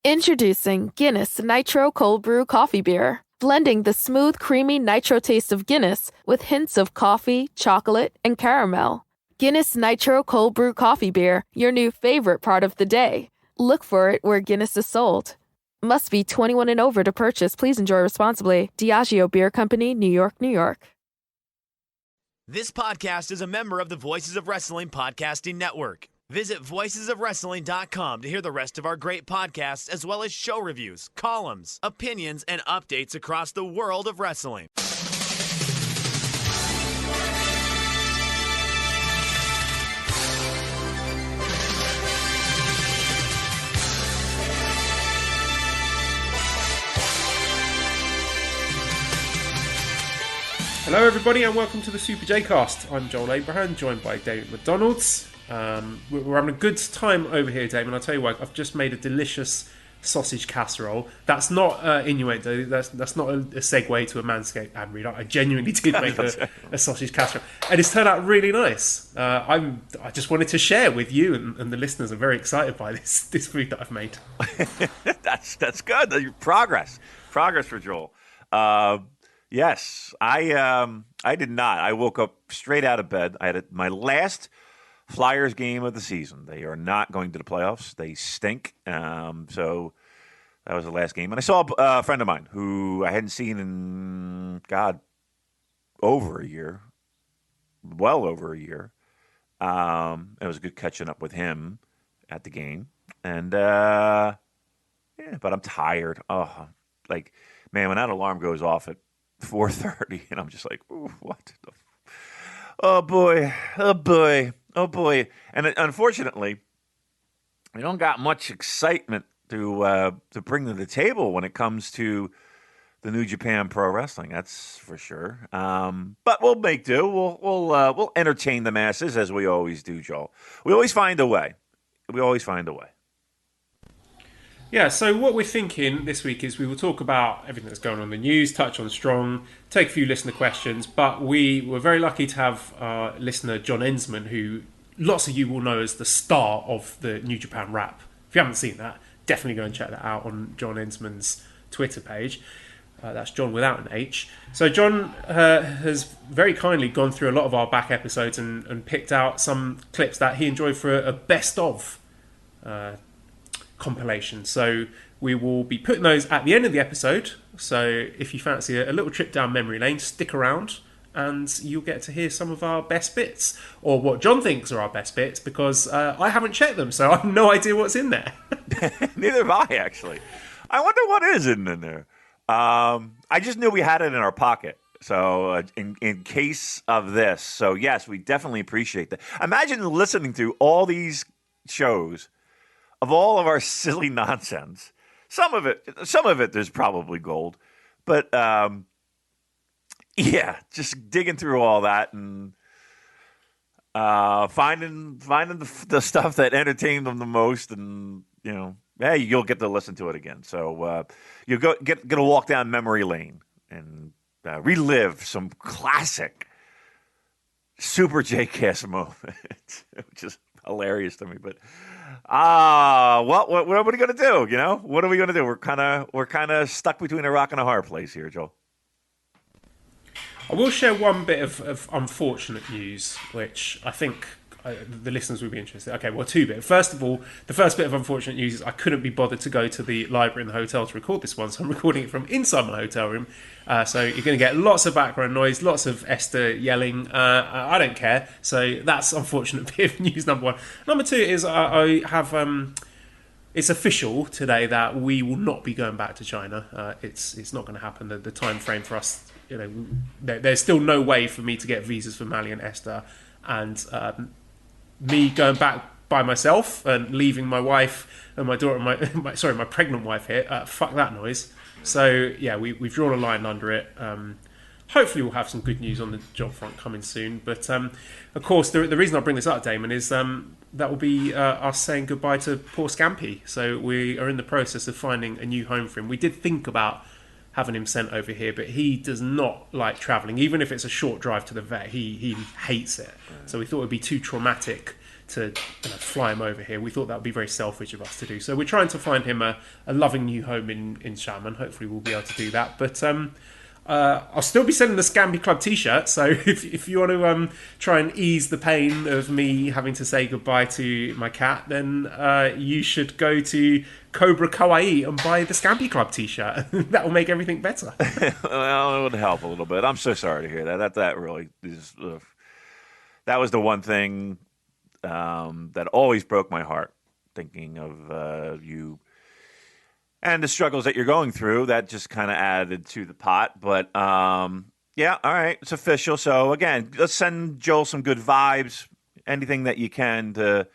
Introducing Guinness Nitro Cold Brew Coffee Beer, blending the smooth, creamy nitro taste of Guinness with hints of coffee, chocolate, and caramel. Guinness Nitro Cold Brew Coffee Beer, your new favorite part of the day. Look for it where Guinness is sold. Must be 21 and over to purchase. Please enjoy responsibly. Diageo Beer Company, New York, New York. This podcast is a member of the Voices of Wrestling Podcasting Network. Visit voicesofwrestling.com to hear the rest of our great podcasts, as well as show reviews, columns, opinions, and updates across the world of wrestling. Hello everybody and welcome to the Super J-Cast. I'm Joel Abraham, joined by David McDonald. We're having a good time over here, Damon. I'll tell you what, I've just made a delicious sausage casserole. That's not innuendo, that's not a segue to a Manscaped ad read. I genuinely did make a sausage casserole. And it's turned out really nice. I just wanted to share with you and the listeners. I'm very excited by this food that I've made. That's good. Progress for Joel. Yes, I did not. I woke up straight out of bed. I had my last Flyers game of the season. They are not going to the playoffs. They stink. So that was the last game. And I saw a friend of mine who I hadn't seen in, over a year. Well over a year. It was good catching up with him at the game. And, but I'm tired. Oh, man, when that alarm goes off at 4:30, and I'm just like, ooh, what? Oh boy. And unfortunately, we don't got much excitement to bring to the table when it comes to the New Japan Pro Wrestling. That's for sure. But we'll make do. We'll entertain the masses as we always do, Joel. We always find a way. Yeah, so what we're thinking this week is we will talk about everything that's going on in the news, touch on Strong, take a few listener questions, but we were very lucky to have our listener John Ensman, who lots of you will know as the star of the New Japan Rap. If you haven't seen that, definitely go and check that out on John Ensman's Twitter page. That's John without an H. So John has very kindly gone through a lot of our back episodes and picked out some clips that he enjoyed for a best of compilation. So we will be putting those at the end of the episode. So if you fancy a little trip down memory lane, stick around and you'll get to hear some of our best bits, or what John thinks are our best bits, because I haven't checked them, so I have no idea what's in there. Neither have I, actually. I wonder what is in there. I just knew we had it in our pocket. So in case of this. So yes, we definitely appreciate that. Imagine listening to all these shows of all of our silly nonsense. Some of it there's probably gold. But just digging through all that and finding the stuff that entertained them the most, and you'll get to listen to it again. So you'll gonna walk down memory lane and relive some classic Super J-Cast moments, which is hilarious to me. But what are we gonna do? What are we gonna do? We're kind of stuck between a rock and a hard place here, Joel. I will share one bit of unfortunate news, which I think the listeners will be interested. Okay, well, two bits. First of all, the first bit of unfortunate news is I couldn't be bothered to go to the library in the hotel to record this one, so I'm recording it from inside my hotel room. So you're going to get lots of background noise, lots of Esther yelling. I don't care. So that's unfortunate bit of news, number one. Number two is I have... it's official today that we will not be going back to China. It's not going to happen. The time frame for us... there's still no way for me to get visas for Mally and Esther, and me going back by myself and leaving my wife and my daughter, my pregnant wife here. Fuck that noise. So yeah, we've drawn a line under it. Hopefully we'll have some good news on the job front coming soon. But of course, the reason I bring this up, Damon, is that will be us saying goodbye to poor Scampy. So we are in the process of finding a new home for him. We did think about having him sent over here, but he does not like travelling. Even if it's a short drive to the vet, he hates it. So we thought it would be too traumatic to fly him over here. We thought that would be very selfish of us to do. So we're trying to find him a loving new home in Shaman. Hopefully we'll be able to do that. But I'll still be sending the Scamby Club t-shirt. So if you want to try and ease the pain of me having to say goodbye to my cat, then you should go to Cobra Kawaii and buy the Scamby Club t-shirt. That will make everything better. Well, it would help a little bit. I'm so sorry to hear that. That really is... That was the one thing that always broke my heart, thinking of you and the struggles that you're going through. That just kind of added to the pot. But, yeah, all right, it's official. So, again, let's send Joel some good vibes, anything that you can to,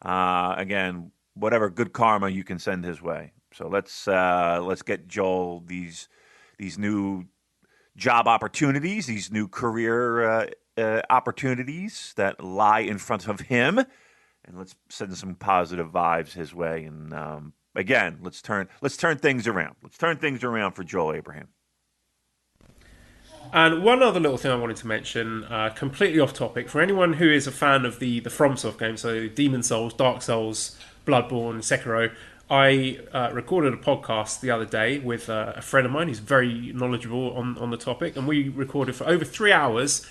again, whatever good karma you can send his way. So let's get Joel these new job opportunities, these new career opportunities that lie in front of him, and let's send some positive vibes his way. And again, let's turn things around. Let's turn things around for Joel Abraham. And one other little thing I wanted to mention, completely off topic, for anyone who is a fan of the FromSoft games, so Demon Souls, Dark Souls, Bloodborne, Sekiro, I recorded a podcast the other day with a friend of mine who's very knowledgeable on the topic, and we recorded for over 3 hours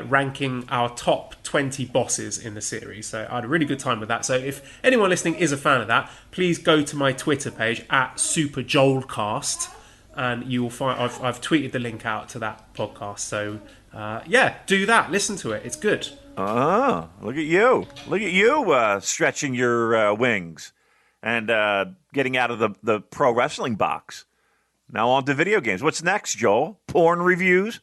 ranking our top 20 bosses in the series. So I had a really good time with that. So if anyone listening is a fan of that, please go to my Twitter page at SuperJoelcast, and you will find I've tweeted the link out to that podcast. So yeah, do that. Listen to it. It's good. Oh, look at you! Look at you stretching your wings. And getting out of the pro wrestling box. Now on to video games. What's next, Joel? Porn reviews?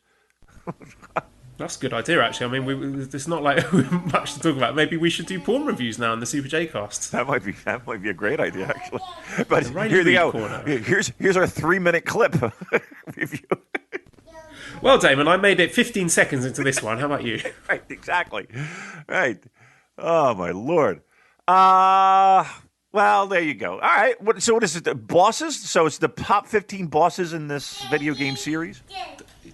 That's a good idea, actually. I mean, it's not like we have much to talk about. Maybe we should do porn reviews now in the Super J Cast. That might be a great idea, actually. But here they go. Here's our 3-minute clip review. Well, Damon, I made it 15 seconds into this one. How about you? Right, exactly. Right. Oh my Lord. Well, there you go. All right. So what is it? The bosses? So it's the top 15 bosses in this video game series?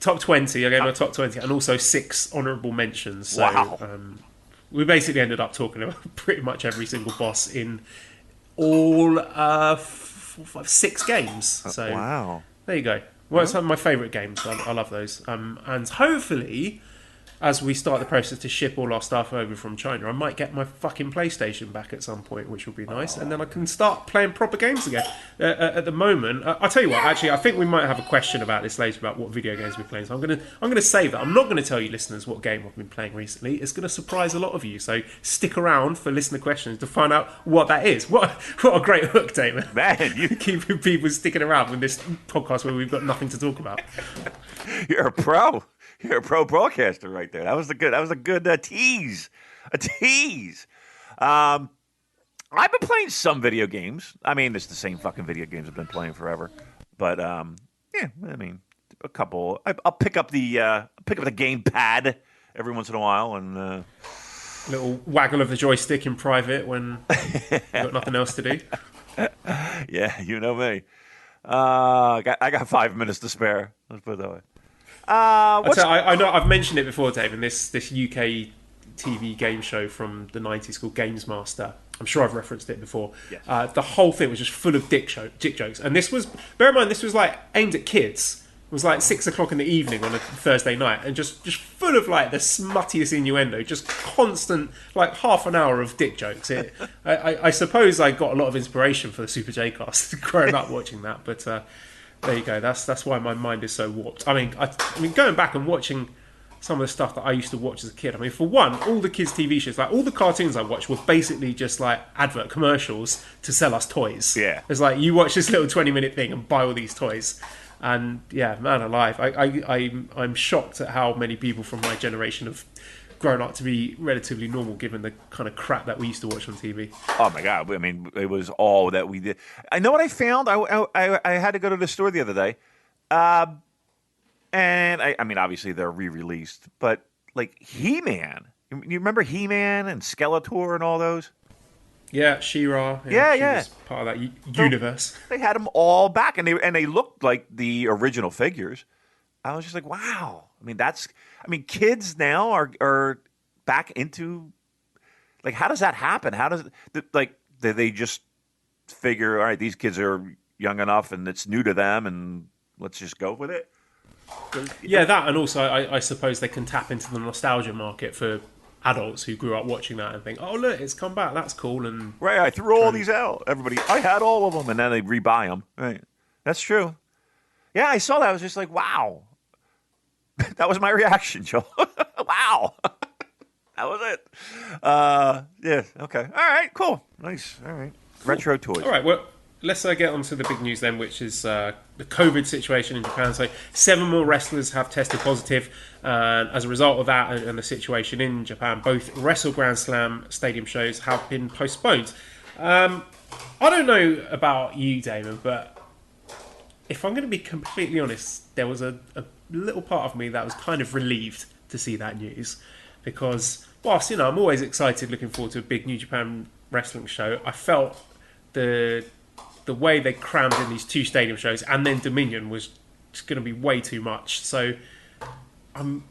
Top 20. I gave them a top 20. And also 6 honourable mentions. So, wow. We basically ended up talking about pretty much every single boss in all 6 games. So wow. There you go. Well, it's one of my favourite games. I love those. And hopefully, as we start the process to ship all our stuff over from China, I might get my fucking PlayStation back at some point, which will be nice, and then I can start playing proper games again. At the moment, I'll tell you what. Actually, I think we might have a question about this later about what video games we're playing. So I'm gonna save that. I'm not going to tell you, listeners, what game I've been playing recently. It's going to surprise a lot of you. So stick around for listener questions to find out what that is. What a great hook, Damon. Man, you keep people sticking around with this podcast where we've got nothing to talk about. You're a pro. You're a pro broadcaster right there. That was a good tease. A tease. I've been playing some video games. I mean, it's the same fucking video games I've been playing forever. But yeah, I mean, a couple. I'll pick up the gamepad every once in a while and little waggle of the joystick in private when you've got nothing else to do. Yeah, you know me. I got 5 minutes to spare. Let's put it that way. I know I've mentioned it before, Dave, in this UK TV game show from the 90s called Games Master. I'm sure I've referenced it before. Yes. The whole thing was just full of dick jokes. And this was, bear in mind, this was like aimed at kids. It was like 6 o'clock in the evening on a Thursday night, and just full of like the smuttiest innuendo, just constant, like half an hour of dick jokes. I suppose I got a lot of inspiration for the Super J Cast growing up watching that, but there you go. That's why my mind is so warped. I mean, going back and watching some of the stuff that I used to watch as a kid. I mean, for one, all the kids' TV shows, like all the cartoons I watched, were basically just like advert commercials to sell us toys. Yeah, it's like you watch this little 20-minute thing and buy all these toys. And yeah, man alive, I'm shocked at how many people from my generation have grown up to be relatively normal given the kind of crap that we used to watch on TV. Oh my God. I mean, it was all that we did. I know what I found. I had to go to the store the other day. And I mean, obviously they're re-released, but like He-Man. You remember He-Man and Skeletor and all those? Yeah, She-Ra. Yeah. She was part of that universe. They had them all back, and they looked like the original figures. I was just like, wow. I mean, kids now are back into Like, how does that happen? How does they just figure, all right, these kids are young enough and it's new to them, and let's just go with it? Yeah, that, and also I suppose they can tap into the nostalgia market for adults who grew up watching that and think, oh look, it's come back, that's cool. And Right, I threw all these out. Everybody, I had all of them, and then they rebuy them. Right, that's true. Yeah, I saw that. I was just like, wow. That was my reaction, Joe. Wow. That was it. Yeah, okay. All right, cool. Nice. All right. Cool. Retro toys. All right, well, let's get on to the big news then, which is the COVID situation in Japan. So 7 more wrestlers have tested positive. As a result of that and the situation in Japan, both Wrestle Grand Slam stadium shows have been postponed. I don't know about you, Damon, but if I'm going to be completely honest, there was a little part of me that was kind of relieved to see that news. Because whilst, I'm always excited, looking forward to a big New Japan wrestling show, I felt the way they crammed in these 2 stadium shows and then Dominion was just going to be way too much. So I'm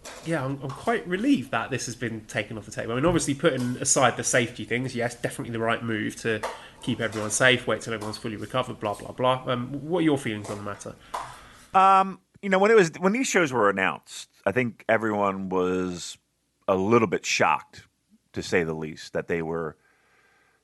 quite relieved that this has been taken off the table. I mean, obviously putting aside the safety things, yes, definitely the right move to keep everyone safe, wait till everyone's fully recovered, blah blah blah. What are your feelings on the matter? When these shows were announced, I think everyone was a little bit shocked, to say the least, that they were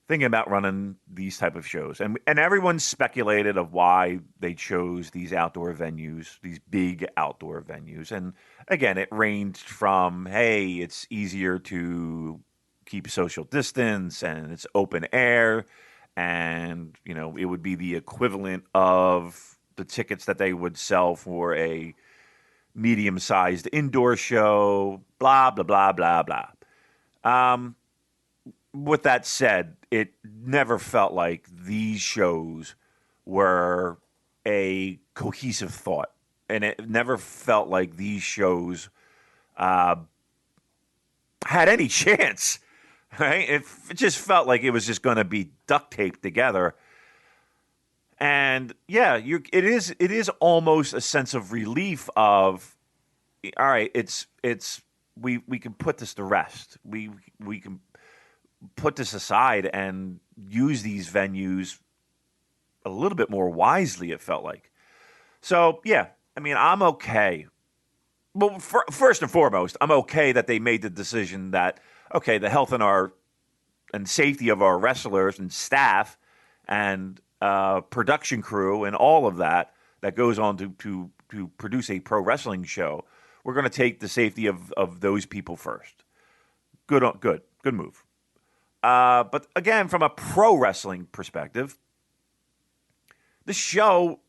thinking about running these type of shows. And everyone speculated of why they chose these outdoor venues, these big outdoor venues. And again, it ranged from, hey, it's easier to keep social distance and it's open air. And, it would be the equivalent of the tickets that they would sell for a medium-sized indoor show, blah, blah, blah, blah, blah. With that said, it never felt like these shows were a cohesive thought. And it never felt like these shows had any chance. Right? It just felt like it was just going to be duct taped together. And yeah, it is almost a sense of relief of, all right, we can put this to rest. We can put this aside and use these venues a little bit more wisely, it felt like. So, yeah, I mean, I'm okay. Well, first and foremost, I'm okay that they made the decision that, okay, the health and safety of our wrestlers and staff and production crew and all of that goes on to produce a pro wrestling show, we're going to take the safety of those people first. Good move. But again, from a pro wrestling perspective, the show,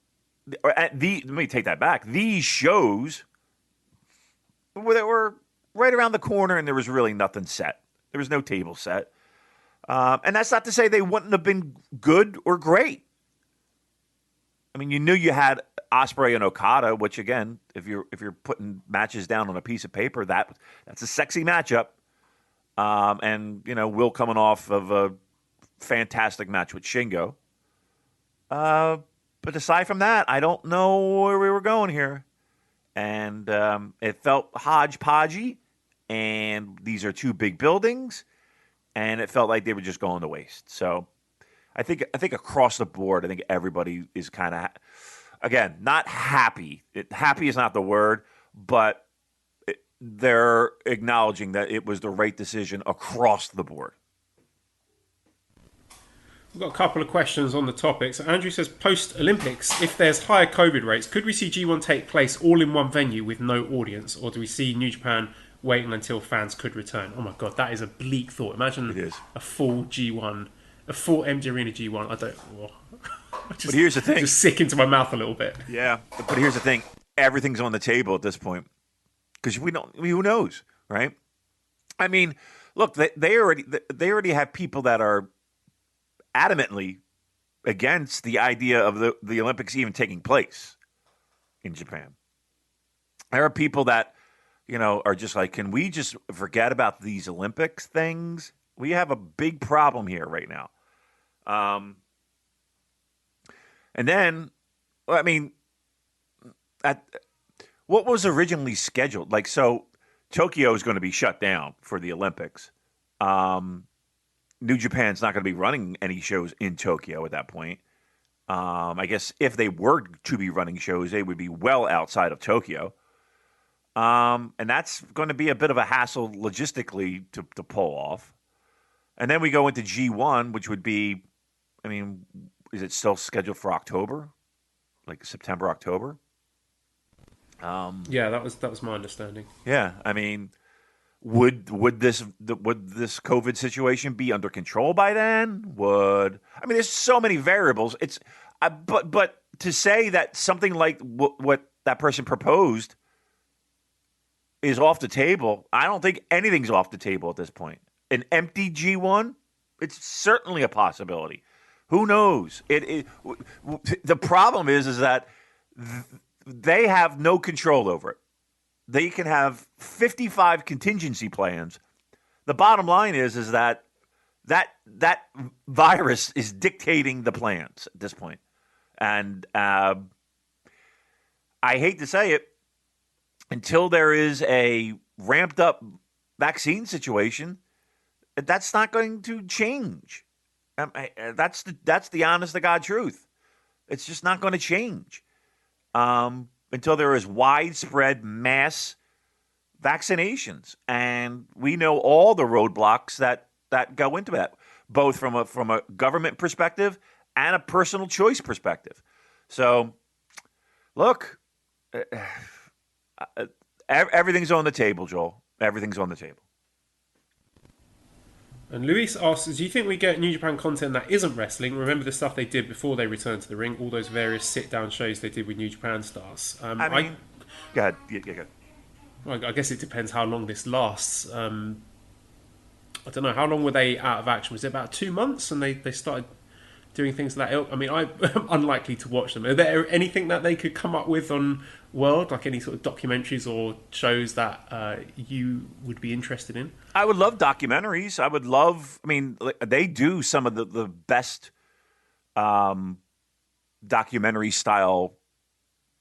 let me take that back. These shows were right around the corner, and there was really nothing set. There was no table set, and that's not to say they wouldn't have been good or great. I mean, you knew you had Ospreay and Okada, which again, if you're putting matches down on a piece of paper, that's a sexy matchup. And Will coming off of a fantastic match with Shingo. But aside from that, I don't know where we were going here. And it felt hodgepodgey, and these are 2 big buildings, and it felt like they were just going to waste. So I think across the board, I think everybody is kind of, again, not happy. Happy is not the word, but they're acknowledging that it was the right decision across the board. We've got a couple of questions on the topic. So Andrew says, post-Olympics, if there's higher COVID rates, could we see G1 take place all in one venue with no audience? Or do we see New Japan waiting until fans could return? Oh my God, that is a bleak thought. Imagine a full G1, a full MJ Arena G1. But here's the thing. Just sick into my mouth a little bit. Yeah, but here's the thing. Everything's on the table at this point. Because who knows, right? I mean, look, they already have people that are adamantly against the idea of the Olympics even taking place in Japan. There are people that, are just like, can we just forget about these Olympics things? We have a big problem here right now. And then, I mean, what was originally scheduled? Like, so Tokyo is going to be shut down for the Olympics. New Japan's not going to be running any shows in Tokyo at that point. I guess if they were to be running shows, they would be well outside of Tokyo. And that's going to be a bit of a hassle logistically to pull off. And then we go into G1, which would be, I mean, is it still scheduled for October? Like September, October? Yeah, that was my understanding. Yeah, I mean, would this COVID situation be under control by then? There's so many variables. But to say that something like what that person proposed is off the table, I don't think anything's off the table at this point. An empty G1, it's certainly a possibility. Who knows? The problem is that they have no control over it. They can have 55 contingency plans. The bottom line is that virus is dictating the plans at this point. And I hate to say it, until there is a ramped up vaccine situation, that's not going to change. That's the honest to God truth. It's just not going to change until there is widespread mass vaccinations, and we know all the roadblocks that go into that, both from a government perspective and a personal choice perspective. So, look, everything's on the table, Joel. Everything's on the table. And Luis asks, do you think we get New Japan content that isn't wrestling? Remember the stuff they did before they returned to the ring, all those various sit-down shows they did with New Japan stars. Go ahead. Yeah, go ahead. Well, I guess it depends how long this lasts. I don't know, how long were they out of action? Was it about 2 months and they started doing things like that? I mean, I'm unlikely to watch them. Are there anything that they could come up with on World, like any sort of documentaries or shows that you would be interested in? I would love documentaries. They do some of the best documentary style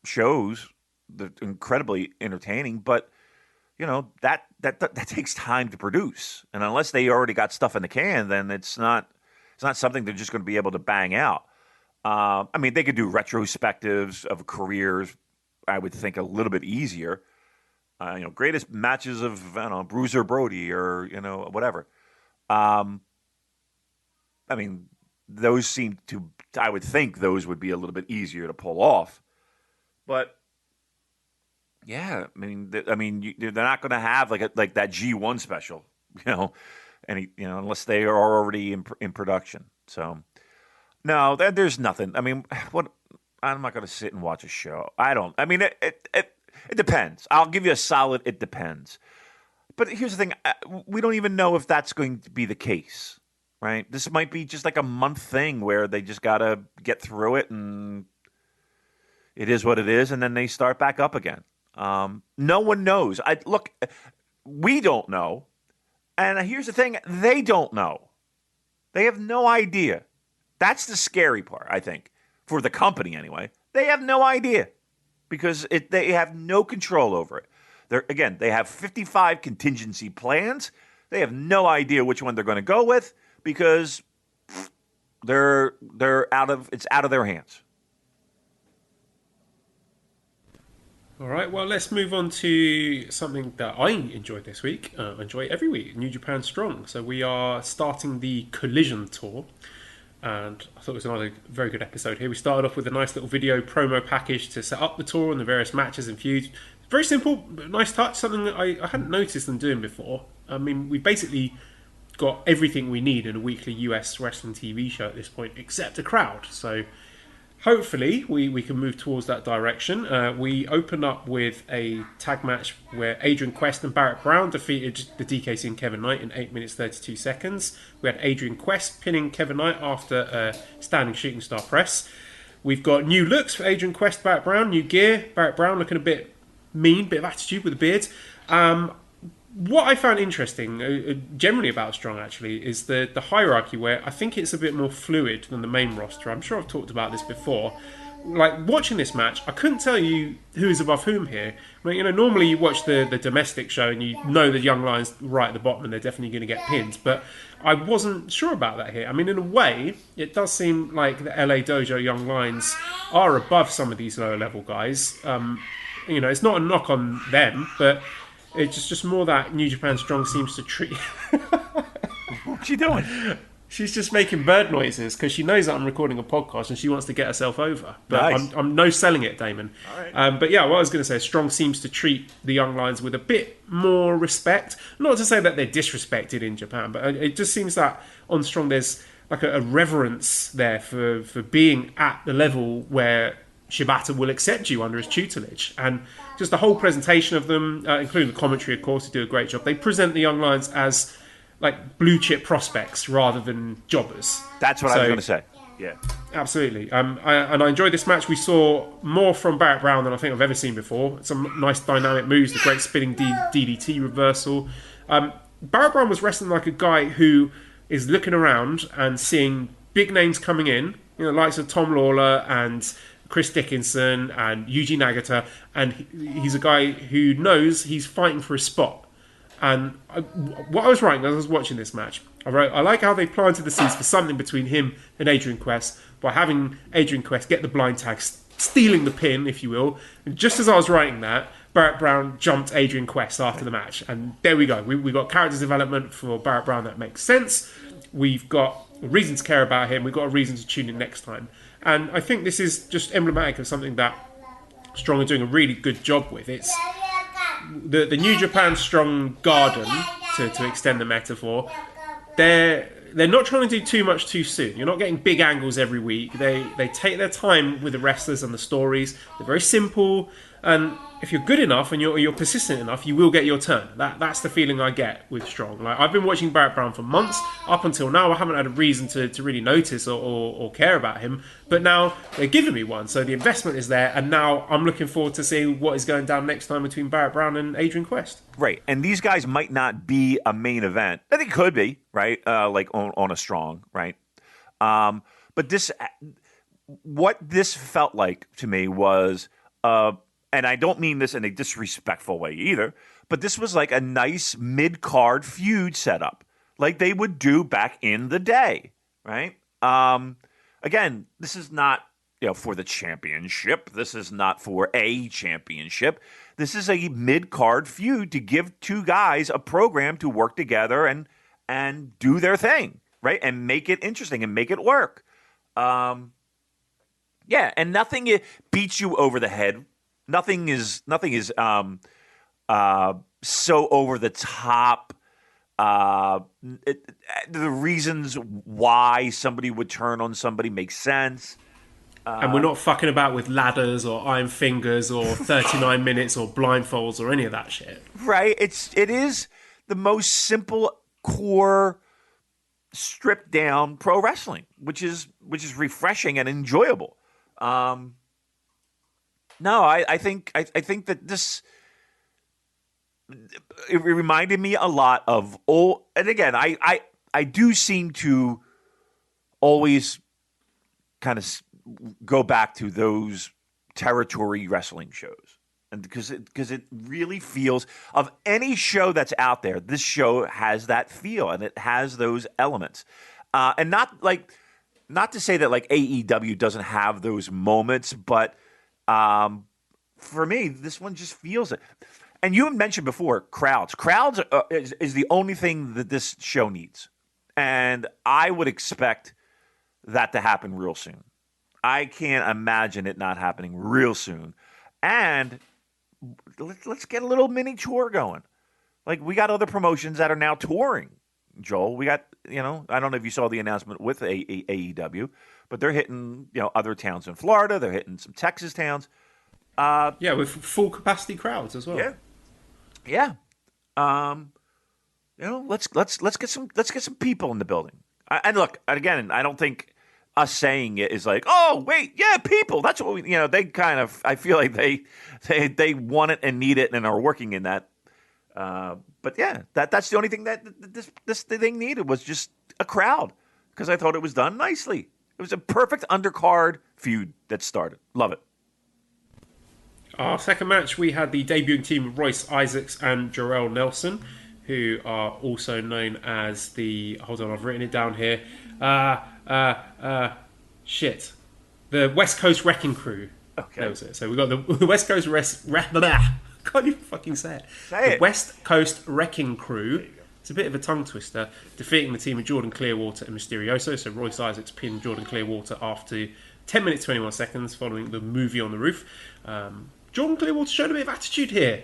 shows. They're incredibly entertaining, but that takes time to produce. And unless they already got stuff in the can, then it's not something they're just going to be able to bang out. They could do retrospectives of careers. I would think a little bit easier. Greatest matches of Bruiser Brody or whatever. Those seem to. I would think those would be a little bit easier to pull off, but. Yeah, they're not going to have like that G1 special, unless they are already in production. So, no, there's nothing. What? I'm not going to sit and watch a show. I don't. It depends. I'll give you a solid. It depends. But here's the thing: we don't even know if that's going to be the case, right? This might be just like a month thing where they just got to get through it, and it is what it is, and then they start back up again. No one knows. We don't know. And here's the thing. They don't know. They have no idea. That's the scary part, I think, for the company anyway. They have no idea because they have no control over it. They have 55 contingency plans. They have no idea which one they're going to go with because it's out of their hands. All right, well, let's move on to something that I enjoyed this week. I enjoy every week, New Japan Strong. So we are starting the Collision Tour, and I thought it was another very good episode here. We started off with a nice little video promo package to set up the tour and the various matches and feuds. Very simple, but nice touch, something that I hadn't noticed them doing before. We basically got everything we need in a weekly US wrestling TV show at this point, except a crowd. So hopefully, we can move towards that direction. We opened up with a tag match where Adrian Quest and Barrett Brown defeated the DKC and Kevin Knight in 8 minutes 32 seconds. We had Adrian Quest pinning Kevin Knight after a standing shooting star press. We've got new looks for Adrian Quest, Barrett Brown, new gear. Barrett Brown looking a bit mean, bit of attitude with a beard. What I found interesting, generally about Strong actually, is the hierarchy where I think it's a bit more fluid than the main roster. I'm sure I've talked about this before, like watching this match, I couldn't tell you who's above whom here. I mean, normally you watch the domestic show and you know the Young Lions right at the bottom and they're definitely going to get pinned. But I wasn't sure about that here. I mean, in a way, it does seem like the LA Dojo Young Lions are above some of these lower level guys. It's not a knock on them, but it's just more that New Japan Strong seems to treat. What's she doing? She's just making bird noises because she knows that I'm recording a podcast and she wants to get herself over. But Nice. I'm no selling it, Damon. All right. But yeah, what I was going to say, Strong seems to treat the Young Lions with a bit more respect. Not to say that they're disrespected in Japan, but it just seems that on Strong there's like a reverence there for being at the level where Shibata will accept you under his tutelage. And just the whole presentation of them, including the commentary, of course, to do a great job. They present the Young Lions as like blue chip prospects rather than jobbers. That's what I was going to say. Yeah. Absolutely. I enjoyed this match. We saw more from Barrett Brown than I think I've ever seen before. Some nice dynamic moves, the great spinning DDT reversal. Barrett Brown was wrestling like a guy who is looking around and seeing big names coming in, likes of Tom Lawler and Chris Dickinson and Yuji Nagata, and he's a guy who knows he's fighting for a spot. And what I was writing as I was watching this match, I wrote, I like how they planted the seeds for something between him and Adrian Quest by having Adrian Quest get the blind tag, stealing the pin, if you will. And just as I was writing that, Barrett Brown jumped Adrian Quest after the match. And there we go. We got character development for Barrett Brown that makes sense. We've got a reason to care about him. We've got a reason to tune in next time. And I think this is just emblematic of something that Strong are doing a really good job with. It's the New Japan Strong garden, to extend the metaphor. They're not trying to do too much too soon. You're not getting big angles every week. They take their time with the wrestlers and the stories. They're very simple, and if you're good enough and you're persistent enough, you will get your turn. That's the feeling I get with Strong. Like, I've been watching Barrett Brown for months. Up until now, I haven't had a reason to really notice or care about him. But now they're giving me one, so the investment is there. And now I'm looking forward to seeing what is going down next time between Barrett Brown and Adrian Quest. Right, and these guys might not be a main event. I think it could be, right? Like on a Strong, right? But what this felt like to me was, and I don't mean this in a disrespectful way either, but this was like a nice mid-card feud setup, like they would do back in the day, right? Again, this is not for the championship. This is not for a championship. This is a mid-card feud to give two guys a program to work together and do their thing, right? And make it interesting and make it work. And nothing beats you over the head. Nothing is so over the top. The reasons why somebody would turn on somebody makes sense. And we're not fucking about with ladders or iron fingers or 39 minutes or blindfolds or any of that shit. Right. It is the most simple, core, stripped down pro wrestling, which is refreshing and enjoyable. No, I think that this, it reminded me a lot of old, and again, I do seem to always kind of go back to those territory wrestling shows, and because it really feels, of any show that's out there, this show has that feel and it has those elements, and not to say that like AEW doesn't have those moments, but for me, this one just feels it. And you had mentioned before crowds. Crowds is the only thing that this show needs, and I would expect that to happen real soon. I can't imagine it not happening real soon. And let's get a little mini tour going. Like, we got other promotions that are now touring, Joel. We got, I don't know if you saw the announcement with AEW, but they're hitting, other towns in Florida. They're hitting some Texas towns. With full capacity crowds as well. Yeah. Let's get some people in the building. And look, again, I don't think us saying it is like, oh wait, yeah, people. That's what we, they kind of. I feel like they want it and need it and are working in that. But yeah, that's the only thing that this thing needed was just a crowd, because I thought it was done nicely. It was a perfect undercard feud that started. Love it. Our second match, we had the debuting team of Royce Isaacs and Jarrell Nelson, who are also known as the... Hold on, I've written it down here. Shit. The West Coast Wrecking Crew. Okay. That was it. So we got the West Coast... Can't even fucking say it. Say it. The West Coast Wrecking Crew. It's a bit of a tongue twister, defeating the team of Jordan Clearwater and Mysterioso. So Royce Isaacs pinned Jordan Clearwater after 10 minutes 21 seconds following the movie on the roof. Jordan Clearwater showed a bit of attitude here.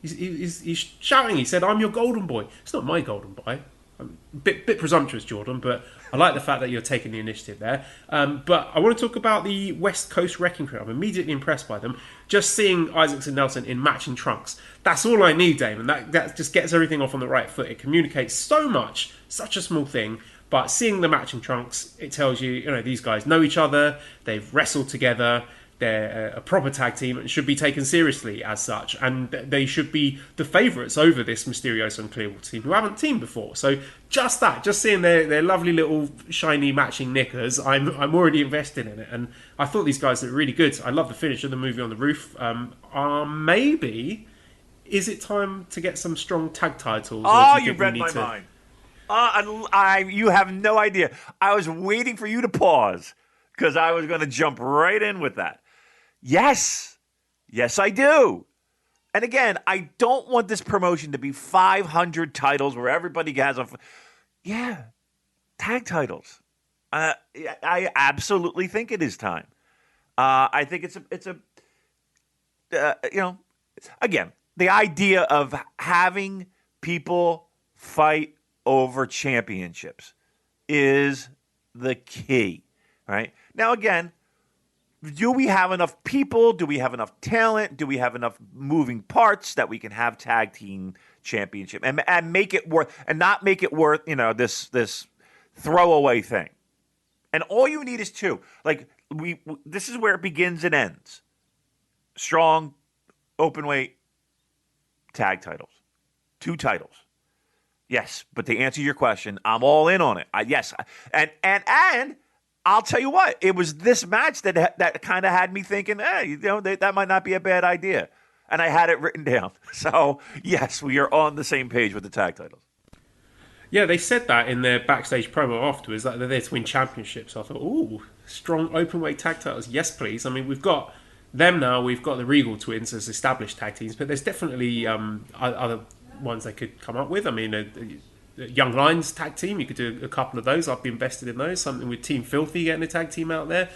He's shouting. He said, "I'm your golden boy." It's not my golden boy. I'm a bit presumptuous, Jordan, but I like the fact that you're taking the initiative there. But I want to talk about the West Coast Wrecking Crew. I'm immediately impressed by them. Just seeing Isaacs and Nelson in matching trunks. That's all I need, Damon. That just gets everything off on the right foot. It communicates so much, such a small thing. But seeing the matching trunks, it tells you, these guys know each other. They've wrestled together. They're a proper tag team and should be taken seriously as such. And they should be the favourites over this Mysterioso and Clearwater team who haven't teamed before. So just seeing their lovely little shiny matching knickers, I'm already invested in it. And I thought these guys looked really good. I love the finish of the movie on the roof. Maybe, is it time to get some strong tag titles? Oh, you read my mind. You have no idea. I was waiting for you to pause because I was going to jump right in with that. Yes, I do. And again, I don't want this promotion to be 500 titles where everybody has tag titles. I absolutely think it is time. I think it's again, the idea of having people fight over championships is the key, right? Now, again, do we have enough people? Do we have enough talent? Do we have enough moving parts that we can have tag team championship and make it worth and not make it worth this throwaway thing? And all you need is two. Like this is where it begins and ends. Strong, open weight, tag titles, 2 titles. Yes, but to answer your question, I'm all in on it. Yes, and I'll tell you what, it was this match that kind of had me thinking, that might not be a bad idea. And I had it written down. So, yes, we are on the same page with the tag titles. Yeah, they said that in their backstage promo afterwards, that they're there to win championships. I thought, ooh, strong openweight tag titles. Yes, please. I mean, we've got them now. We've got the Regal Twins as established tag teams, but there's definitely other ones they could come up with. I mean, Young Lions tag team, you could do a couple of those. I'd be invested in those. Something with Team Filthy getting a tag team out there.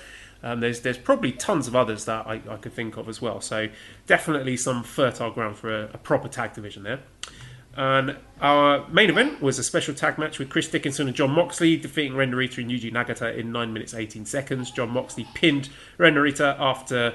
There's probably tons of others that I could think of as well. So definitely some fertile ground for a proper tag division there. And our main event was a special tag match with Chris Dickinson and John Moxley defeating Ren Narita and Yuji Nagata in 9 minutes 18 seconds. John Moxley pinned Ren Narita after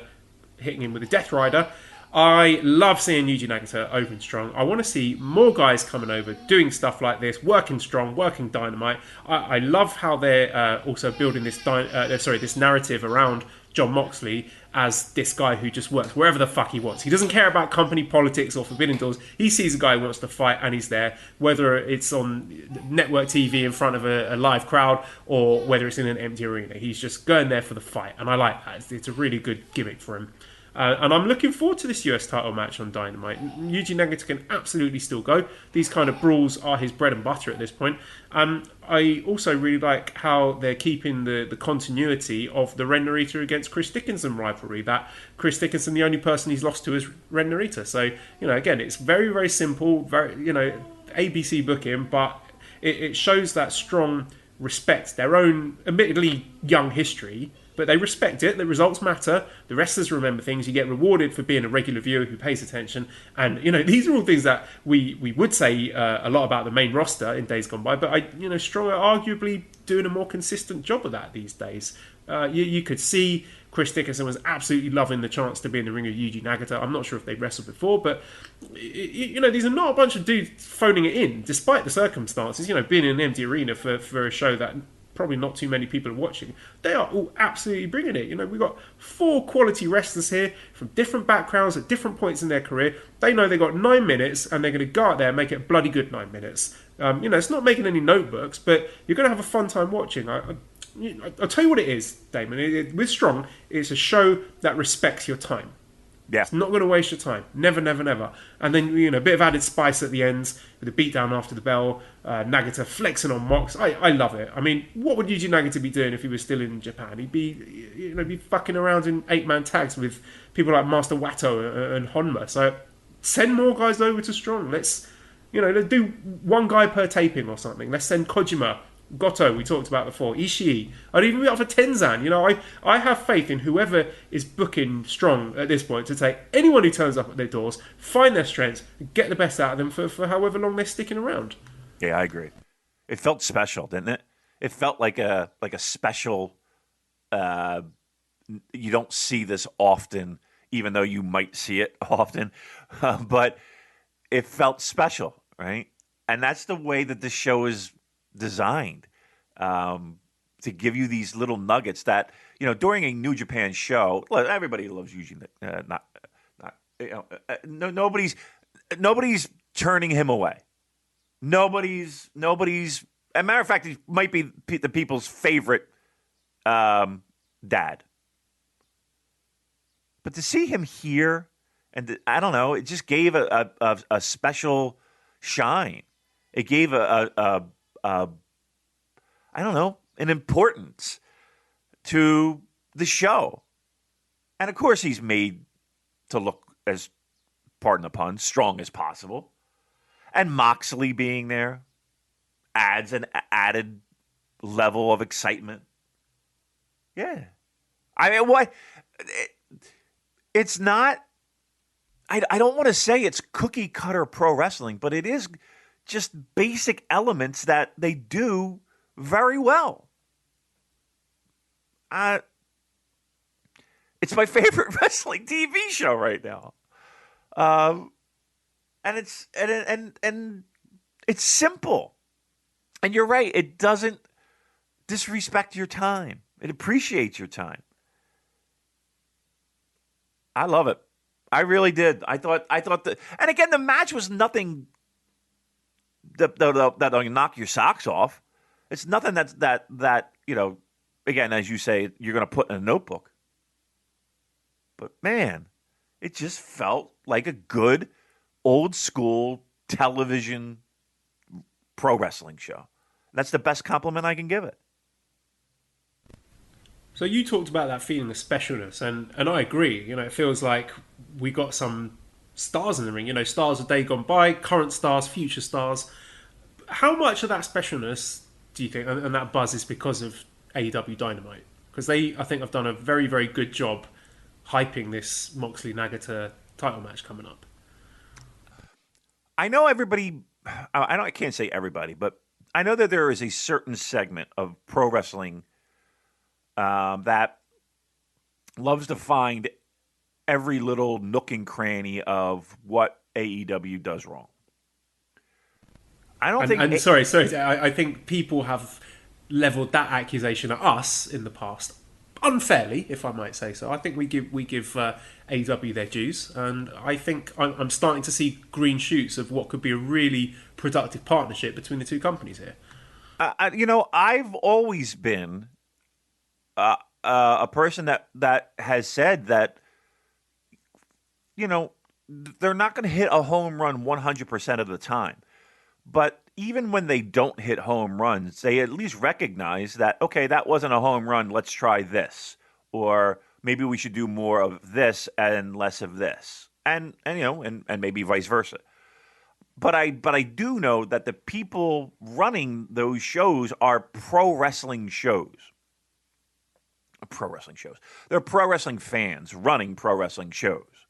hitting him with a Death Rider. I love seeing Yuji Nagata open strong. I want to see more guys coming over, doing stuff like this, working strong, working Dynamite. I love how they're also building this this narrative around John Moxley as this guy who just works wherever the fuck he wants. He doesn't care about company politics or forbidden doors. He sees a guy who wants to fight and he's there, whether it's on network TV in front of a live crowd or whether it's in an empty arena. He's just going there for the fight, and I like that. It's a really good gimmick for him. And I'm looking forward to this US title match on Dynamite. Yuji Nagata can absolutely still go. These kind of brawls are his bread and butter at this point. I also really like how they're keeping the continuity of the Ren Narita against Chris Dickinson rivalry. That Chris Dickinson, the only person he's lost to is Ren Narita. So, again, it's very, very simple, very, ABC booking, but it shows that strong respect, their own admittedly young history, but they respect it. The results matter. The wrestlers remember things. You get rewarded for being a regular viewer who pays attention. And, these are all things that we would say a lot about the main roster in days gone by. But, Strong are arguably doing a more consistent job of that these days. You could see Chris Dickinson was absolutely loving the chance to be in the ring with Yuji Nagata. I'm not sure if they've wrestled before, but, these are not a bunch of dudes phoning it in, despite the circumstances. Being in an empty arena for a show that probably not too many people are watching. They are all absolutely bringing it. We've got 4 quality wrestlers here from different backgrounds at different points in their career. They know they've got 9 minutes and they're going to go out there and make it a bloody good 9 minutes. It's not making any notebooks, but you're going to have a fun time watching. I'll tell you what it is, Damon. With Strong, it's a show that respects your time. Yeah. It's not going to waste your time. Never, never, never. And then, a bit of added spice at the ends with the beatdown after the bell. Nagata flexing on Mox. I love it. I mean, what would Yuji Nagata be doing if he was still in Japan? He'd be fucking around in 8-man tags with people like Master Watto and Honma. So send more guys over to Strong. Let's do one guy per taping or something. Let's send Kojima, Goto, we talked about before, Ishii. I'd even be up for Tenzan. I have faith in whoever is booking Strong at this point to take anyone who turns up at their doors, find their strengths, and get the best out of them for however long they're sticking around. Yeah, I agree. It felt special, didn't it? It felt like a special. You don't see this often, even though you might see it often, but it felt special, right? And that's the way that this show is designed, to give you these little nuggets that during a New Japan show. Look, everybody loves Eugene. Nobody's turning him away. Nobody's. As a matter of fact, he might be the people's favorite dad. But to see him here, and I don't know, it just gave a special shine. It gave I don't know, an importance to the show. And of course, he's made to look as, pardon the pun, strong as possible. And Moxley being there adds an added level of excitement. Yeah. I mean, it's not, I don't want to say it's cookie cutter pro wrestling, but it is just basic elements that they do very well. It's my favorite wrestling TV show right now, and it's simple. And you're right; it doesn't disrespect your time. It appreciates your time. I love it. I really did. I thought that, and again, the match was nothing that'll knock your socks off. It's nothing that again, as you say, you're going to put in a notebook. But man, it just felt like a good old school television pro wrestling show. That's the best compliment I can give it. So you talked about that feeling of specialness, and I agree. It feels like we got some stars in the ring. Stars of day gone by, current stars, future stars. How much of that specialness do you think, and that buzz, is because of AEW Dynamite? Because they, I think, have done a very, very good job hyping this Moxley-Nagata title match coming up. I know everybody, I can't say everybody, but I know that there is a certain segment of pro wrestling that loves to find every little nook and cranny of what AEW does wrong. I don't think. Sorry. I think people have leveled that accusation at us in the past, unfairly, if I might say so. I think we give AEW their dues, and I think I'm starting to see green shoots of what could be a really productive partnership between the two companies here. I've always been a person that has said that they're not going to hit a home run 100% of the time. But even when they don't hit home runs, they at least recognize that, okay, that wasn't a home run, let's try this. Or maybe we should do more of this and less of this. And maybe vice versa. But I do know that the people running those shows are pro wrestling shows. They're pro wrestling fans running pro wrestling shows,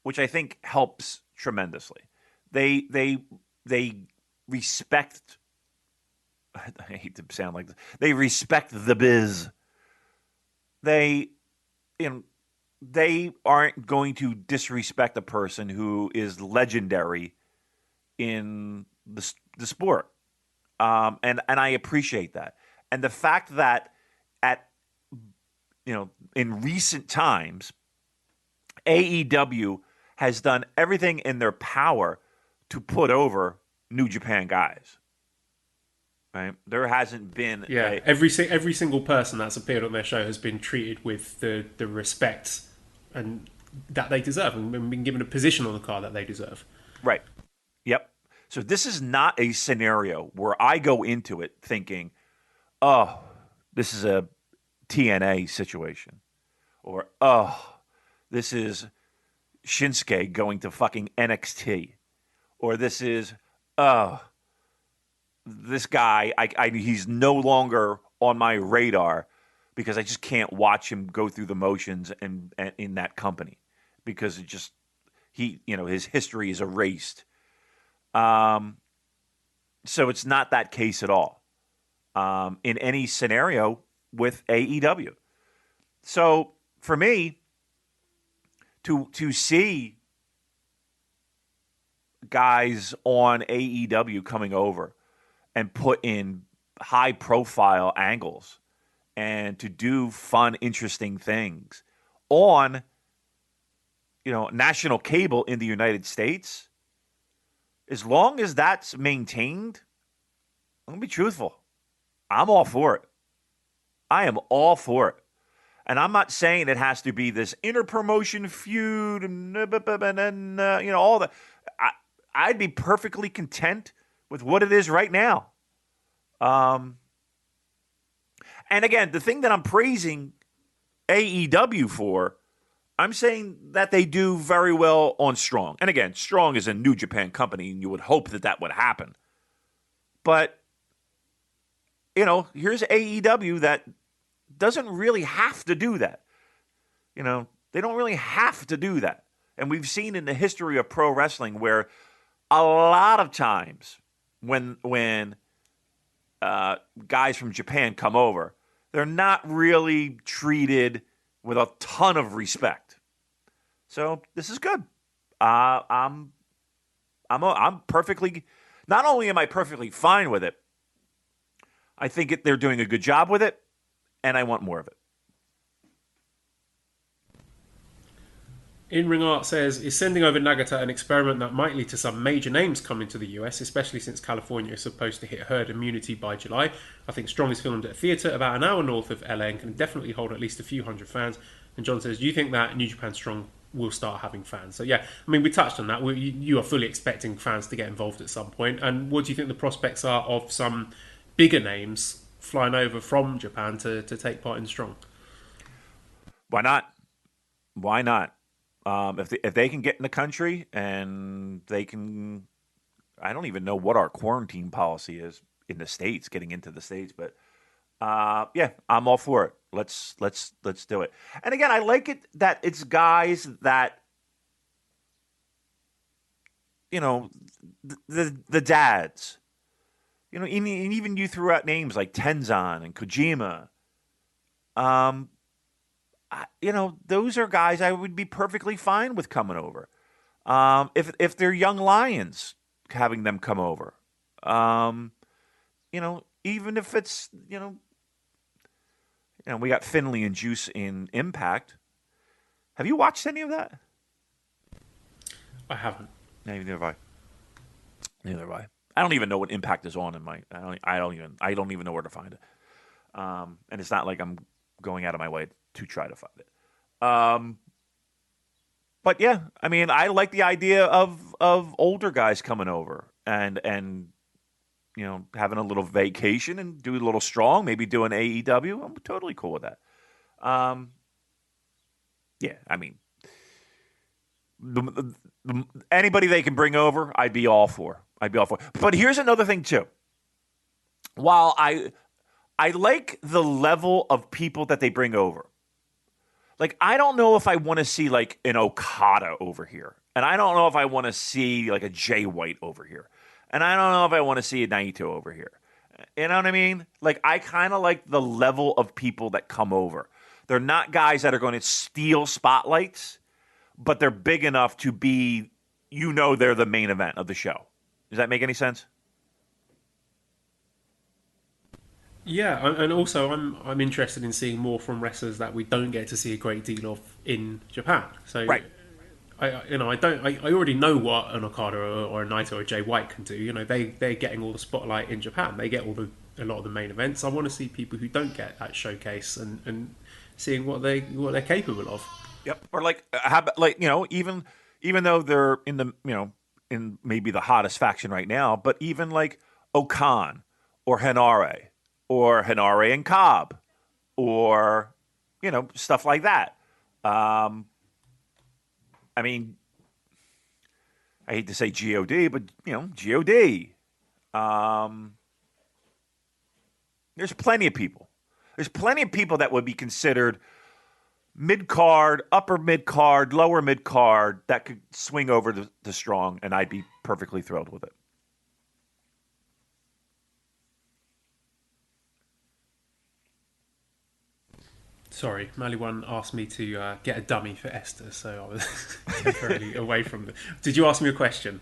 which I think helps tremendously. They respect, I hate to sound like this, they respect the biz. They aren't going to disrespect a person who is legendary in the sport. And I appreciate that. And the fact that in recent times, AEW has done everything in their power to put over New Japan guys. right? There hasn't been every single person that's appeared on their show has been treated with the respect and that they deserve, and been given a position on the card that they deserve. Right. Yep. So this is not a scenario where I go into it thinking, oh, this is a TNA situation, or oh, this is Shinsuke going to fucking NXT, or this is this guy, he's no longer on my radar because I just can't watch him go through the motions and in that company because it just his history is erased. So it's not that case at all in any scenario with AEW. So for me to see guys on AEW coming over and put in high profile angles and to do fun, interesting things on, national cable in the United States, as long as that's maintained, I'm going to be truthful. I'm all for it. I am all for it. And I'm not saying it has to be this inter-promotion feud and all that. I'd be perfectly content with what it is right now. And again, the thing that I'm praising AEW for, I'm saying that they do very well on Strong. And again, Strong is a New Japan company, and you would hope that would happen. But, here's AEW that doesn't really have to do that. They don't really have to do that. And we've seen in the history of pro wrestling where a lot of times when guys from Japan come over, they're not really treated with a ton of respect. So this is good. I'm perfectly. Not only am I perfectly fine with it, I think they're doing a good job with it, and I want more of it. In Ring Art says, is sending over Nagata an experiment that might lead to some major names coming to the US, especially since California is supposed to hit herd immunity by July. I think Strong is filmed at a theatre about an hour north of LA and can definitely hold at least a few hundred fans. And John says, do you think that New Japan Strong will start having fans? So yeah, I mean, we touched on that. You are fully expecting fans to get involved at some point. And what do you think the prospects are of some bigger names flying over from Japan to take part in Strong? Why not? Why not? If they can get in the country and they can, I don't even know what our quarantine policy is in the States, getting into the States, but yeah, I'm all for it. Let's do it. And again, I like it that it's guys that, the dads, and even you threw out names like Tenzan and Kojima. Those are guys I would be perfectly fine with coming over. If they're young lions, having them come over. Even if it's, we got Finley and Juice in Impact. Have you watched any of that? I haven't. Neither have I. I don't even know what Impact is on in my. I don't even know where to find it. And it's not like I'm going out of my way to try to find it. But yeah, I mean, I like the idea of older guys coming over and having a little vacation and do a little Strong, maybe do an AEW. I'm totally cool with that. Yeah, I mean, anybody they can bring over, I'd be all for. But here's another thing too. While I like the level of people that they bring over. Like, I don't know if I want to see, like, an Okada over here. And I don't know if I want to see, like, a Jay White over here. And I don't know if I want to see a Naito over here. You know what I mean? Like, I kind of like the level of people that come over. They're not guys that are going to steal spotlights, but they're big enough to be, they're the main event of the show. Does that make any sense? Yeah, and also I'm interested in seeing more from wrestlers that we don't get to see a great deal of in Japan. So, right. I already know what an Okada or a Naito or a Jay White can do. They're getting all the spotlight in Japan. They get all the a lot of the main events. I want to see people who don't get that showcase and seeing what they're capable of. Yep. Or like, how about, like, even though they're in the, in maybe the hottest faction right now, but even like Okan or Henare and Cobb, or stuff like that. I mean, I hate to say God, but God. There's plenty of people. There's plenty of people that would be considered mid-card, upper mid-card, lower mid-card that could swing over to Strong, and I'd be perfectly thrilled with it. Sorry, Maliwan asked me to get a dummy for Esther, so I was temporarily away from the... Did you ask me a question?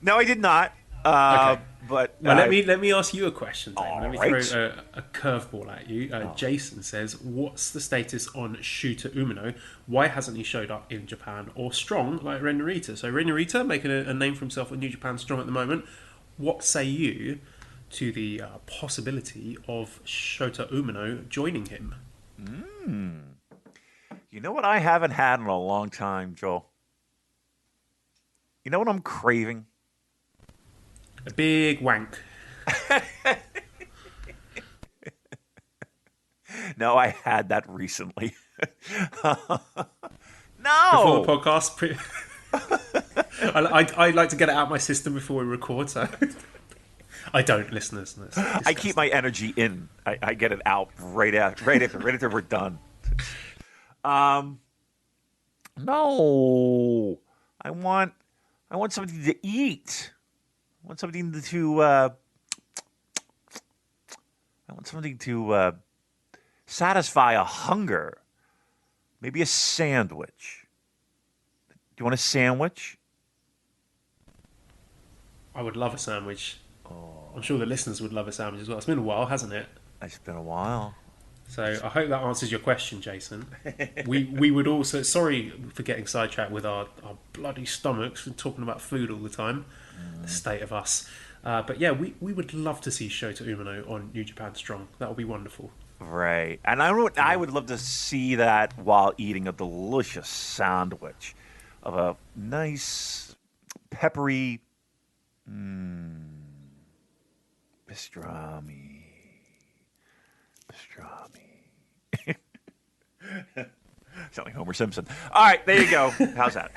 No, I did not. Okay. But Well, let me ask you a question, Damon. Let me right. throw a curveball at you. Jason says, what's the status on Shooter Umino? Why hasn't he showed up in Japan or Strong like Ren Narita? So Ren Narita making a name for himself at New Japan Strong at the moment. What say you to the possibility of Shota Umino joining him? You know what I haven't had in a long time, Joel? You know what I'm craving? A big wank. No, I had that recently. No. Before the podcast. I like to get it out of my system before we record, so... I don't, listeners. I keep my energy in. I get it out right after we're done. No. I want something to eat. I want something to satisfy a hunger. Maybe a sandwich. Do you want a sandwich? I would love a sandwich. I'm sure the listeners would love a sandwich as well. It's been a while, hasn't it? It's been a while. So I hope that answers your question, Jason. We would also... Sorry for getting sidetracked with our bloody stomachs and talking about food all the time. The state of us. But yeah, we would love to see Shota Umino on New Japan Strong. That would be wonderful. Right. And I would love to see that while eating a delicious sandwich of a nice, peppery pastrami. Sound like Homer Simpson. All right, there you go. How's that?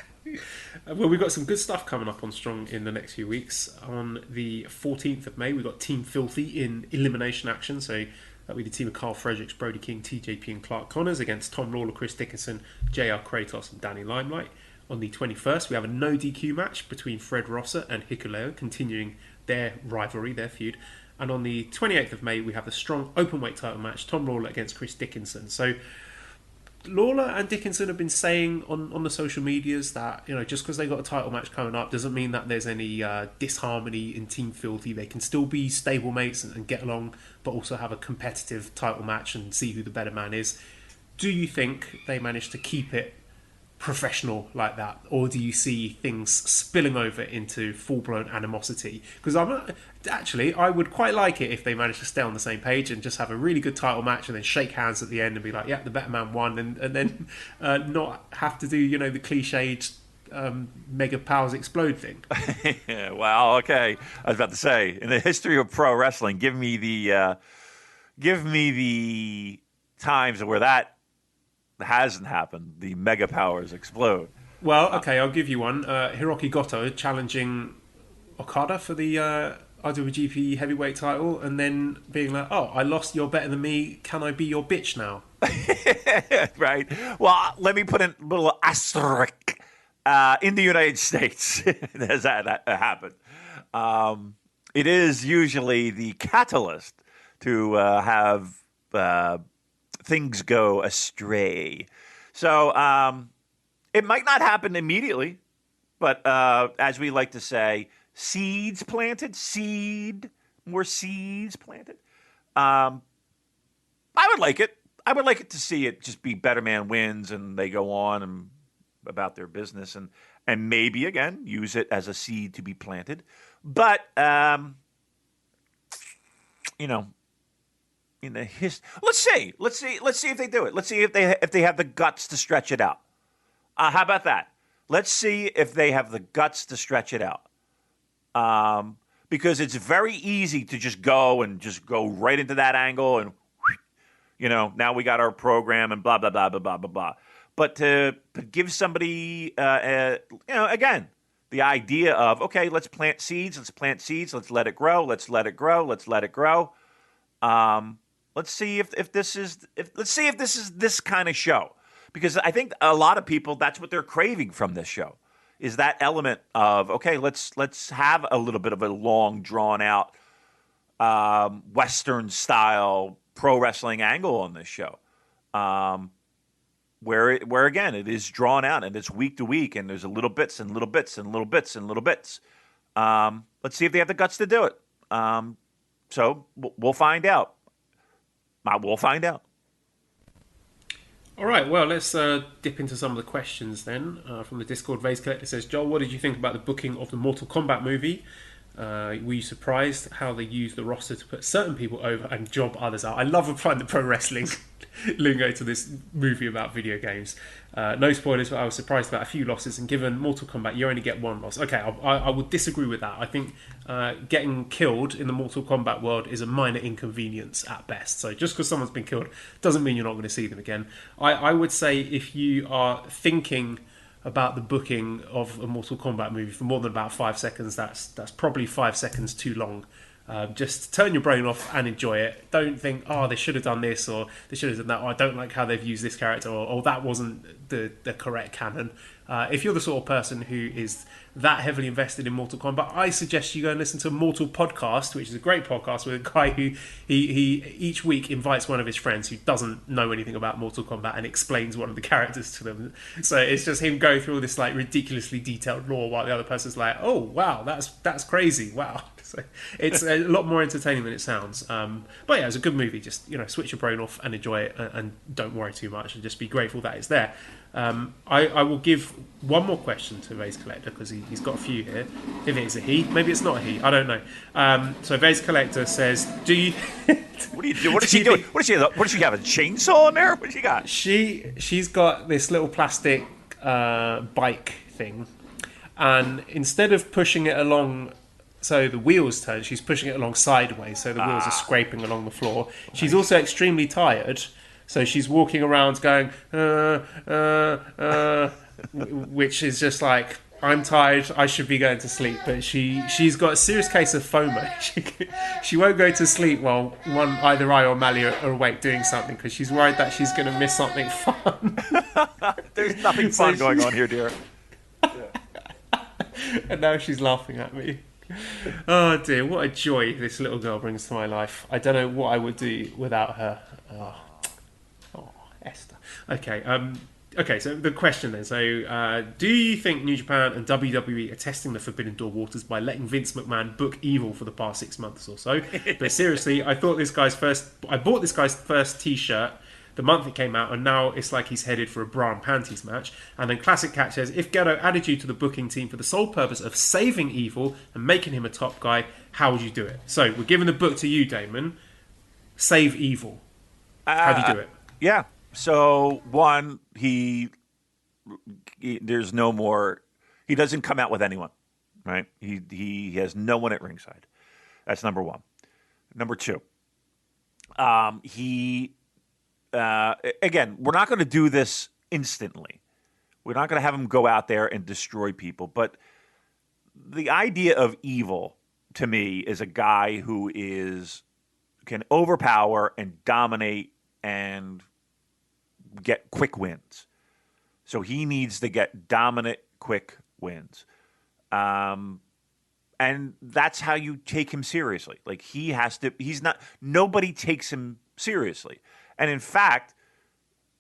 Well, we've got some good stuff coming up on Strong in the next few weeks. On the 14th of May, we've got Team Filthy in elimination action. So that'll be the team of Carl Fredericks, Brody King, TJP and Clark Connors against Tom Lawler, Chris Dickinson, JR Kratos and Danny Limelight. On the 21st, we have a no DQ match between Fred Rosser and Hikuleo, continuing their rivalry, their feud. And on the 28th of May, we have the Strong openweight title match, Tom Lawler against Chris Dickinson. So Lawler and Dickinson have been saying on the social medias that, just because they got a title match coming up doesn't mean that there's any disharmony in Team Filthy. They can still be stablemates and get along, but also have a competitive title match and see who the better man is. Do you think they managed to keep it professional like that, or do you see things spilling over into full-blown animosity? Because I would quite like it if they managed to stay on the same page and just have a really good title match and then shake hands at the end and be like, yeah, the better man won, and then not have to do the cliched mega powers explode thing. Well, okay, I was about to say, in the history of pro wrestling, give me the times where that hasn't happened. The mega powers explode. Well, okay, I'll give you one. Hiroki Goto challenging Okada for the IWGP heavyweight title, and then being like, "Oh, I lost. You're better than me. Can I be your bitch now?" Right. Well, let me put in a little asterisk. In the United States, has that happened? It is usually the catalyst to have things go astray. So it might not happen immediately, but as we like to say, more seeds planted. I would like it. I would like it to see it just be better man wins and they go on and about their business and maybe, again, use it as a seed to be planted. But, in the history. Let's see if they do it. Let's see if they have the guts to stretch it out. How about that? Let's see if they have the guts to stretch it out. Because it's very easy to just go right into that angle and, now we got our program and blah, blah, blah, blah, blah, blah, blah. But to give somebody, again, the idea of, okay, let's plant seeds, let's let it grow, let's let it grow. Let's see if this is this kind of show. Because I think a lot of people, that's what they're craving from this show, is that element of, okay, let's have a little bit of a long, drawn-out, Western-style pro wrestling angle on this show, where again, it is drawn out, and it's week to week, and there's little bits and little bits and little bits and little bits. Let's see if they have the guts to do it. So we'll find out. We'll find out. All right, well, let's dip into some of the questions then. From the Discord, Vase Collector says, Joel, what did you think about the booking of the Mortal Kombat movie? Were you surprised how they used the roster to put certain people over and job others out? I love applying the pro wrestling lingo to this movie about video games. No spoilers, but I was surprised about a few losses, and given Mortal Kombat, you only get one loss. Okay, I would disagree with that. I think getting killed in the Mortal Kombat world is a minor inconvenience at best. So just because someone's been killed doesn't mean you're not going to see them again. I would say if you are thinking about the booking of a Mortal Kombat movie for more than about 5 seconds, that's probably 5 seconds too long. Just turn your brain off and enjoy it. Don't think, oh, they should have done this, or they should have done that, or I don't like how they've used this character, or that wasn't the correct canon. If you're the sort of person who is that heavily invested in Mortal Kombat, I suggest you go and listen to Mortal Podcast, which is a great podcast with a guy who he each week invites one of his friends who doesn't know anything about Mortal Kombat and explains one of the characters to them. So it's just him going through all this like ridiculously detailed lore while the other person's like, oh wow, that's crazy, wow. So it's a lot more entertaining than it sounds. But yeah, it's a good movie. Just switch your brain off and enjoy it, and don't worry too much, and just be grateful that it's there. I will give one more question to Vase Collector because he's got a few here. If it is a he, maybe it's not a he. I don't know. So Vase Collector says, "Do you?" What do you do? What is she doing? What does she have? A chainsaw in there? What she got? She's got this little plastic bike thing, and instead of pushing it along so the wheels turn, she's pushing it along sideways, so the wheels are scraping along the floor. She's also extremely tired, so she's walking around going, which is just like, I'm tired, I should be going to sleep. But she's got a serious case of FOMO. She won't go to sleep while either I or Mally are awake doing something, because she's worried that she's going to miss something fun. There's nothing fun going on here, dear. And now she's laughing at me. Oh dear, what a joy this little girl brings to my life. I don't know what I would do without her. Oh, Esther. Okay, so the question then. So, do you think New Japan and WWE are testing the Forbidden Door waters by letting Vince McMahon book Evil for the past 6 months or so? But seriously, I bought this guy's first T-shirt the month it came out, and now it's like he's headed for a bra and panties match. And then Classic Cat says, if Ghetto added you to the booking team for the sole purpose of saving Evil and making him a top guy, how would you do it? So we're giving the book to you, Damon. Save Evil. How do you do it? Yeah. So one, there's no more. He doesn't come out with anyone, right? He has no one at ringside. That's number one. Number two, again, we're not going to do this instantly. We're not going to have him go out there and destroy people. But the idea of Evil, to me, is a guy who can overpower and dominate and get quick wins. So he needs to get dominant, quick wins. And that's how you take him seriously. Like, nobody takes him seriously. And in fact,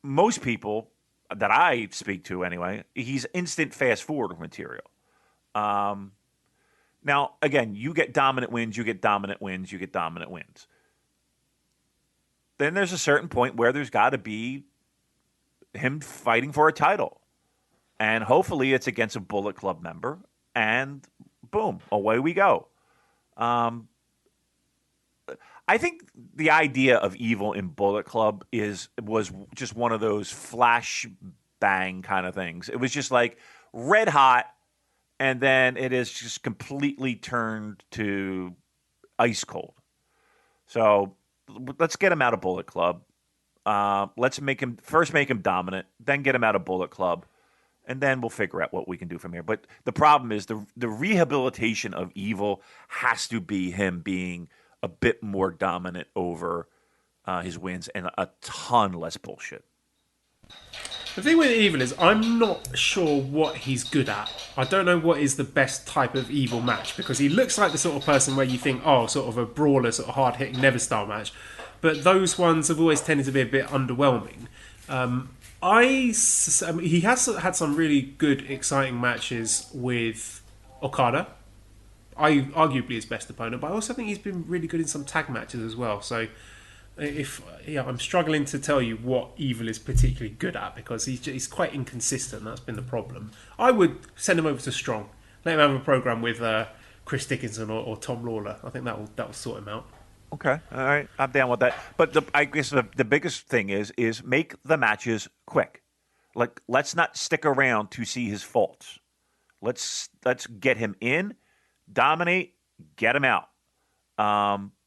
most people that I speak to anyway, he's instant fast forward material. Now, again, you get dominant wins, you get dominant wins, you get dominant wins. Then there's a certain point where there's got to be him fighting for a title. And hopefully it's against a Bullet Club member. And boom, away we go. I think the idea of Evil in Bullet Club was just one of those flash bang kind of things. It was just like red hot, and then it is just completely turned to ice cold. So let's get him out of Bullet Club. Let's make him dominant, then get him out of Bullet Club, and then we'll figure out what we can do from here. But the problem is the rehabilitation of Evil has to be him being a bit more dominant over his wins and a ton less bullshit. The thing with Evil is I'm not sure what he's good at. I don't know what is the best type of Evil match, because he looks like the sort of person where you think, oh, sort of a brawler, sort of hard-hitting, never-style match. But those ones have always tended to be a bit underwhelming. He has had some really good, exciting matches with Okada. Arguably his best opponent, but I also think he's been really good in some tag matches as well. So, I'm struggling to tell you what Evil is particularly good at, because he's quite inconsistent. That's been the problem. I would send him over to Strong. Let him have a program with Chris Dickinson or Tom Lawler. I think that will sort him out. Okay, all right, I'm down with that. But I guess the biggest thing is make the matches quick. Like, let's not stick around to see his faults. Let's get him in, dominate, get him out.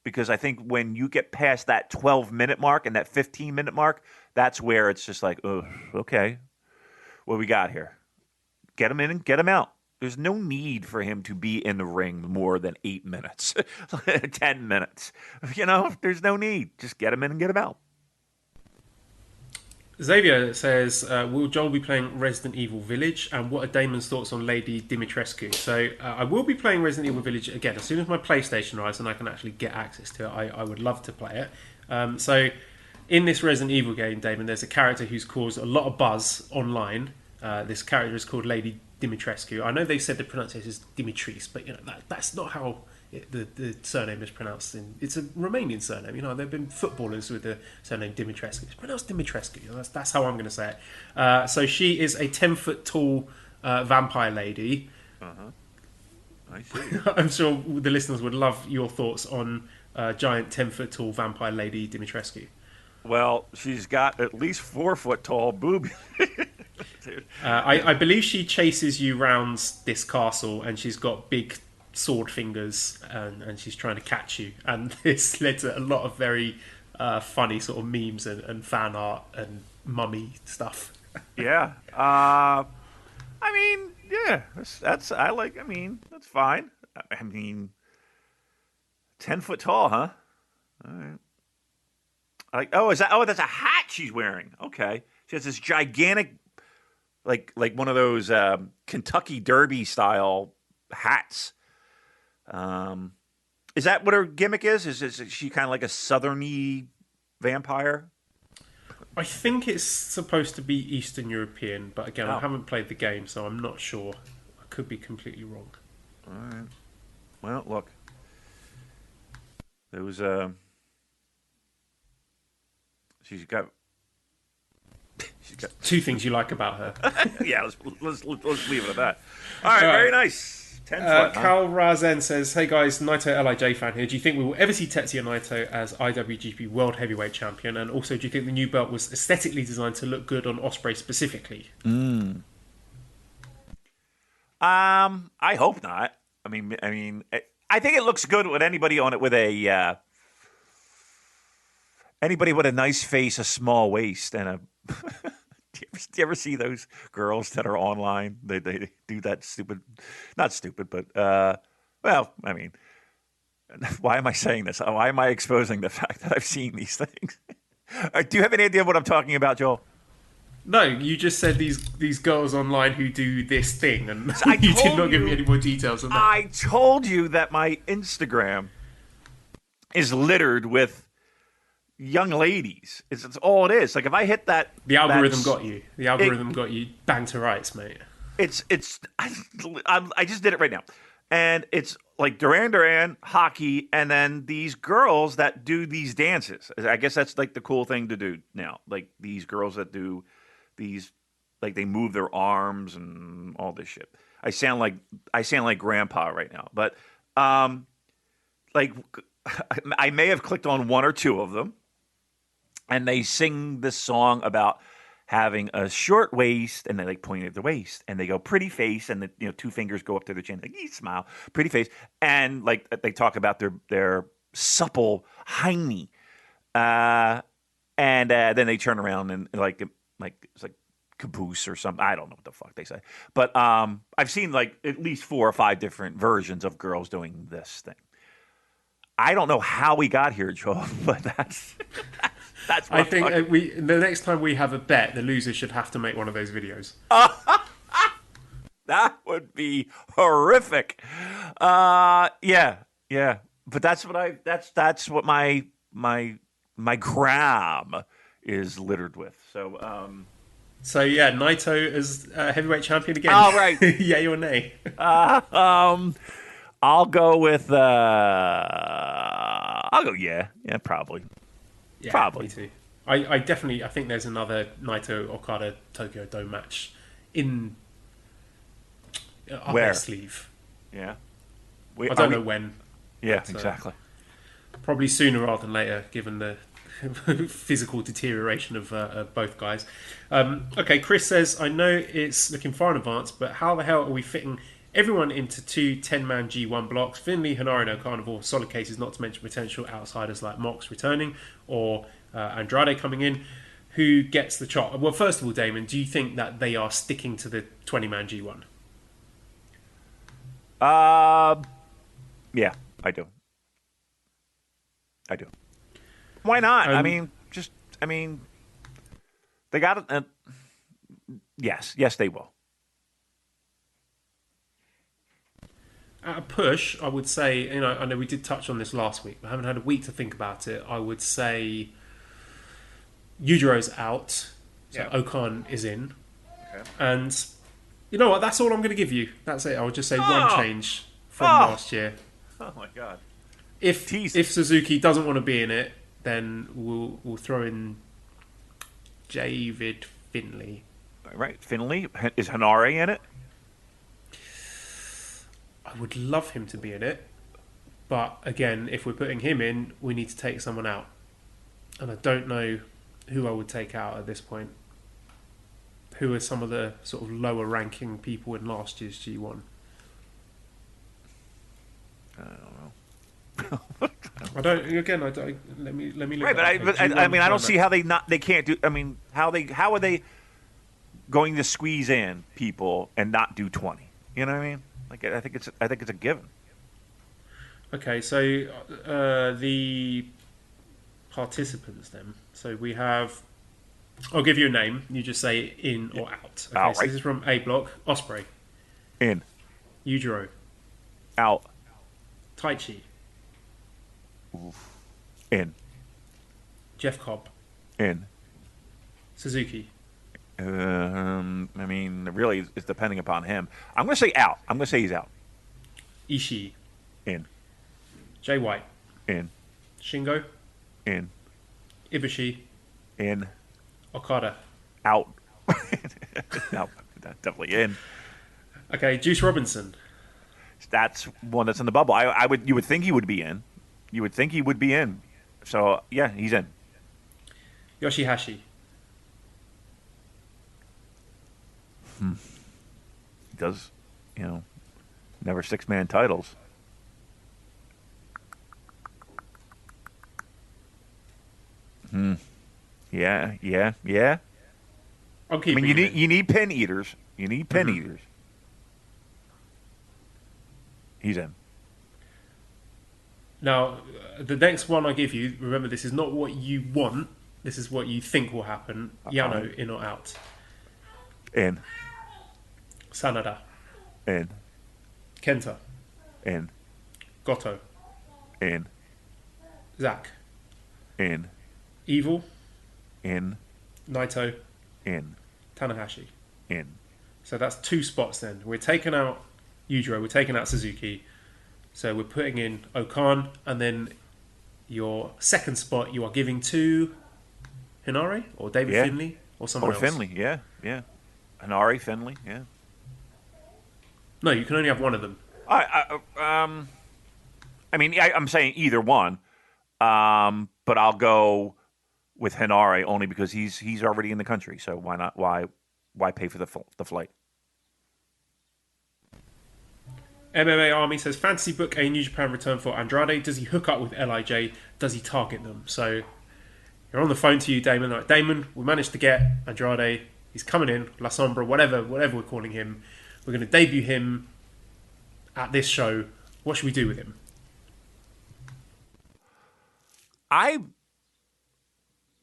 Because I think when you get past that 12-minute mark and that 15-minute mark, that's where it's just like, oh, okay, what we got here? Get him in and get him out. There's no need for him to be in the ring more than 8 minutes, 10 minutes. There's no need. Just get him in and get him out. Xavier says, will Joel be playing Resident Evil Village? And what are Damon's thoughts on Lady Dimitrescu? So I will be playing Resident Evil Village again. As soon as my PlayStation arrives and I can actually get access to it, I would love to play it. So in this Resident Evil game, Damon, there's a character who's caused a lot of buzz online. This character is called Lady Dimitrescu. I know they said the pronunciation is Dimitris, but that's not how the surname is pronounced. It's a Romanian surname. There have been footballers with the surname Dimitrescu. It's pronounced Dimitrescu. That's how I'm going to say it. So she is a 10-foot tall vampire lady. I see. I'm sure the listeners would love your thoughts on giant 10-foot tall vampire lady Dimitrescu. Well, she's got at least 4-foot tall boobies. I believe she chases you round this castle, and she's got big sword fingers, and she's trying to catch you. And this led to a lot of very funny sort of memes and fan art and mummy stuff. Yeah. I mean, yeah. That's fine. I mean, 10-foot tall, huh? All right. That's a hat she's wearing. Okay. She has this gigantic, like one of those Kentucky Derby style hats. Is that what her gimmick is? Is she kind of like a southerny vampire? I think it's supposed to be Eastern European, but again, I haven't played the game, so I'm not sure. I could be completely wrong. All right. Well, look. There was She's got two things you like about her. Yeah, let's leave it at that. All right, very nice. 10-foot. Cal Razen says, "Hey guys, Naito LIJ fan here. Do you think we will ever see Tetsuya Naito as IWGP World Heavyweight Champion? And also, do you think the new belt was aesthetically designed to look good on Ospreay specifically?" I hope not. I mean, I think it looks good with anybody on it with a anybody with a nice face, a small waist, and a. Do you ever see those girls that are online? They do that stupid, not stupid, but well, I mean, why am I saying this? Why am I exposing the fact that I've seen these things? Do you have any idea what I'm talking about, Joel? No, you just said these girls online who do this thing, and you did not give me any more details on that. I told you that my Instagram is littered with young ladies. It's all it is. Like, if I hit that, the algorithm got you. The algorithm got you bang to rights, mate. I just did it right now, and it's like Duran, hockey, and then these girls that do these dances. I guess that's like the cool thing to do now. Like these girls that do these, like they move their arms and all this shit. I sound like grandpa right now, but like I may have clicked on one or two of them, and they sing this song about having a short waist, and they like point at the waist, and they go pretty face, and the two fingers go up to their chin, like smile, pretty face, and like they talk about their supple hiney, and then they turn around and like it's like caboose or something. I don't know what the fuck they say, but I've seen like at least 4 or 5 different versions of girls doing this thing. I don't know how we got here, Joel, but that's what I think the next time we have a bet, the loser should have to make one of those videos. That would be horrific. Yeah. But that's what my gram is littered with. So So yeah, Naito is heavyweight champion again. Oh, right. Yay or nay? I'll go with I'll go probably. Yeah, Probably. me too. I definitely think there's another Naito Okada Tokyo Dome match in up Where? their sleeve. Yeah. I don't know when. Yeah, but, exactly. Probably sooner rather than later, given the physical deterioration of both guys. Okay, Chris says, I know it's looking far in advance, but how the hell are we fitting everyone into 2 10-man G1 blocks? Finley, Hanari, and Carnivore, solid cases, not to mention potential outsiders like Mox returning or Andrade coming in. Who gets the chop? Well, first of all, Damon, do you think that they are sticking to the 20-man G1? Yeah, I do. Why not? They got it. Yes, they will. At a push, I would say, I know we did touch on this last week, but I haven't had a week to think about it. I would say Yujiro's out, so Okan is in. Okay. And you know what? That's all I'm going to give you. That's it. I would just say one change from last year. Oh my god! If Suzuki doesn't want to be in it, then we'll throw in David Finley. Right, Finley. Is Hanare in it? I would love him to be in it, but again, if we're putting him in, we need to take someone out, and I don't know who I would take out at this point. Who are some of the sort of lower ranking people in last year's G1? I don't know. I don't. Again, I don't. Let me look. Right, I don't see how they can't do. I mean, how are they going to squeeze in people and not do 20? You know what I mean? Like, I think it's a given. Okay, so the participants then. So we have. I'll give you a name. You just say in or out. Okay, so this is from A block. Osprey. In. Yujiro. Out. Taichi. In. Jeff Cobb. In. Suzuki. Really, it's depending upon him. I'm going to say out. I'm going to say he's out. Ishii. In. Jay White. In. Shingo. In. Ibushi. In. Okada. Out. No, definitely in. Okay, Juice Robinson. That's one that's in the bubble. You would think he would be in. You would think he would be in. So yeah, he's in. Yoshihashi. He does, never 6-man titles. Yeah. I'm keeping him in. You need pin eaters. Eaters. He's in. Now, the next one I give you, remember, this is not what you want. This is what you think will happen. Yano, in or out? In. Sanada. In. Kenta. In. Goto. In. Zack. In. Evil. In. Naito. In. Tanahashi. In. So that's 2 spots then. We're taking out Yujiro, we're taking out Suzuki. So we're putting in Okan, and then your second spot you are giving to Hinare or David Finley or someone else. Or Finley, yeah. Hinare, Finley, yeah. No, you can only have one of them. I mean, I'm saying either one, but I'll go with Henare only because he's already in the country. So why not? Why pay for the flight? MMA Army says, fantasy book a New Japan return for Andrade. Does he hook up with LIJ? Does he target them? So you're on the phone to you, Damon. Like, Damon, we managed to get Andrade. He's coming in, La Sombra, whatever we're calling him. We're going to debut him at this show. What should we do with him? I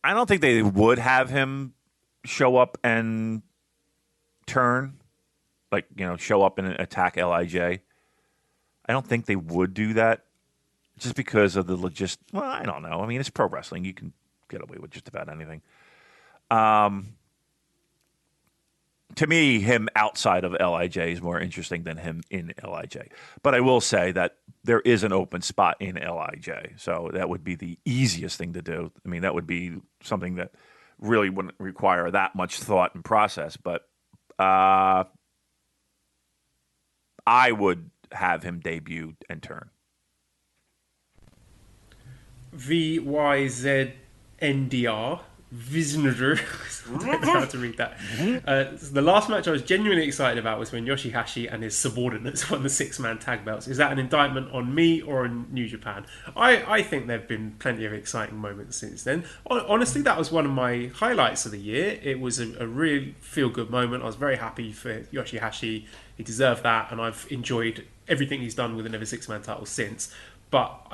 don't think they would have him show up and turn, like, show up and attack LIJ. I don't think they would do that just because of the Well, I don't know. I mean, it's pro wrestling. You can get away with just about anything. To me, him outside of LIJ is more interesting than him in LIJ. But I will say that there is an open spot in LIJ, so that would be the easiest thing to do. I mean, that would be something that really wouldn't require that much thought and process. But I would have him debut and turn. VYZNDR. Visnudr. I don't know how to read that. The last match I was genuinely excited about was when Yoshihashi and his subordinates won the 6-man tag belts. Is that an indictment on me or on New Japan? I think there have been plenty of exciting moments since then. Honestly, that was one of my highlights of the year. It was a real feel-good moment. I was very happy for Yoshihashi. He deserved that, and I've enjoyed everything he's done with another 6-man title since. But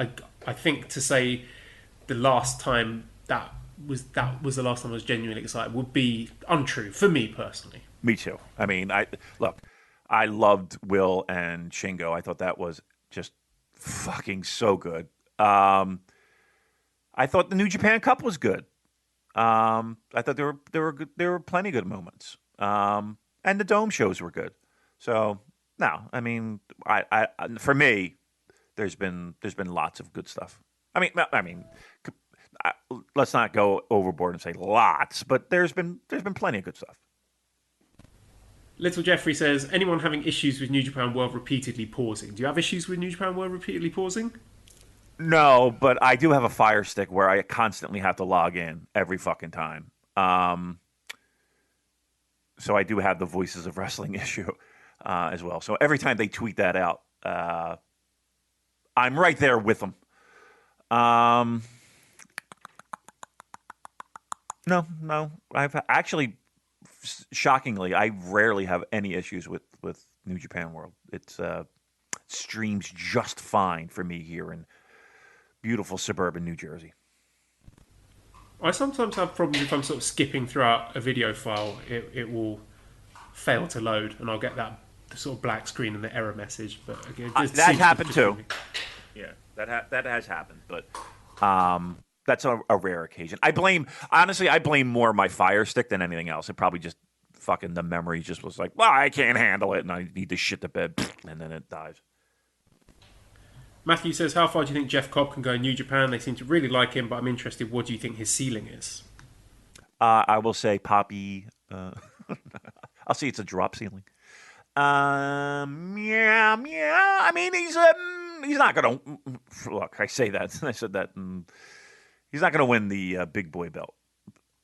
I think to say the last time that was the last time I was genuinely excited would be untrue for me personally. Me too. I mean, I loved Will and Shingo. I thought that was just fucking so good. I thought the New Japan Cup was good. I thought there were plenty of good moments. And the Dome shows were good. So no, I mean, I for me, there's been lots of good stuff. I mean. Let's not go overboard and say lots, but there's been plenty of good stuff. Little Jeffrey says, anyone having issues with New Japan World repeatedly pausing? Do you have issues with New Japan World repeatedly pausing? No, but I do have a Fire Stick where I constantly have to log in every fucking time. So I do have the Voices of Wrestling issue as well. So every time they tweet that out, I'm right there with them. No. I've actually, shockingly, I rarely have any issues with New Japan World. It streams just fine for me here in beautiful suburban New Jersey. I sometimes have problems if I'm sort of skipping throughout a video file. It will fail to load, and I'll get that sort of black screen and the error message. But again, that happened too. Yeah, that has happened, but. That's a rare occasion. I blame more my Fire Stick than anything else. It probably just fucking the memory just was like, well, I can't handle it, and I need to shit the bed, and then it dies. Matthew says, how far do you think Jeff Cobb can go in New Japan? They seem to really like him, but I'm interested. What do you think his ceiling is? I will say Poppy. I'll say it's a drop ceiling. Yeah. I mean, he's not gonna look. I say that. I said that. He's not going to win the big boy belt.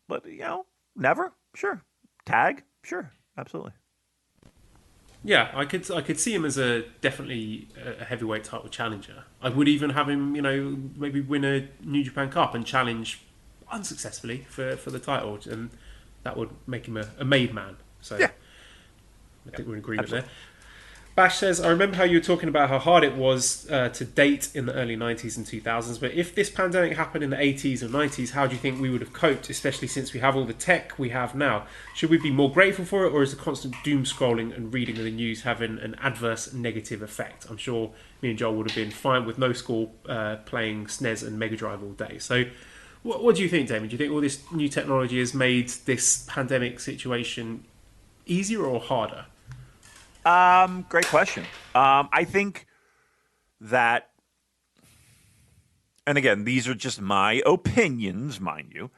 But, never? Sure. Tag? Sure. Absolutely. Yeah, I could see him as definitely a heavyweight title challenger. I would even have him, maybe win a New Japan Cup and challenge unsuccessfully for the title. And that would make him a made man. So yeah. I think we're in agreement there. Bash says, I remember how you were talking about how hard it was to date in the early 90s and 2000s, but if this pandemic happened in the 80s or 90s, how do you think we would have coped, especially since we have all the tech we have now? Should we be more grateful for it, or is the constant doom scrolling and reading of the news having an adverse negative effect? I'm sure me and Joel would have been fine with no school playing SNES and Mega Drive all day. So what do you think, Damon? Do you think all this new technology has made this pandemic situation easier or harder? Great question. I think that, and again, these are just my opinions, mind you,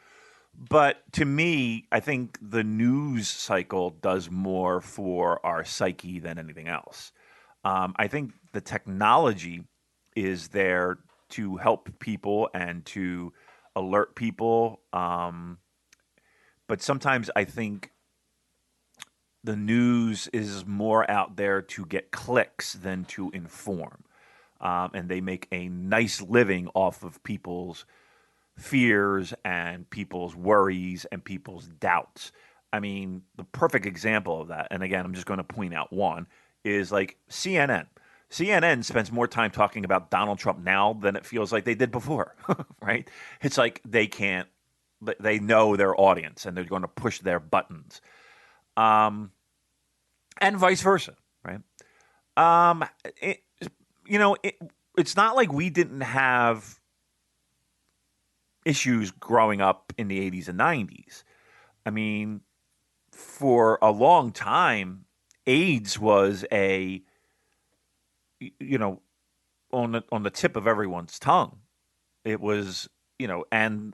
but to me, I think the news cycle does more for our psyche than anything else. I think the technology is there to help people and to alert people. But sometimes I think the news is more out there to get clicks than to inform. And they make a nice living off of people's fears and people's worries and people's doubts. I mean, the perfect example of that, and again, I'm just going to point out one, is like CNN. CNN spends more time talking about Donald Trump now than it feels like they did before, right? It's like they know their audience and they're going to push their buttons. And vice versa, right? It, it's not like we didn't have issues growing up in the 80s and 90s. I mean, for a long time, AIDS was on the tip of everyone's tongue. It was, and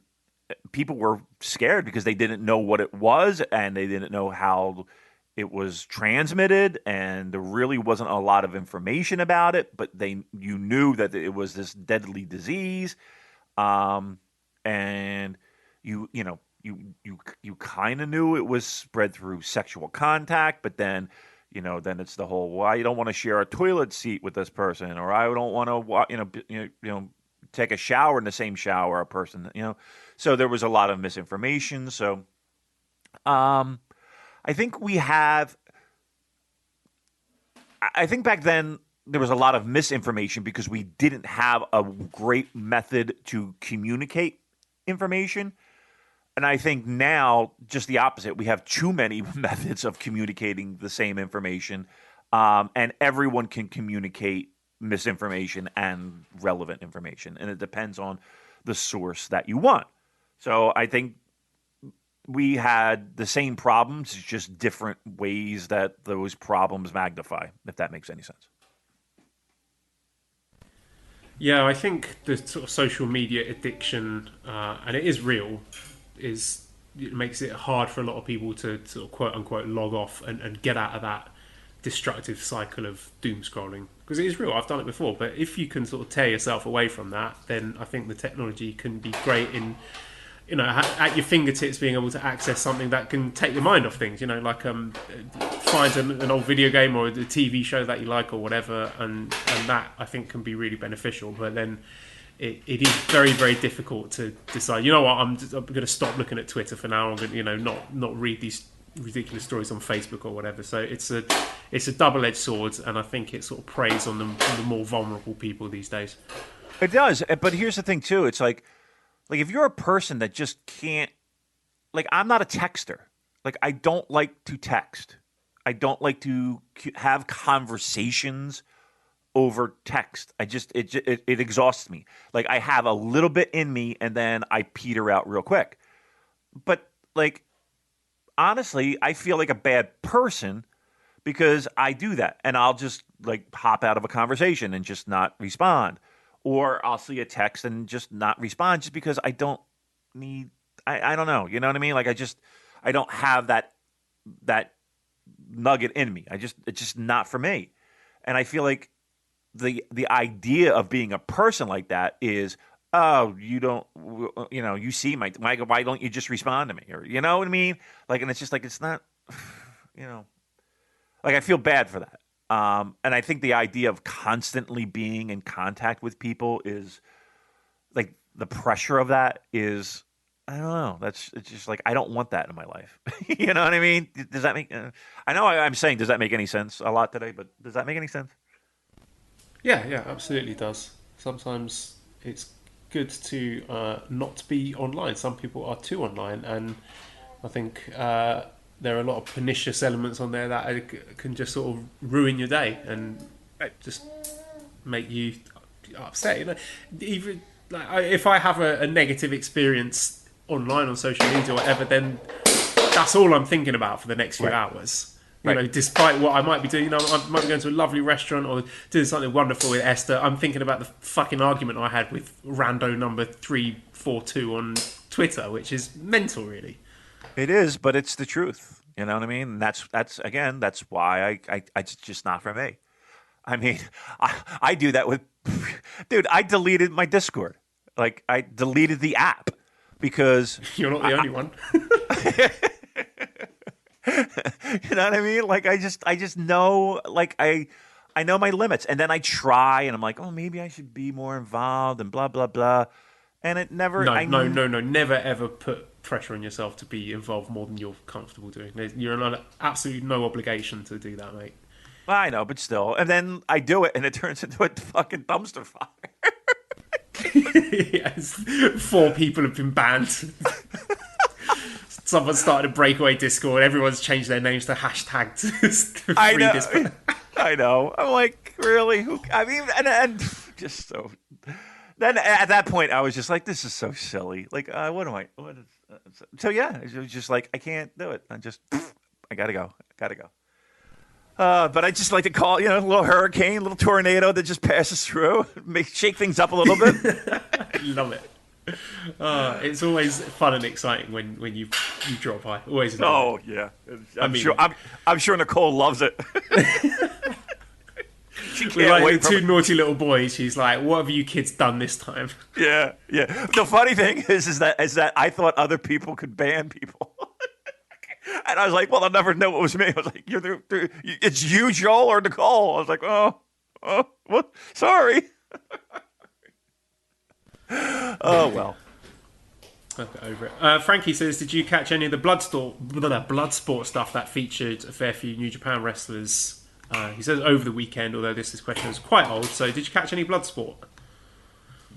people were scared because they didn't know what it was and they didn't know how it was transmitted, and there really wasn't a lot of information about it, but you knew that it was this deadly disease. And you kind of knew it was spread through sexual contact, but then it's the whole, well, I don't want to share a toilet seat with this person, or I don't want to take a shower in the same shower a person, So there was a lot of misinformation. So I think back then there was a lot of misinformation because we didn't have a great method to communicate information. And I think now, just the opposite. We have too many methods of communicating the same information, and everyone can communicate misinformation and relevant information. And it depends on the source that you want. So I think we had the same problems, just different ways that those problems magnify, if that makes any sense. Yeah, I think the sort of social media addiction, and it is real, it makes it hard for a lot of people to sort of quote unquote log off and get out of that destructive cycle of doom scrolling. Because it is real, I've done it before, but if you can sort of tear yourself away from that, then I think the technology can be great in, at your fingertips, being able to access something that can take your mind off things, like find an old video game or a TV show that you like or whatever, and that I think can be really beneficial. But then it is very, very difficult to decide, I'm going to stop looking at Twitter for now. I'm going to, not read these ridiculous stories on Facebook or whatever. So it's a double-edged sword, and I think it sort of preys on the more vulnerable people these days. It does, but here's the thing too. It's like if you're a person that just can't, I'm not a texter. I don't like to text. I don't like to have conversations over text. It exhausts me. I have a little bit in me and then I peter out real quick. But honestly, I feel like a bad person because I do that, and I'll just hop out of a conversation and just not respond. Or I'll see a text and just not respond just because I don't need. I don't know. You know what I mean? I don't have that nugget in me. it's just not for me. And I feel like the idea of being a person like that is, oh, you don't, you see my, why don't you just respond to me? Or, you know what I mean? And it's just it's not, I feel bad for that. And I think the idea of constantly being in contact with people is the pressure of that is, I don't know. It's just I don't want that in my life. You know what I mean? Does that make, I know I'm saying, does that make any sense a lot today, but does that make any sense? Yeah, absolutely does. Sometimes it's good to not be online. Some people are too online, and I think there are a lot of pernicious elements on there that can just sort of ruin your day and just make you upset. Even if I have a negative experience online on social media or whatever, then that's all I'm thinking about for the next few hours. Despite what I might be doing, I might be going to a lovely restaurant or doing something wonderful with Esther. I'm thinking about the fucking argument I had with rando number 342 on Twitter, which is mental, really. It is, but it's the truth. You know what I mean? That's why it's just not for me. I mean, I do that with, dude. I deleted my Discord. Like I deleted the app because You're not the only one. you know what I mean? Like I just know, like I know my limits, and then I try, and I'm like, oh, maybe I should be more involved, and blah blah blah, and it never. No. Never ever put pressure on yourself to be involved more than you're comfortable doing. You're under absolutely no obligation to do that, mate. I know, but still. And then I do it, and it turns into a fucking dumpster fire. Yes, 4 people have been banned. Someone started a breakaway Discord. Everyone's changed their names to hashtag to I know. Discord. I know. I'm like, really? I mean, and just so. Then at that point, I was just like, this is so silly. Like, what am I? So yeah, it was just like, I can't do it. I gotta go. But I just like to call, a little hurricane, a little tornado that just passes through, shake things up a little bit. Love it. It's always fun and exciting when you drop by. Always. Oh yeah, I'm sure Nicole loves it. She can't wait. The 2 naughty little boys. She's like, "What have you kids done this time?" Yeah. The funny thing is that I thought other people could ban people. And I was like, well, they'll never know it was me. I was like, it's you, Joel, or Nicole. I was like, oh, what? Sorry. Oh, well. I'll get over it. Frankie says, did you catch any of the blood sport stuff that featured a fair few New Japan wrestlers? He says over the weekend, although this question is quite old. So did you catch any blood sport?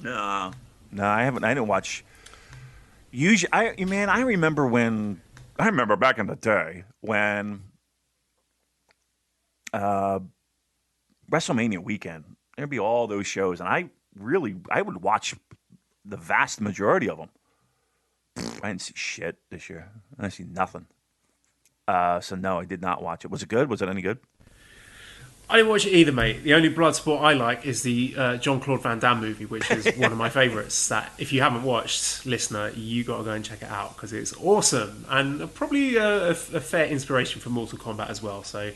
No, I haven't. I didn't watch. Usually, I remember back in the day when WrestleMania weekend, there'd be all those shows, and I would watch the vast majority of them. I didn't see shit this year. I didn't see nothing. So no, I did not watch it. Was it good? Was it any good? I didn't watch it either, mate. The only blood sport I like is the Jean-Claude Van Damme movie, which is one of my favourites. That if you haven't watched, listener, you got to go and check it out because it's awesome and probably a fair inspiration for Mortal Kombat as well. So,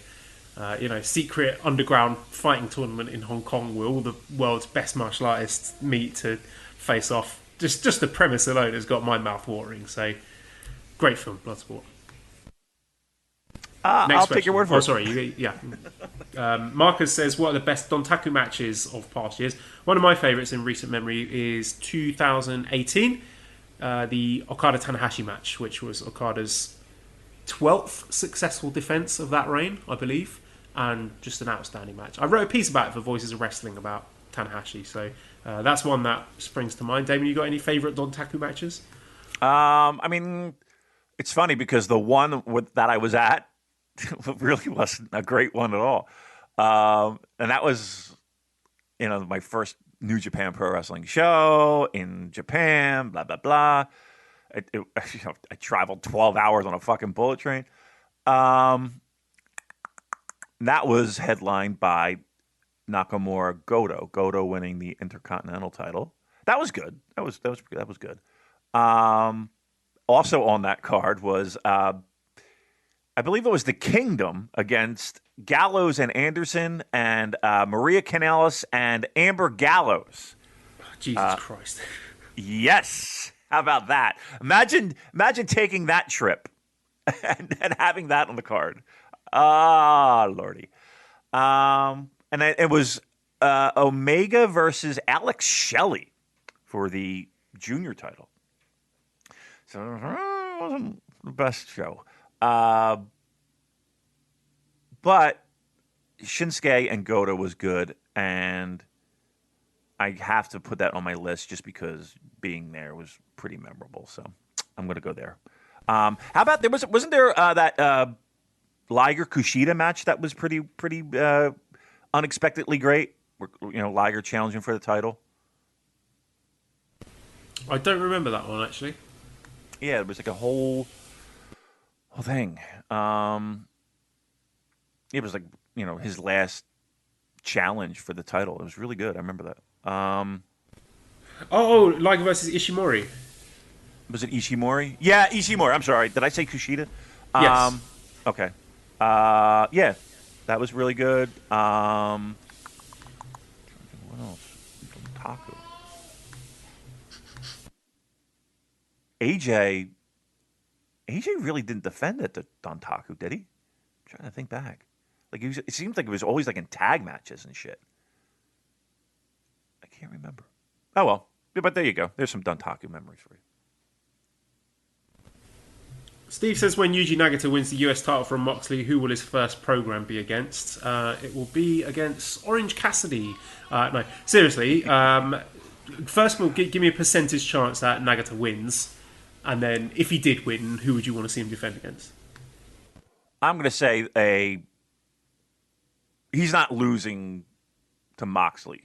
secret underground fighting tournament in Hong Kong where all the world's best martial artists meet to face off. Just the premise alone has got my mouth watering. So, great film, Bloodsport. I'll take your word for it. Oh, sorry. Yeah. Marcus says, what are the best Dontaku matches of past years? One of my favourites in recent memory is 2018, the Okada-Tanahashi match, which was Okada's 12th successful defence of that reign, I believe, and just an outstanding match. I wrote a piece about it for Voices of Wrestling about Tanahashi, so that's one that springs to mind. Damon, you got any favourite Dontaku matches? It's funny because the one that I was at really wasn't a great one at all. And that was, my first New Japan Pro Wrestling show in Japan, blah, blah, blah. I traveled 12 hours on a fucking bullet train. That was headlined by Nakamura Goto winning the Intercontinental title. That was good. That was good. Also on that card was I believe it was the Kingdom against Gallows and Anderson and Maria Kanellis and Amber Gallows. Jesus Christ. Yes. How about that? Imagine taking that trip and having that on the card. Lordy. And it was Omega versus Alex Shelley for the junior title. So it wasn't the best show. But Shinsuke and Goto was good, and I have to put that on my list just because being there was pretty memorable. So I'm going to go there. How about wasn't there that Liger Kushida match that was pretty unexpectedly great? Liger challenging for the title. I don't remember that one actually. Yeah, it was like a whole thing. It was like, his last challenge for the title. It was really good. I remember that. Liger versus Ishimori. Was it Ishimori? Yeah, Ishimori. I'm sorry. Did I say Kushida? Yes. Okay. Yeah, that was really good. Dontaku. AJ really didn't defend it to Dontaku, did he? I'm trying to think back. Like it seems like it was always like in tag matches and shit. I can't remember. Oh well, but there you go. There's some Dontaku memories for you. Steve says when Yuji Nagata wins the US title from Moxley, who will his first program be against? It will be against Orange Cassidy. No, seriously. First of all, give me a percentage chance that Nagata wins. And then, if he did win, who would you want to see him defend against? I'm going to say he's not losing to Moxley.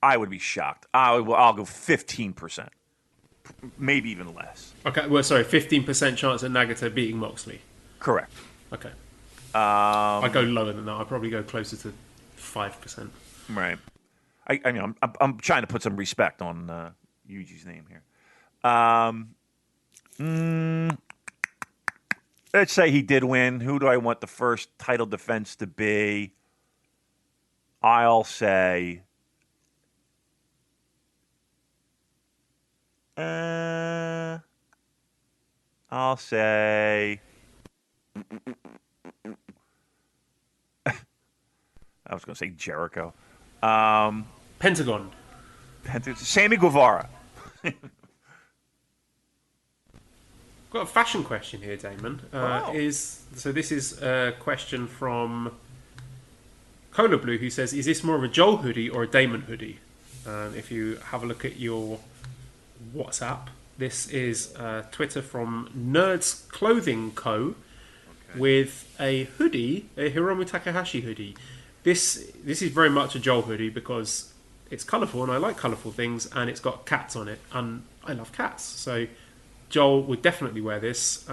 I would be shocked. I'll go 15%. Maybe even less. Okay, well, sorry, 15% chance of Nagata beating Moxley. Correct. Okay. I'd go lower than that. I'd probably go closer to 5%. Right. I mean, I'm trying to put some respect on Yuji's name here. Let's say he did win. Who do I want the first title defense to be? I'll say... I'll say... I was going to say Jericho. Pentagon. Sammy Guevara. Got a fashion question here, Damon. This is a question from Cola Blue, who says, is this more of a Joel hoodie or a Damon hoodie? If you have a look at your WhatsApp, this is Twitter from Nerds Clothing Co. with a hoodie, a Hiromu Takahashi hoodie. This is very much a Joel hoodie because it's colourful and I like colourful things, and it's got cats on it, and I love cats. So Joel would definitely wear this.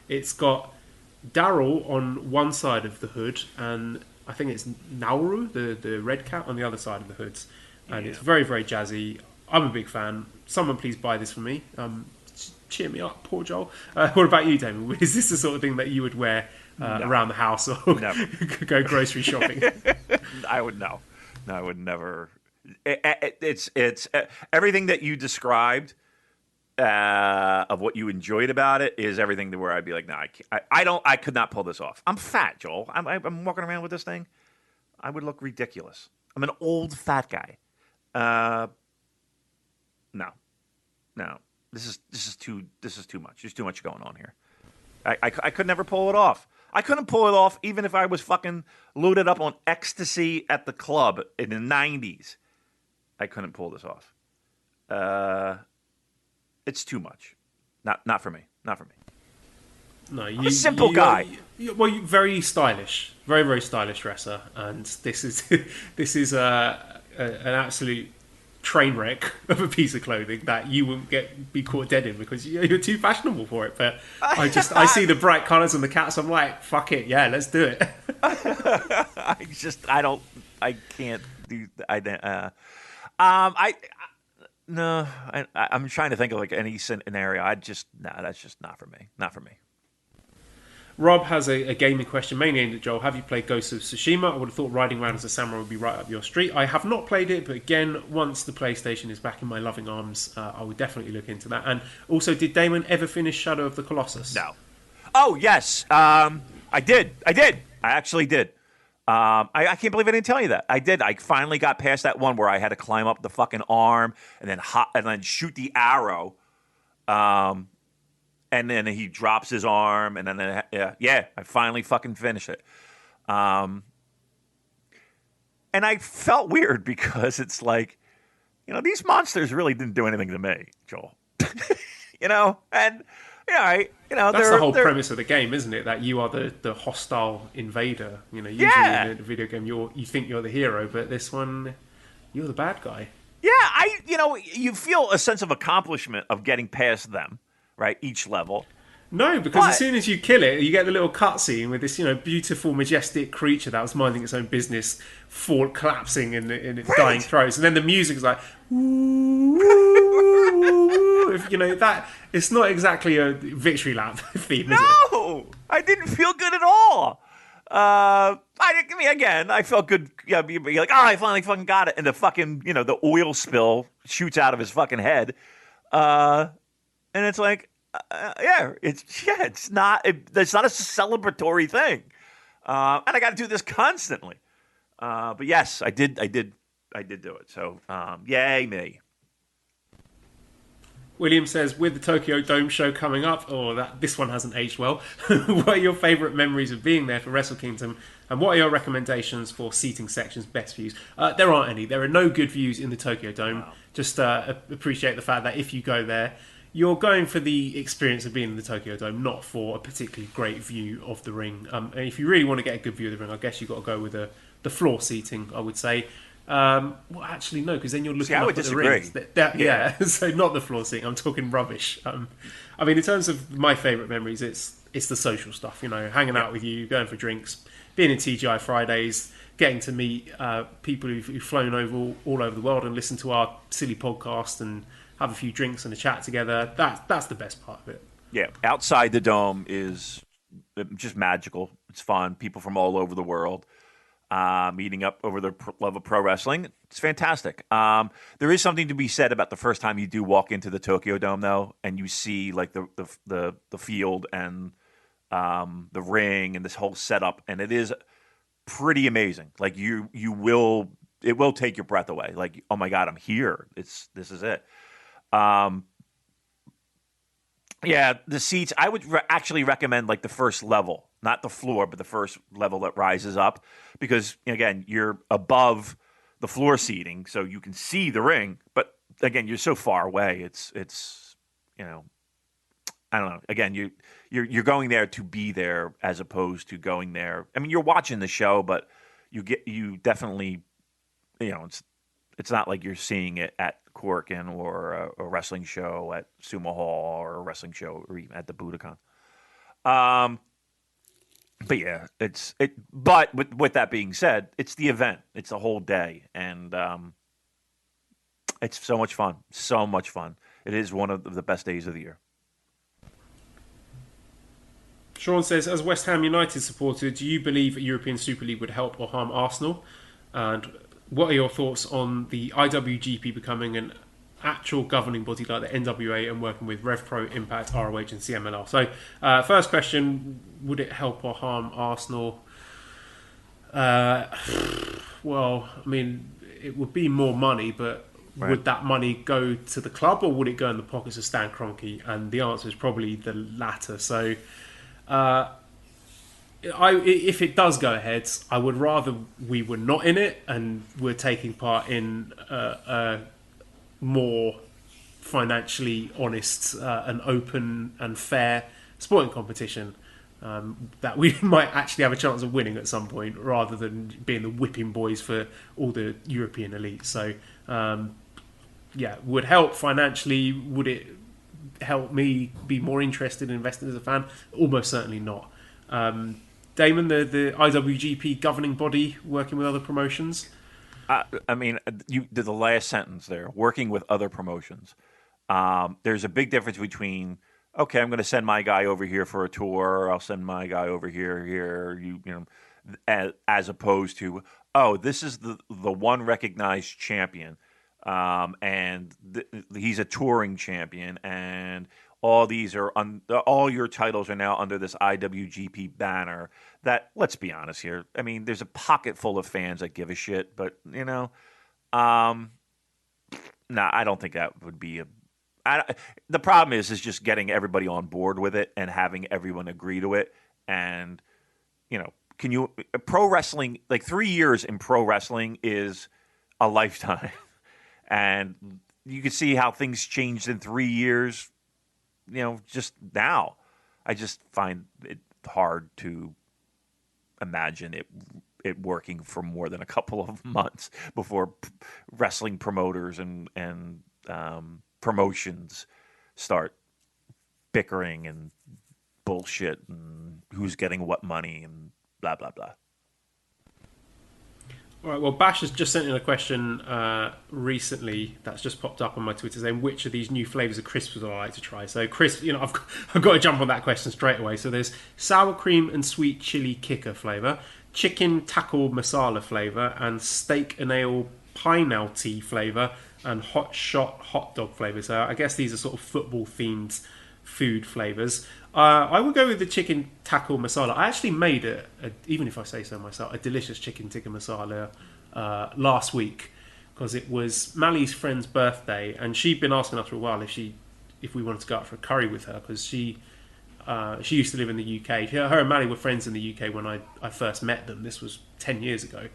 It's got Daryl on one side of the hood, and I think it's Nauru, the red cat, on the other side of the hoods. And It's very, very jazzy. I'm a big fan. Someone please buy this for me. Cheer me up, poor Joel. What about you, Damon? Is this the sort of thing that you would wear around the house or go grocery shopping? I would no. No, I would never. It's everything that you described of what you enjoyed about it is everything to where I'd be like, no, I could not pull this off. I'm fat, Joel. I'm walking around with this thing. I would look ridiculous. I'm an old fat guy. No. This is too much. There's too much going on here. I could never pull it off. I couldn't pull it off even if I was fucking loaded up on ecstasy at the club in the 90s. I couldn't pull this off. It's too much. Not for me. Not for me. No, I'm a simple guy. You're very stylish, very, very stylish dresser, and this is an absolute train wreck of a piece of clothing that you won't be caught dead in because you're too fashionable for it. But I see the bright colours and the cats. I'm like, fuck it, yeah, let's do it. I'm trying to think of like any scenario. That's just not for me. Not for me. Rob has a gaming question, mainly aimed at Joel. Have you played Ghost of Tsushima? I would have thought riding around as a samurai would be right up your street. I have not played it, but again, once the PlayStation is back in my loving arms, I would definitely look into that. And also, did Damon ever finish Shadow of the Colossus? No. Oh, yes. I did. I actually did. I can't believe I didn't tell you that. I did. I finally got past that one where I had to climb up the fucking arm and then shoot the arrow. And then he drops his arm, and then I finally fucking finished it. And I felt weird because it's like, these monsters really didn't do anything to me, Joel. That's the whole premise of the game, isn't it? That you are the hostile invader. Usually in a video game, you think you're the hero, but this one, you're the bad guy. Yeah, you feel a sense of accomplishment of getting past them. Right, each level. No, because as soon as you kill it, you get the little cutscene with this, beautiful, majestic creature that was minding its own business, collapsing in its dying throes, and then the music is like, that it's not exactly a victory lap theme, is it? No, I didn't feel good at all. I felt good. Yeah, be like, oh, I finally fucking got it, and the fucking, the oil spill shoots out of his fucking head, and it's like, it's not a celebratory thing, and I got to do this constantly. But yes, I did do it. So, yay me. William says, with the Tokyo Dome show coming up, this one hasn't aged well. What are your favourite memories of being there for Wrestle Kingdom, and what are your recommendations for seating sections, best views? There aren't any. There are no good views in the Tokyo Dome. Wow. Just appreciate the fact that if you go there, you're going for the experience of being in the Tokyo Dome, not for a particularly great view of the ring. And if you really want to get a good view of the ring, I guess you've got to go with the floor seating, I would say. Well, actually, no, because then you're looking up at the rings. Yeah, so not the floor seating. I'm talking rubbish. I mean, in terms of my favourite memories, it's the social stuff. Hanging out with you, going for drinks, being in TGI Fridays, getting to meet people who've flown all over the world and listen to our silly podcast and have a few drinks and a chat together. That's the best part of it. Yeah, outside the dome is just magical. It's fun. People from all over the world. Meeting up over the love of pro wrestling. It's fantastic. There is something to be said about the first time you do walk into the Tokyo Dome, though, and you see like the field and the ring and this whole setup, and it is pretty amazing. Like it will take your breath away. Like, oh my God, I'm here. This is it. Yeah, the seats. I would actually recommend like the first level, not the floor, but the first level that rises up, because again, you're above the floor seating, so you can see the ring. But again, you're so far away. It's I don't know. Again, you're going there to be there as opposed to going there. I mean, you're watching the show, but you definitely, it's not like you're seeing it at Corkin or a wrestling show at Sumo Hall or a wrestling show or even at the Budokan. But yeah, But with that being said, it's the event. It's a whole day, and it's so much fun. So much fun. It is one of the best days of the year. Sean says, as West Ham United supporter, do you believe a European Super League would help or harm Arsenal? And what are your thoughts on the IWGP becoming an actual governing body like the NWA and working with RevPro, Impact, ROH and CMLR? So, first question, would it help or harm Arsenal? Well, I mean, it would be more money, but right. Would that money go to the club or would it go in the pockets of Stan Kroenke? And the answer is probably the latter. So, if it does go ahead, I would rather we were not in it and we're taking part in a more financially honest and open and fair sporting competition that we might actually have a chance of winning at some point, rather than being the whipping boys for all the European elites. So, would help financially. Would it help me be more interested in investing as a fan? Almost certainly not. Damon, the IWGP governing body working with other promotions? I mean, you did the last sentence there, working with other promotions. There's a big difference between, okay, I'm going to send my guy over here for a tour, I'll send my guy over here, as opposed to, oh, this is the one recognized champion, and he's a touring champion, and all these are all your titles are now under this IWGP banner. That, let's be honest here. I mean, there's a pocket full of fans that give a shit, but I don't think that would be the problem is just getting everybody on board with it and having everyone agree to it. And pro wrestling, like 3 years in pro wrestling is a lifetime, and you can see how things changed in 3 years. Just now, I just find it hard to imagine it working for more than a couple of months before wrestling promoters and promotions start bickering and bullshit and who's getting what money and blah blah blah. All right, well, Bash has just sent in a question recently that's just popped up on my Twitter saying which of these new flavours of crisps would I like to try. So, crisp, I've got to jump on that question straight away. So, there's sour cream and sweet chili kicker flavour, chicken tackle masala flavour, and steak and ale pineapple tea flavour, and hot shot hot dog flavour. So, I guess these are sort of football themed food flavours. I would go with the chicken tackle masala. I actually made even if I say so myself, a delicious chicken tikka masala last week because it was Mally's friend's birthday, and she'd been asking us for a while if we wanted to go out for a curry with her because she used to live in the UK. Her and Mally were friends in the UK when I first met them. This was 10 years ago,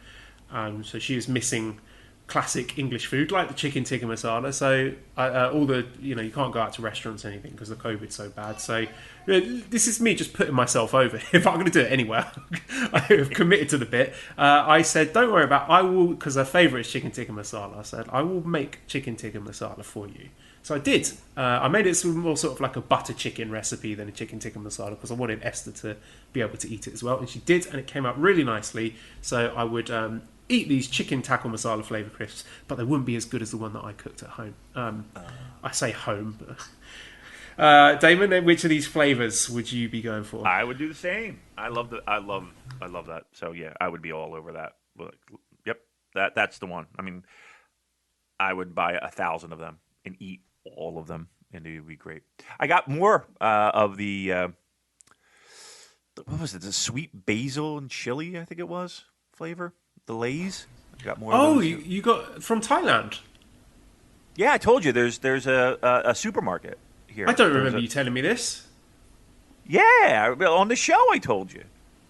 so she was missing classic English food like the chicken tikka masala. So all the you can't go out to restaurants or anything because the COVID's so bad. So this is me just putting myself over. If I'm going to do it anywhere, I have committed to the bit. I said, don't worry about. I will, because her favourite is chicken tikka masala. I said I will make chicken tikka masala for you. So I did. I made it more sort of like a butter chicken recipe than a chicken tikka masala because I wanted Esther to be able to eat it as well, and she did, and it came out really nicely. So I would eat these chicken tackle masala flavour crisps, but they wouldn't be as good as the one that I cooked at home. I say home. Damon, which of these flavours would you be going for? I would do the same. I love that. So yeah, I would be all over that. Yep, that's the one. I mean, I would buy 1,000 of them and eat all of them, and it would be great. I got more of the what was it? The sweet basil and chili, I think it was flavor. The Lay's. I got more. Oh, you got from Thailand? Yeah, I told you. There's a supermarket here. I don't remember you telling me this. Yeah, on the show I told you.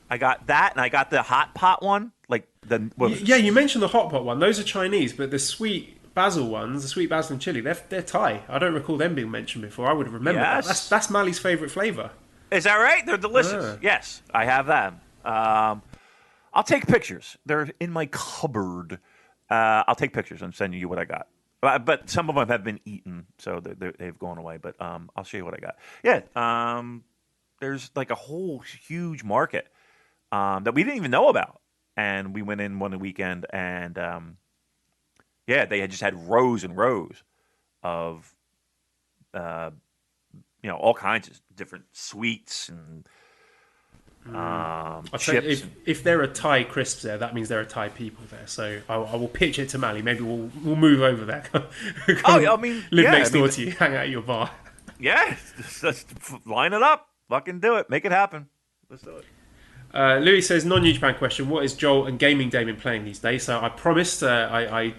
I got that, and I got the hot pot one. Yeah, you mentioned the hot pot one. Those are Chinese, but the sweet basil ones, the sweet basil and chili, they're Thai. I don't recall them being mentioned before. I would have remembered that. That's Mally's favourite flavour. Is that right? They're delicious. Yes, I have them. I'll take pictures. They're in my cupboard. I'll take pictures and send you what I got. But some of them have been eaten, so they've gone away. But I'll show you what I got. Yeah, there's like a whole huge market that we didn't even know about. And we went in one weekend, and they had just had rows and rows of all kinds of different sweets and chips. If there are Thai crisps there, that means there are Thai people there. So I will pitch it to Mally. Maybe we'll move over there. Live next door to you, hang out at your bar. Yeah, just line it up. Fucking do it. Make it happen. Let's do it. Louis says, non-New Japan question, what is Joel and Gaming Damon playing these days? So I promised, I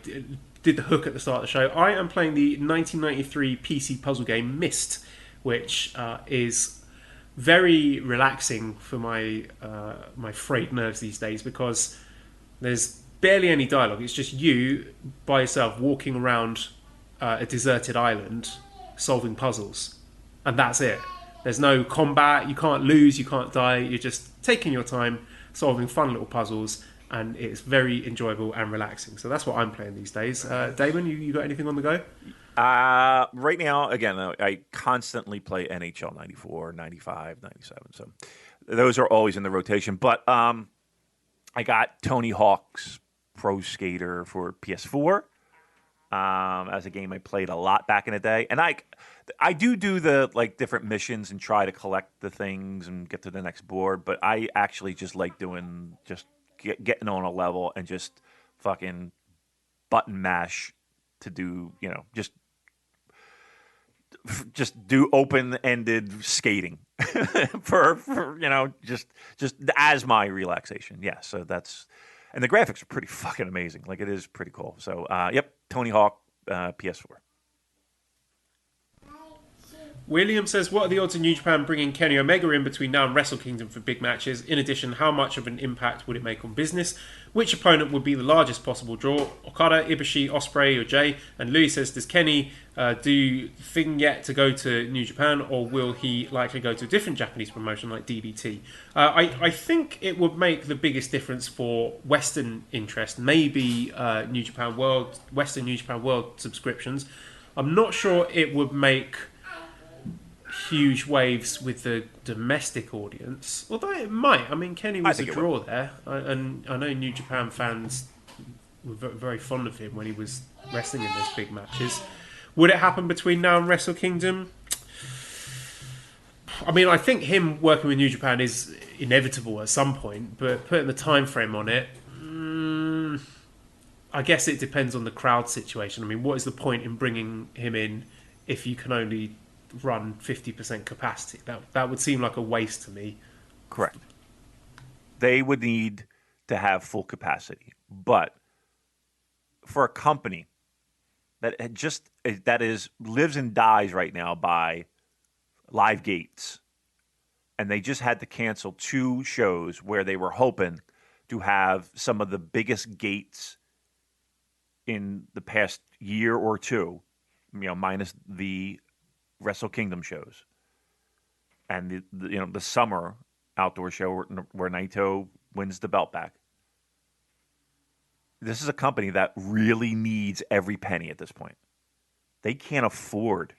did the hook at the start of the show. I am playing the 1993 PC puzzle game Myst, which is very relaxing for my frayed nerves these days because there's barely any dialogue. It's just you by yourself walking around a deserted island solving puzzles, and that's it. There's no combat, you can't lose, you can't die, you're just taking your time solving fun little puzzles, and it's very enjoyable and relaxing. So that's what I'm playing these days. Damon, you got anything on the go? Right now, again, I constantly play NHL 94, 95, 97. So those are always in the rotation. But I got Tony Hawk's Pro Skater for PS4 as a game I played a lot back in the day. And I do the different missions and try to collect the things and get to the next board. But I actually just like doing getting on a level and just fucking button mash to do, just do open-ended skating for just as my relaxation. Yeah, so that's, and the graphics are pretty fucking amazing. Like, it is pretty cool. So, yep, Tony Hawk, PS4. William says, what are the odds of New Japan bringing Kenny Omega in between now and Wrestle Kingdom for big matches? In addition, how much of an impact would it make on business? Which opponent would be the largest possible draw? Okada, Ibushi, Ospreay, or Jay? And Louis says, does Kenny do thing yet to go to New Japan, or will he likely go to a different Japanese promotion like DDT? I think it would make the biggest difference for Western interest, maybe Western New Japan World subscriptions. I'm not sure it would make huge waves with the domestic audience, although it might. I mean, Kenny was a draw there, and I know New Japan fans were very fond of him when he was wrestling in those big matches. Would it happen between now and Wrestle Kingdom? I mean, I think him working with New Japan is inevitable at some point, but putting the time frame on it, I guess it depends on the crowd situation. I mean, what is the point in bringing him in if you can only run 50% capacity? That would seem like a waste to me. Correct. They would need to have full capacity, but for a company that lives and dies right now by live gates, and they just had to cancel 2 shows where they were hoping to have some of the biggest gates in the past year or two, minus the Wrestle Kingdom shows and the summer outdoor show where Naito wins the belt back. This is a company that really needs every penny at this point. They can't afford.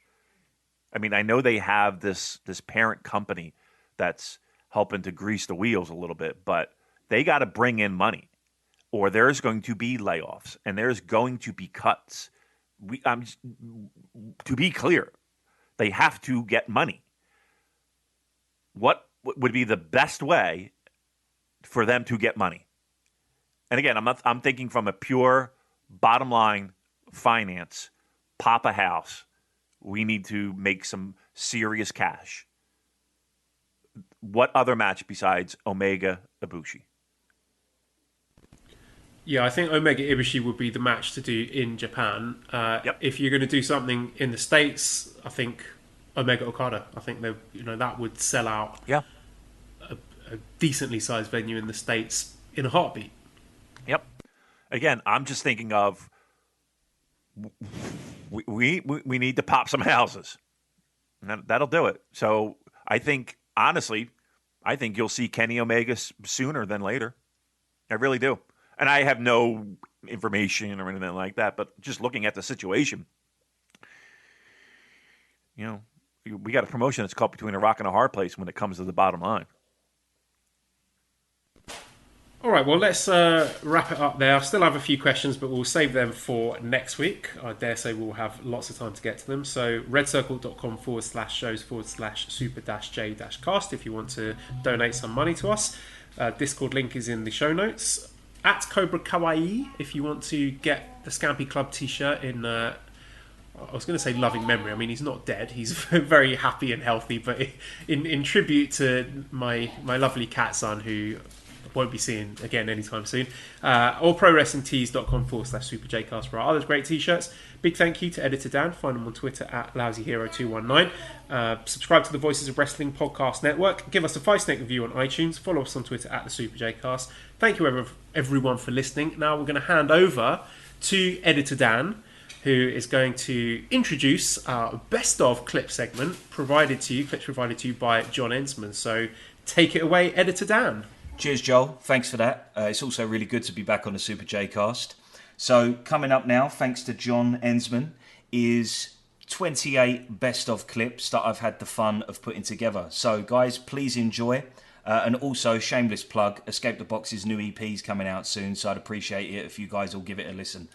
I mean, I know they have this parent company that's helping to grease the wheels a little bit, but they got to bring in money, or there's going to be layoffs and there's going to be cuts. To be clear, they have to get money. What would be the best way for them to get money? And again, I'm thinking from a pure bottom line finance, pop a house. We need to make some serious cash. What other match besides Omega Ibushi? Yeah, I think Omega Ibushi would be the match to do in Japan. Yep. If you're going to do something in the States, I think Omega Okada. I think that would sell out. Yeah. A decently sized venue in the States in a heartbeat. Yep. Again, I'm just thinking of we need to pop some houses. And that'll do it. So honestly, I think you'll see Kenny Omega sooner than later. I really do. And I have no information or anything like that, but just looking at the situation, we got a promotion that's caught between a rock and a hard place when it comes to the bottom line. All right, well, let's wrap it up there. I still have a few questions, but we'll save them for next week. I dare say we'll have lots of time to get to them. So redcircle.com/shows/super-j-cast if you want to donate some money to us. Discord link is in the show notes. At Cobra Kawaii if you want to get the Scampy Club t-shirt in... I was going to say loving memory. I mean, he's not dead. He's very happy and healthy, but in tribute to my lovely cat son, who won't be seeing again anytime soon. Or prowrestlingtees.com/superjcast for our other great t-shirts. Big thank you to Editor Dan. Find him on Twitter at LousyHero219. Subscribe to the Voices of Wrestling Podcast Network. Give us a 5-snake review on iTunes. Follow us on Twitter at the SuperJcast. Thank you everyone for listening. Now we're going to hand over to Editor Dan, who is going to introduce our best of clip segment clips provided to you by John Ensman. So take it away, Editor Dan. Cheers, Joel. Thanks for that. It's also really good to be back on the Super J Cast. So coming up now, thanks to John Ensman, is 28 best of clips that I've had the fun of putting together. So guys, please enjoy. And also, shameless plug, Escape the Box's new EP's coming out soon, so I'd appreciate it if you guys will give it a listen.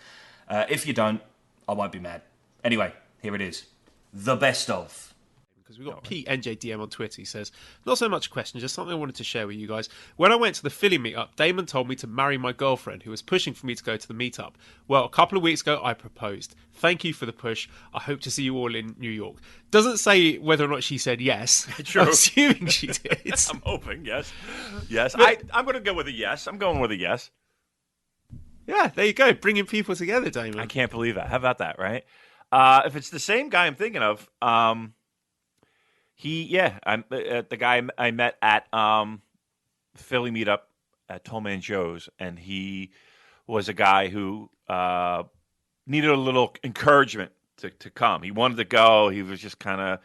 If you don't, I won't be mad. Anyway, here it is. The best of. Because we've got Pete NJDM on Twitter. He says, not so much a question, just something I wanted to share with you guys. When I went to the Philly meetup, Damon told me to marry my girlfriend, who was pushing for me to go to the meetup. Well, a couple of weeks ago, I proposed. Thank you for the push. I hope to see you all in New York. Doesn't say whether or not she said yes. True. I'm assuming she did. I'm hoping, yes. Yes. I'm going to go with a yes. I'm going with a yes. Yeah, there you go. Bringing people together, Damon. I can't believe that. How about that, right? If it's the same guy I'm thinking of, I'm the guy I met at Philly meetup at Tallman Joe's, and he was a guy who needed a little encouragement to come. He wanted to go. He was just kind of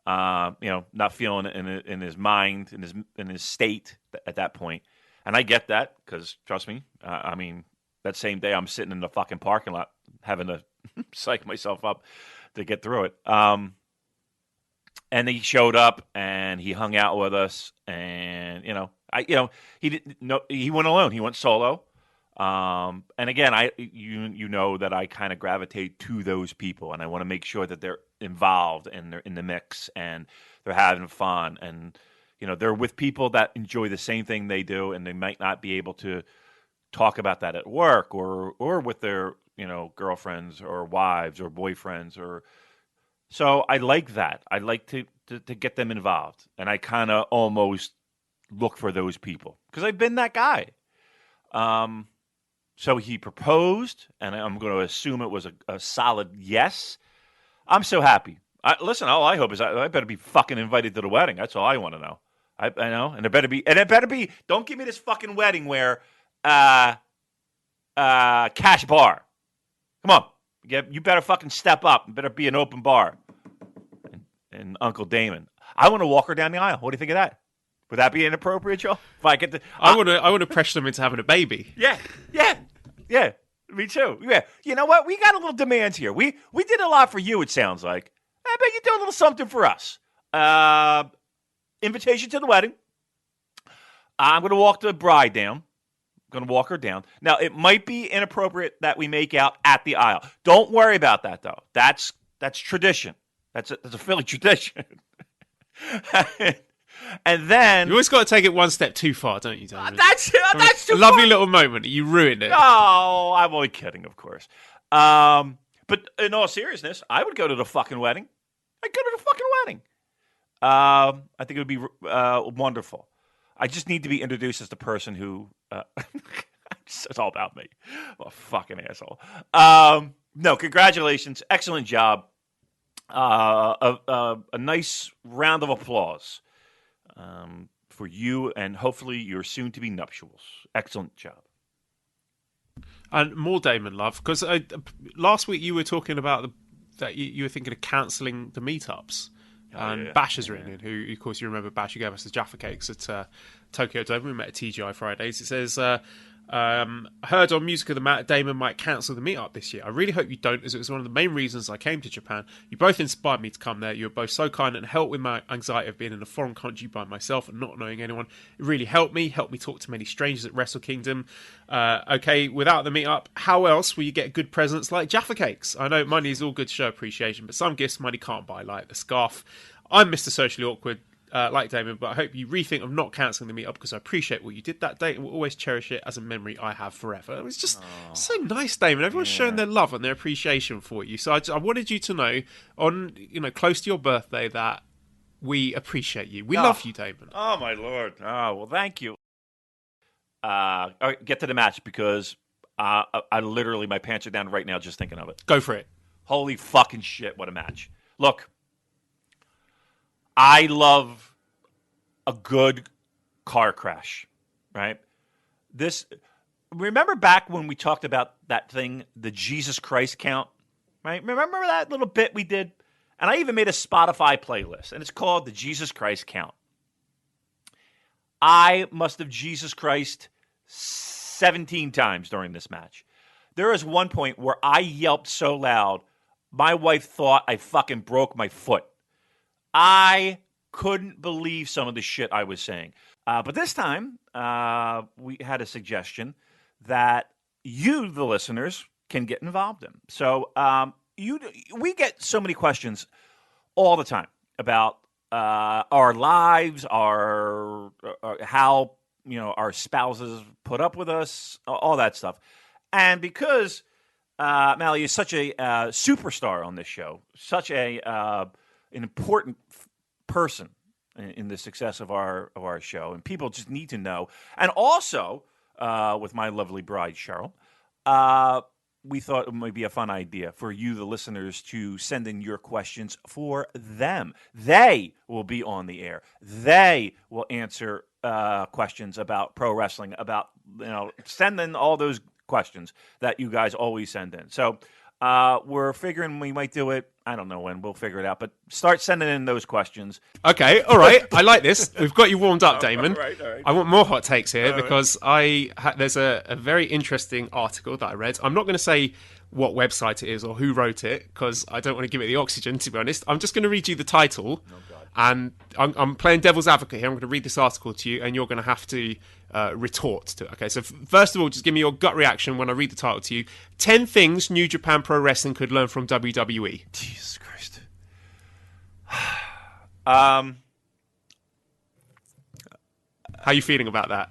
not feeling it in his mind, in his state at that point. And I get that because trust me, that same day I'm sitting in the fucking parking lot having to psych myself up to get through it. And he showed up and he hung out with us, and he didn't know, he went alone. He went solo. And again, you know that I kind of gravitate to those people, and I want to make sure that they're involved and they're in the mix and they're having fun, and they're with people that enjoy the same thing they do, and they might not be able to talk about that at work or with their girlfriends or wives or boyfriends or. So I like that. I like to get them involved, and I kind of almost look for those people because I've been that guy. So he proposed, and I'm going to assume it was a solid yes. I'm so happy. Listen, all I hope is I better be fucking invited to the wedding. That's all I want to know. I know, and it better be. Don't give me this fucking wedding where cash bar. Come on, you better fucking step up. It better be an open bar. And Uncle Damon, I want to walk her down the aisle. What do you think of that? Would that be inappropriate, Joe? If I get to, I want to pressure them into having a baby. Yeah. Me too. Yeah. You know what? We got a little demand here. We did a lot for you. It sounds like. I bet you do a little something for us. Invitation to the wedding. I'm going to walk the bride down. I'm going to walk her down. Now, it might be inappropriate that we make out at the aisle. Don't worry about that, though. That's tradition. That's a Philly tradition. And then you always got to take it one step too far, don't you, Damon? That's too a lovely far. little moment. You ruined it. Oh, I'm only kidding, of course. But in all seriousness, I would go to the fucking wedding. I'd go to the fucking wedding. I think it would be wonderful. I just need to be introduced as the person who. It's all about me. I'm a fucking asshole. No, congratulations. Excellent job. A nice round of applause for you and hopefully your soon-to-be nuptials. Excellent job. And more Damon love, because last week you were talking about that you were thinking of cancelling the meetups. And Bash has written in, who, of course, you remember Bash, who gave us the Jaffa Cakes at Tokyo Dome. We met at TGI Fridays. It says, heard on Music of the Mat, Damon might cancel the meetup this year. I really hope you don't, as it was one of the main reasons I came to Japan. You both inspired me to come there. You were both so kind and helped with my anxiety of being in a foreign country by myself and not knowing anyone. It really helped me talk to many strangers at Wrestle Kingdom. Okay, without the meetup, how else will you get good presents like Jaffa Cakes? I know money is all good to show appreciation, but some gifts money can't buy, like the scarf. I'm Mr. Socially Awkward, like Damon, but I hope you rethink of not cancelling the meetup because I appreciate what you did that day and will always cherish it as a memory I have forever. It was just so nice, Damon. Everyone's showing their love and their appreciation for you. So I wanted you to know, on close to your birthday, that we appreciate you. We love you, Damon. Oh, my Lord. Oh, well, thank you. All right, get to the match because I literally, my pants are down right now just thinking of it. Go for it. Holy fucking shit, what a match. Look. I love a good car crash, right? Remember back when we talked about that thing, the Jesus Christ count, right? Remember that little bit we did? And I even made a Spotify playlist, and it's called the Jesus Christ count. I must have Jesus Christ 17 times during this match. There is one point where I yelped so loud, my wife thought I fucking broke my foot. I couldn't believe some of the shit I was saying. But this time, we had a suggestion that you, the listeners, can get involved in. So we get so many questions all the time about our lives, our how our spouses put up with us, all that stuff. And because Mally is such a superstar on this show, such an important person in the success of our show, and people just need to know. And also, with my lovely bride Cheryl, we thought it might be a fun idea for you, the listeners, to send in your questions for them. They will be on the air. They will answer questions about pro wrestling. About send in all those questions that you guys always send in. So we're figuring we might do it. I don't know when. We'll figure it out. But start sending in those questions. Okay, all right. I like this. We've got you warmed up, Damon. All right. I want more hot takes here because there's a very interesting article that I read. I'm not going to say what website it is or who wrote it because I don't want to give it the oxygen, to be honest. I'm just going to read you the title. And I'm playing devil's advocate here. I'm going to read this article to you, and you're going to have to retort to it. Okay, so first of all, just give me your gut reaction when I read the title to you. 10 things New Japan Pro Wrestling could learn from WWE. Jesus Christ. How are you feeling about that?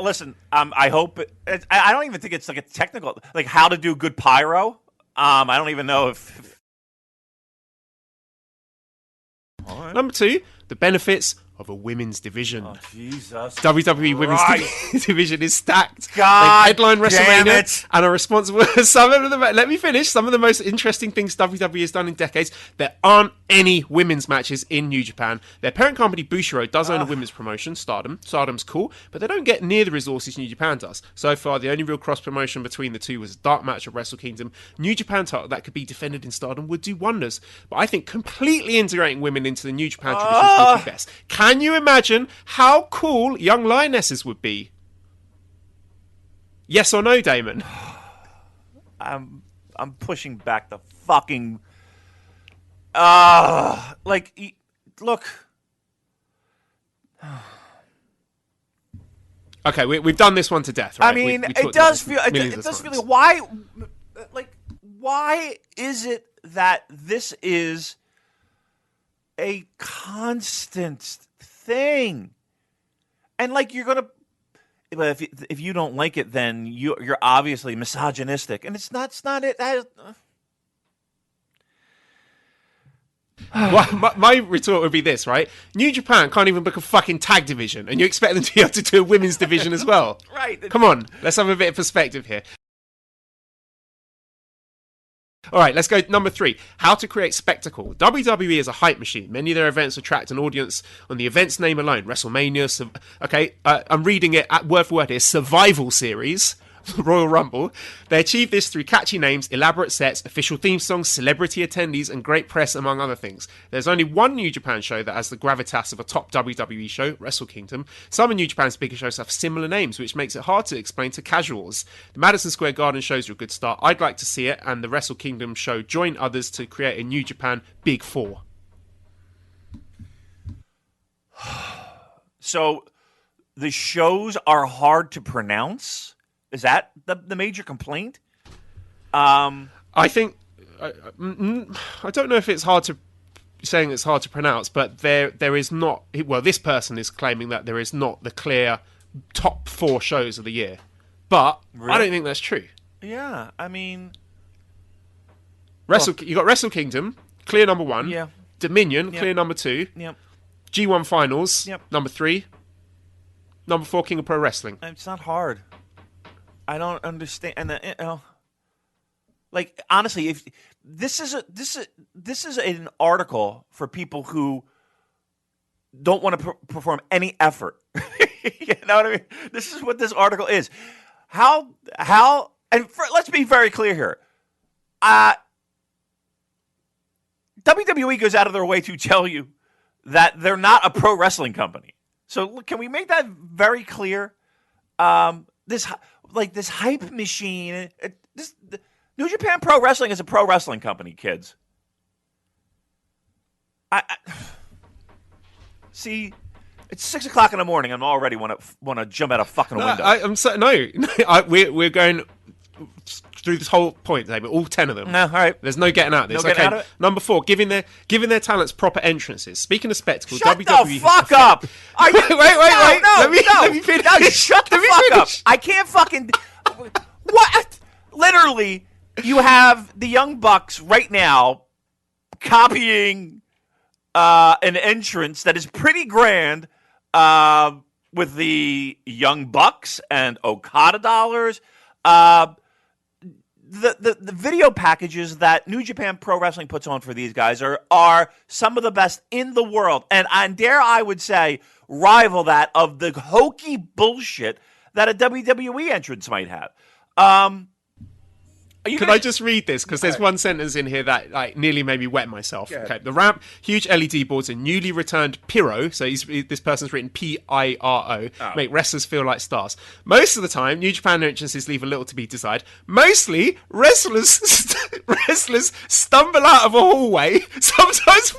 Listen, I hope I don't even think it's like a technical, like how to do good pyro. I don't even know if. All right. Number 2, the benefits of a women's division. Oh, Jesus. WWE Women's Division is stacked. God, they headline damn WrestleMania it. and are responsible for some of the. Let me finish. Some of the most interesting things WWE has done in decades. There aren't any women's matches in New Japan. Their parent company Bushiroad does own a women's promotion, Stardom. Stardom's cool, but they don't get near the resources New Japan does. So far, the only real cross promotion between the two was a dark match at Wrestle Kingdom. New Japan title that could be defended in Stardom would do wonders. But I think completely integrating women into the New Japan traditions would be best. Can you imagine how cool young lionesses would be? Yes or no, Damon? I'm pushing back the fucking. Look. Okay, we've done this one to death, right? I mean, we it does feel. It does feel like why is it that this is a constant thing, and like you're gonna. But if you don't like it, then you're obviously misogynistic, and it's not it. Well, my retort would be this, right? New Japan can't even book a fucking tag division, and you expect them to be able to do a women's division as well. Right. Come on, let's have a bit of perspective here. All right, let's go number 3. How to create spectacle. WWE is a hype machine. Many of their events attract an audience on the event's name alone. WrestleMania, I'm reading it at word for word here. Survival Series, Royal Rumble. They achieve this through catchy names, elaborate sets, official theme songs, celebrity attendees, and great press, among other things. There's only one New Japan show that has the gravitas of a top WWE show, Wrestle Kingdom. Some of New Japan's bigger shows have similar names, which makes it hard to explain to casuals. The Madison Square Garden shows are a good start. I'd like to see it, and the Wrestle Kingdom show join others to create a New Japan Big Four. So, the shows are hard to pronounce? Is that the major complaint? I think I don't know if it's hard to saying it's hard to pronounce, but there is not. Well, this person is claiming that there is not the clear top 4 shows of the year, but Really? I don't think that's true. Yeah, I mean, You got Wrestle Kingdom, clear number 1. Yeah. Dominion, Yep. clear number 2. Yep. G1 Finals, Yep. number 3. Number 4, King of Pro Wrestling. It's not hard. I don't understand, and like honestly, if this is an article for people who don't want to perform any effort. You know what I mean? This is what this article is. How let's be very clear here. WWE goes out of their way to tell you that they're not a pro wrestling company. So can we make that very clear? This hype machine. New Japan Pro Wrestling is a pro wrestling company, kids. I see. It's 6:00 in the morning. I'm already want to jump out a fucking window. We're going through this whole point, David. All 10 of them. No, all right. There's no getting out of this. No getting out of it? Number 4, giving their talents proper entrances. Speaking of spectacle, Shut WWE. the fuck up! Wait. No, Let me finish. No, shut the fuck up! I can't fucking. What? Literally, you have the Young Bucks right now copying an entrance that is pretty grand with the Young Bucks and Okada dollars. The video packages that New Japan Pro Wrestling puts on for these guys are some of the best in the world, and dare I would say rival that of the hokey bullshit that a WWE entrance might have. Can I just read this? Because there's one sentence in here that nearly made me wet myself. Okay. The ramp, huge LED boards, and newly returned Pyro, so this person's written P-I-R-O, make wrestlers feel like stars. Most of the time, New Japan entrances leave a little to be desired. Mostly, wrestlers stumble out of a hallway, sometimes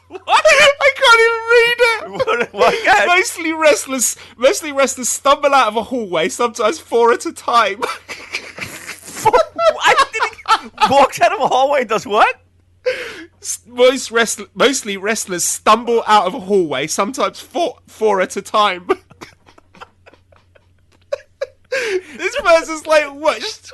more... I can't even read it. What? Mostly wrestlers stumble out of a hallway, sometimes 4 at a time. Walks out of a hallway and does what? Mostly wrestlers stumble out of a hallway, sometimes 4 at a time. This person's like, what?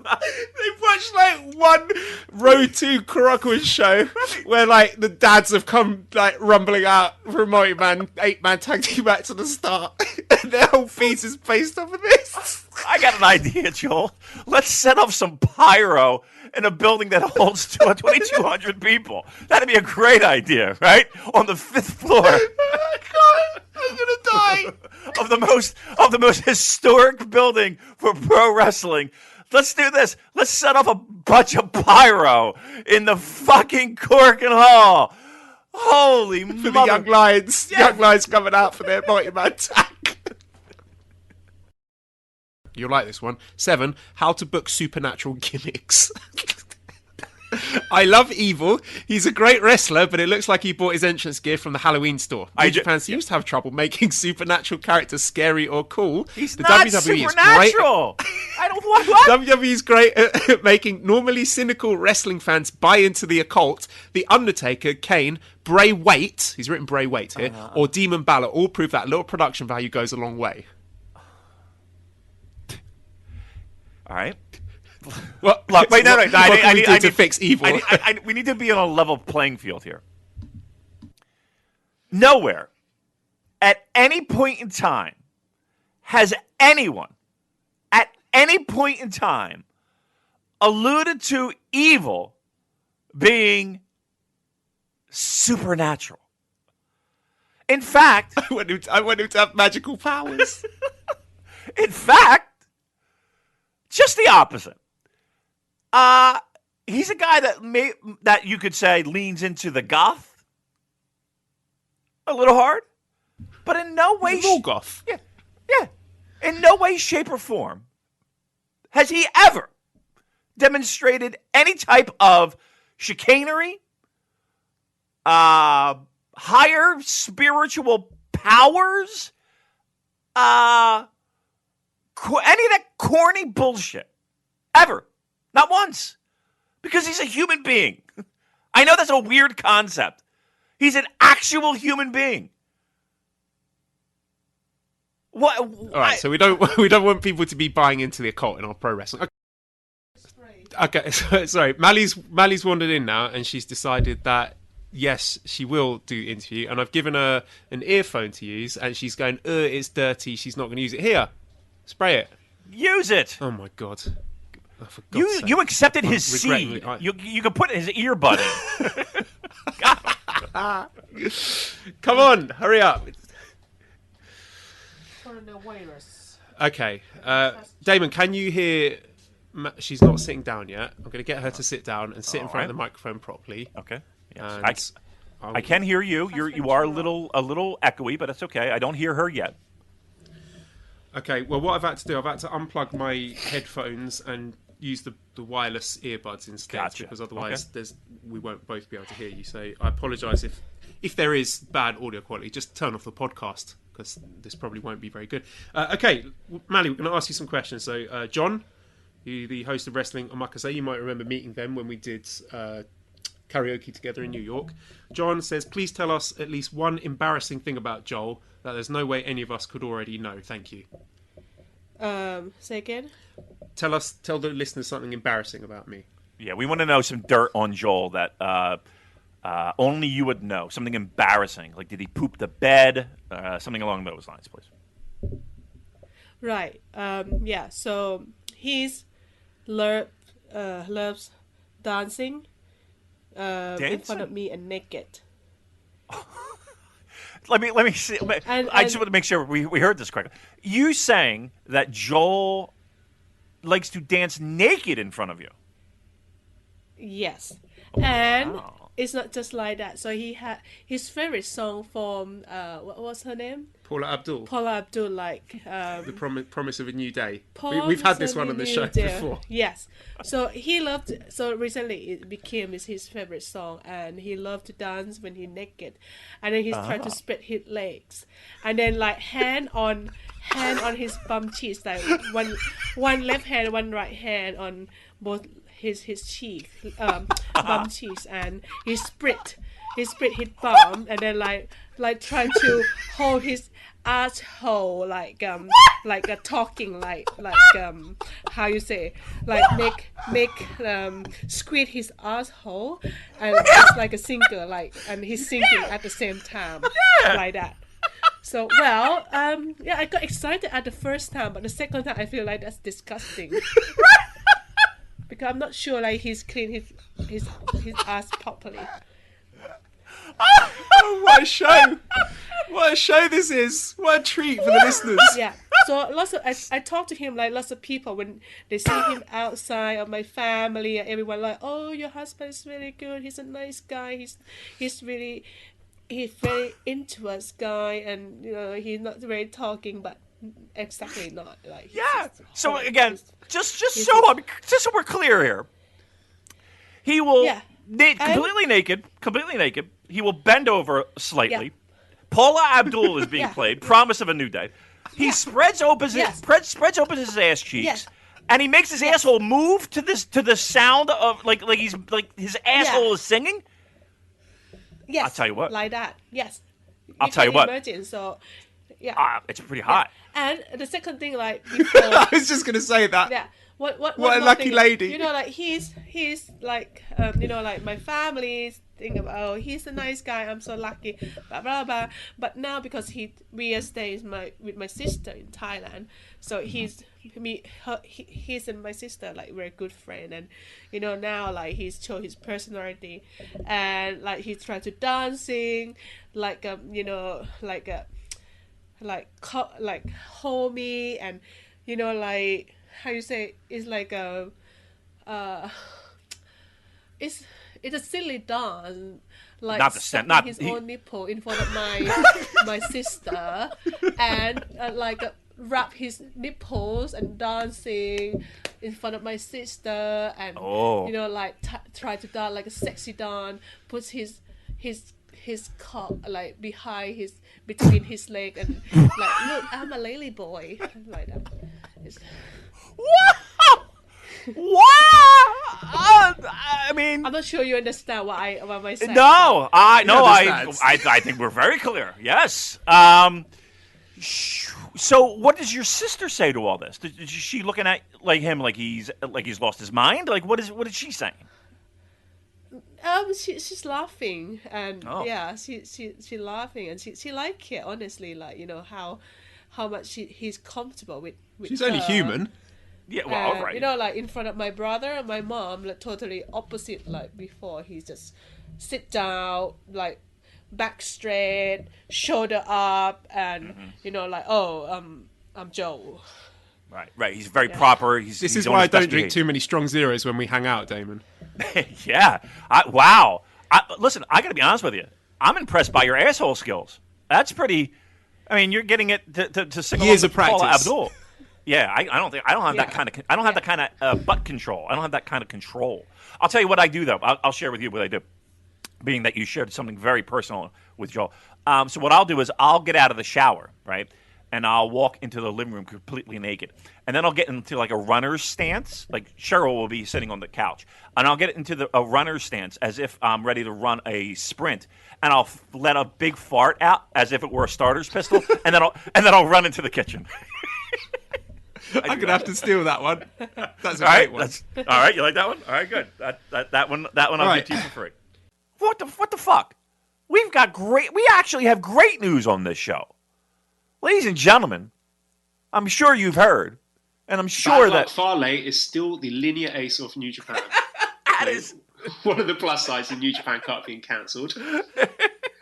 They've watched like one Road to Karako's show where like the dads have come like rumbling out for a multi-man, 8-man tag team back to the start. And their whole feed is based off of this. I got an idea, Joel. Let's set up some pyro in a building that holds 2,200 people. That'd be a great idea, right? On the 5th floor. Oh, God, I'm gonna die. of the most historic building for pro wrestling. Let's do this. Let's set up a bunch of pyro in the fucking Corkin Hall. Holy For the young lions. Yeah. Young lions coming out for their multi-man tag. You'll like this one. 7, how to book supernatural gimmicks. I love Evil. He's a great wrestler, but it looks like he bought his entrance gear from the Halloween store. New Japan seems to have trouble making supernatural characters scary or cool. He's not supernatural. I don't want what? WWE's great at making normally cynical wrestling fans buy into the occult. The Undertaker, Kane, Bray Wyatt, he's written Bray Wyatt here, or Demon Balor all prove that little production value goes a long way. All right. Well, look, wait, no. I need to fix Evil. We need to be on a level playing field here. Nowhere, at any point in time, has anyone, at any point in time, alluded to Evil being supernatural. In fact, I want him to have magical powers. In fact, just the opposite. He's a guy that you could say leans into the goth a little hard, but in no way, goth. Yeah, in no way, shape, or form has he ever demonstrated any type of chicanery, higher spiritual powers, any of that corny bullshit ever. Not once. Because he's a human being. I know that's a weird concept. He's an actual human being. What? All right, so we don't want people to be buying into the occult in our pro wrestling. Okay, sorry. Mally's wandered in now, and she's decided that yes, she will do interview, and I've given her an earphone to use, and she's going, it's dirty. She's not going to use it. Here, spray it. Use it. Oh my God. Oh, you accepted his seed. You could put his earbud in. Come on, hurry up. Coronavirus. Okay, Damon, can you hear? She's not sitting down yet. I'm going to get her to sit down and sit in front of the microphone properly. Okay. Yes. I can hear you. You are a little echoey, but that's okay. I don't hear her yet. Okay, well, what I've had to do, I've had to unplug my headphones and use the wireless earbuds instead, Gotcha. Because otherwise we won't both be able to hear you. So I apologise if there is bad audio quality. Just turn off the podcast because this probably won't be very good. Okay, Mally, we're going to ask you some questions. So John, the host of Wrestling Omakase, you might remember meeting them when we did karaoke together in New York. John says, please tell us at least one embarrassing thing about Joel that there's no way any of us could already know. Thank you. Say again? Tell the listeners something embarrassing about me. Yeah, we want to know some dirt on Joel that only you would know. Something embarrassing. Like, did he poop the bed? Something along those lines, please. Right. Yeah, so he's loves dancing in front of me and naked. Let me see. I just want to make sure we heard this correctly. You saying that Joel likes to dance naked in front of you? Yes. And it's not just like that. So he had his favorite song from what was her name? Paula Abdul. Paula Abdul, like The Promise of a New Day. Promise We've had this of one a on the New show Day. before. Yes. So he loved. So recently it became his favorite song, and he loved to dance when he's naked, and then he's trying to spread his legs, and then like hand on his bum cheeks, like one left hand, one right hand on both his cheek, bum cheeks, and he spread his bum, and then like trying to hold his asshole, like a talking, like how you say, like make squeeze his asshole, and it's like a singer, like, and he's singing at the same time, like that. So I got excited at the first time, but the second time I feel like that's disgusting. Because I'm not sure like he's cleaned his ass properly. Oh, what a show! What a show this is! What a treat for the listeners! Yeah. So I talked to him, like lots of people when they see him outside, of my family, and everyone like, oh, your husband is really good. He's a nice guy. He's very into us guy, and he's not very talking, but exactly not like. Yeah. So again, just so we're clear here, he will completely naked. He will bend over slightly. Yeah. Paula Abdul is being played. Promise of a New Day. He spreads open his ass cheeks. Yes. And he makes his asshole move to the sound of like his asshole is singing. Yes. I'll tell you what. Like that. Yes. I'll tell you what. Imagine, so yeah. It's pretty hot. Yeah. And the second thing, like before, I was just gonna say that. Yeah. What a lucky lady. Like he's like like my family think about, oh, he's a nice guy, I'm so lucky, blah blah blah. But now because we are staying with my sister in Thailand, so he's and my sister like we're a good friend, and now like he's show his personality, and like he's trying to dancing like like hold me, and like how you say, it's like it's a silly dance, like his own nipple in front of my sister, and like wrap his nipples and dancing in front of my sister, and like try to dance like a sexy dance, puts his cock like between his leg, and like, look, I'm a lady boy, like that. Wow! I mean, I'm not sure you understand what I saying. No, I think we're very clear. Yes. So, what does your sister say to all this? Is she looking at him like he's lost his mind? Like, what is she saying? She's laughing, and she laughing, and she like it, honestly, like how much he's comfortable with she's her. only human. Yeah, well, right. Like in front of my brother and my mom, like totally opposite. Like before, he just sit down, like back straight, shoulder up, and like, oh, I'm Joe. Right. He's very proper. This is why I don't drink too many strong zeros when we hang out, Damon. Yeah. Wow. Listen, I got to be honest with you. I'm impressed by your asshole skills. That's pretty. I mean, you're getting it to sing years along of practice. Paula Abdul. Yeah, I don't have that kind of. I don't have that kind of butt control. I don't have that kind of control. I'll tell you what I do though. I'll share with you what I do. Being that you shared something very personal with Joel. So what I'll do is I'll get out of the shower, right? And I'll walk into the living room completely naked. And then I'll get into like a runner's stance. Like Cheryl will be sitting on the couch. And I'll get into a runner's stance as if I'm ready to run a sprint. And I'll let a big fart out as if it were a starter's pistol. and then I'll run into the kitchen. I'm gonna have to steal that one. That's a all great right, one. All right, you like that one? All right, good. That one I'll give to you for free. What the fuck? We actually have great news on this show. Ladies and gentlemen, I'm sure you've heard, and I'm sure that Fale is still the linear ace of New Japan. That is one of the plus sides in New Japan Cup being cancelled.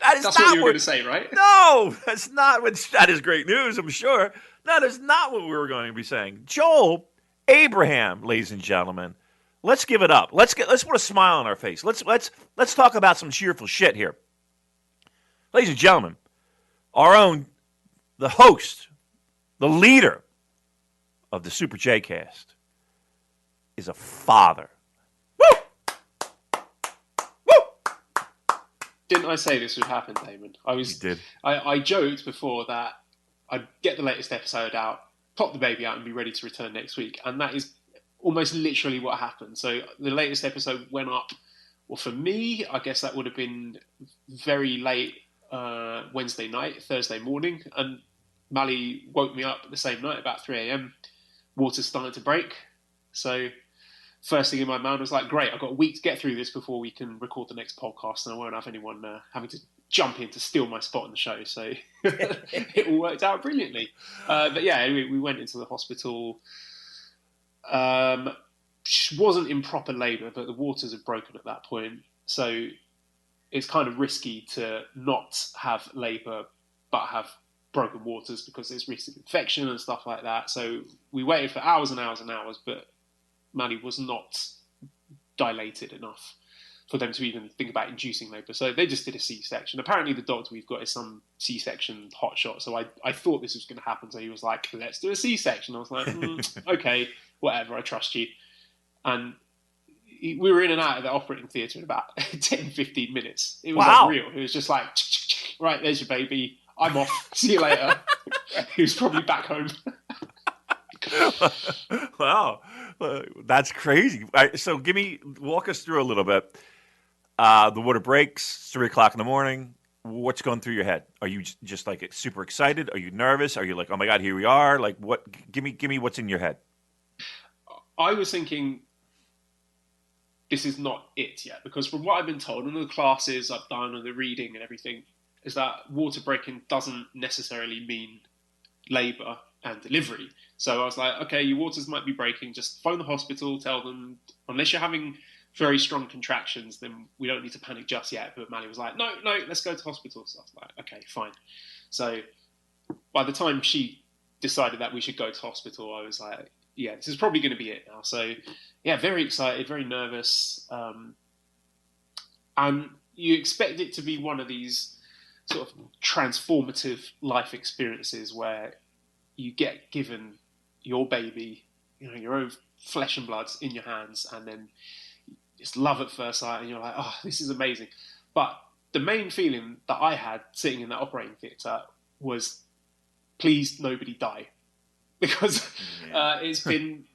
That's what you were going to say, right? No, that's not what. That is great news, I'm sure. That is not what we were going to be saying. Joel Abraham, ladies and gentlemen, let's give it up. Let's put a smile on our face. Let's talk about some cheerful shit here. Ladies and gentlemen, our own the host, the leader of the Super J Cast, is a father. Woo! Woo! Didn't I say this would happen, Damon? You did. I joked before that I'd get the latest episode out, pop the baby out, and be ready to return next week. And that is almost literally what happened. So the latest episode went up. Well, for me, I guess that would have been very late Wednesday night, Thursday morning. And Mally woke me up the same night, about 3 a.m. Water's starting to break. So first thing in my mind was like, great, I've got a week to get through this before we can record the next podcast, and I won't have anyone having to jump in to steal my spot on the show. So it all worked out brilliantly. But yeah, we went into the hospital. She wasn't in proper labour, but the waters have broken at that point. So it's kind of risky to not have labour but have broken waters because there's risk of infection and stuff like that. So we waited for hours and hours and hours, but Maddie was not dilated enough for them to even think about inducing labour. So they just did a C-section. Apparently the doctor we've got is some C-section hotshot. So I thought this was going to happen. So he was like, let's do a C-section. I was like, okay, whatever, I trust you. And we were in and out of the operating theatre in about 10, 15 minutes. It was unreal. It was just like, right, there's your baby. I'm off. See you later. He was probably back home. Wow. That's crazy. So walk us through a little bit. The water breaks, 3 o'clock in the morning. What's going through your head? Are you just like super excited? Are you nervous? Are you like, oh my God, here we are? Like what? Give me what's in your head. I was thinking, this is not it yet, because from what I've been told in the classes I've done and the reading and everything, is that water breaking doesn't necessarily mean labour and delivery. So I was like, okay, your waters might be breaking, just phone the hospital, tell them, unless you're having very strong contractions, then we don't need to panic just yet. But Mally was like, no, let's go to hospital. So I was like, okay, fine. So by the time she decided that we should go to hospital, I was like, yeah, this is probably going to be it now. So yeah, very excited, very nervous. And you expect it to be one of these sort of transformative life experiences where you get given your baby, your own flesh and blood in your hands, and then it's love at first sight, and you're like, oh, this is amazing. But the main feeling that I had sitting in that operating theatre was, please, nobody die. Because it's been,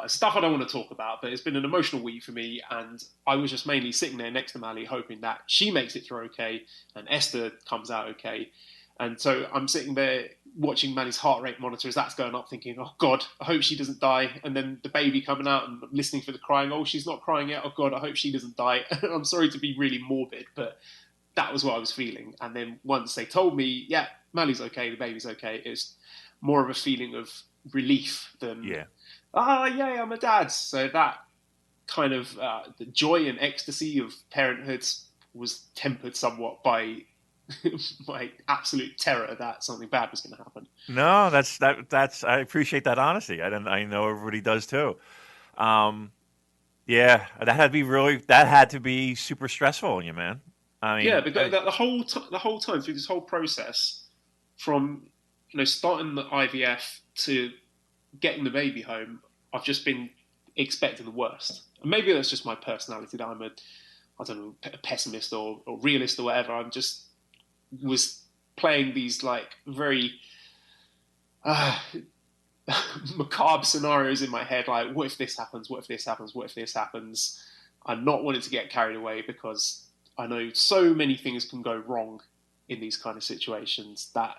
stuff I don't want to talk about, but it's been an emotional week for me, and I was just mainly sitting there next to Mally hoping that she makes it through okay, and Esther comes out okay. And so I'm sitting there watching Mally's heart rate monitor as that's going up, thinking, oh God, I hope she doesn't die. And then the baby coming out and listening for the crying, oh, she's not crying yet, oh God, I hope she doesn't die. I'm sorry to be really morbid, but that was what I was feeling. And then once they told me, yeah, Mally's okay, the baby's okay, it's more of a feeling of relief than, yay, I'm a dad. So that kind of the joy and ecstasy of parenthood was tempered somewhat by my absolute terror that something bad was going to happen. No, that's I appreciate that honesty. I know everybody does too. Yeah, that had to be super stressful on you, man. I mean, yeah, because the whole time through this whole process, from starting the IVF to getting the baby home, I've just been expecting the worst. And maybe that's just my personality, that I'm a pessimist or realist or whatever. I'm just was playing these like very macabre scenarios in my head, like what if this happens, what if this happens, what if this happens. I'm not wanting to get carried away because I know so many things can go wrong in these kind of situations that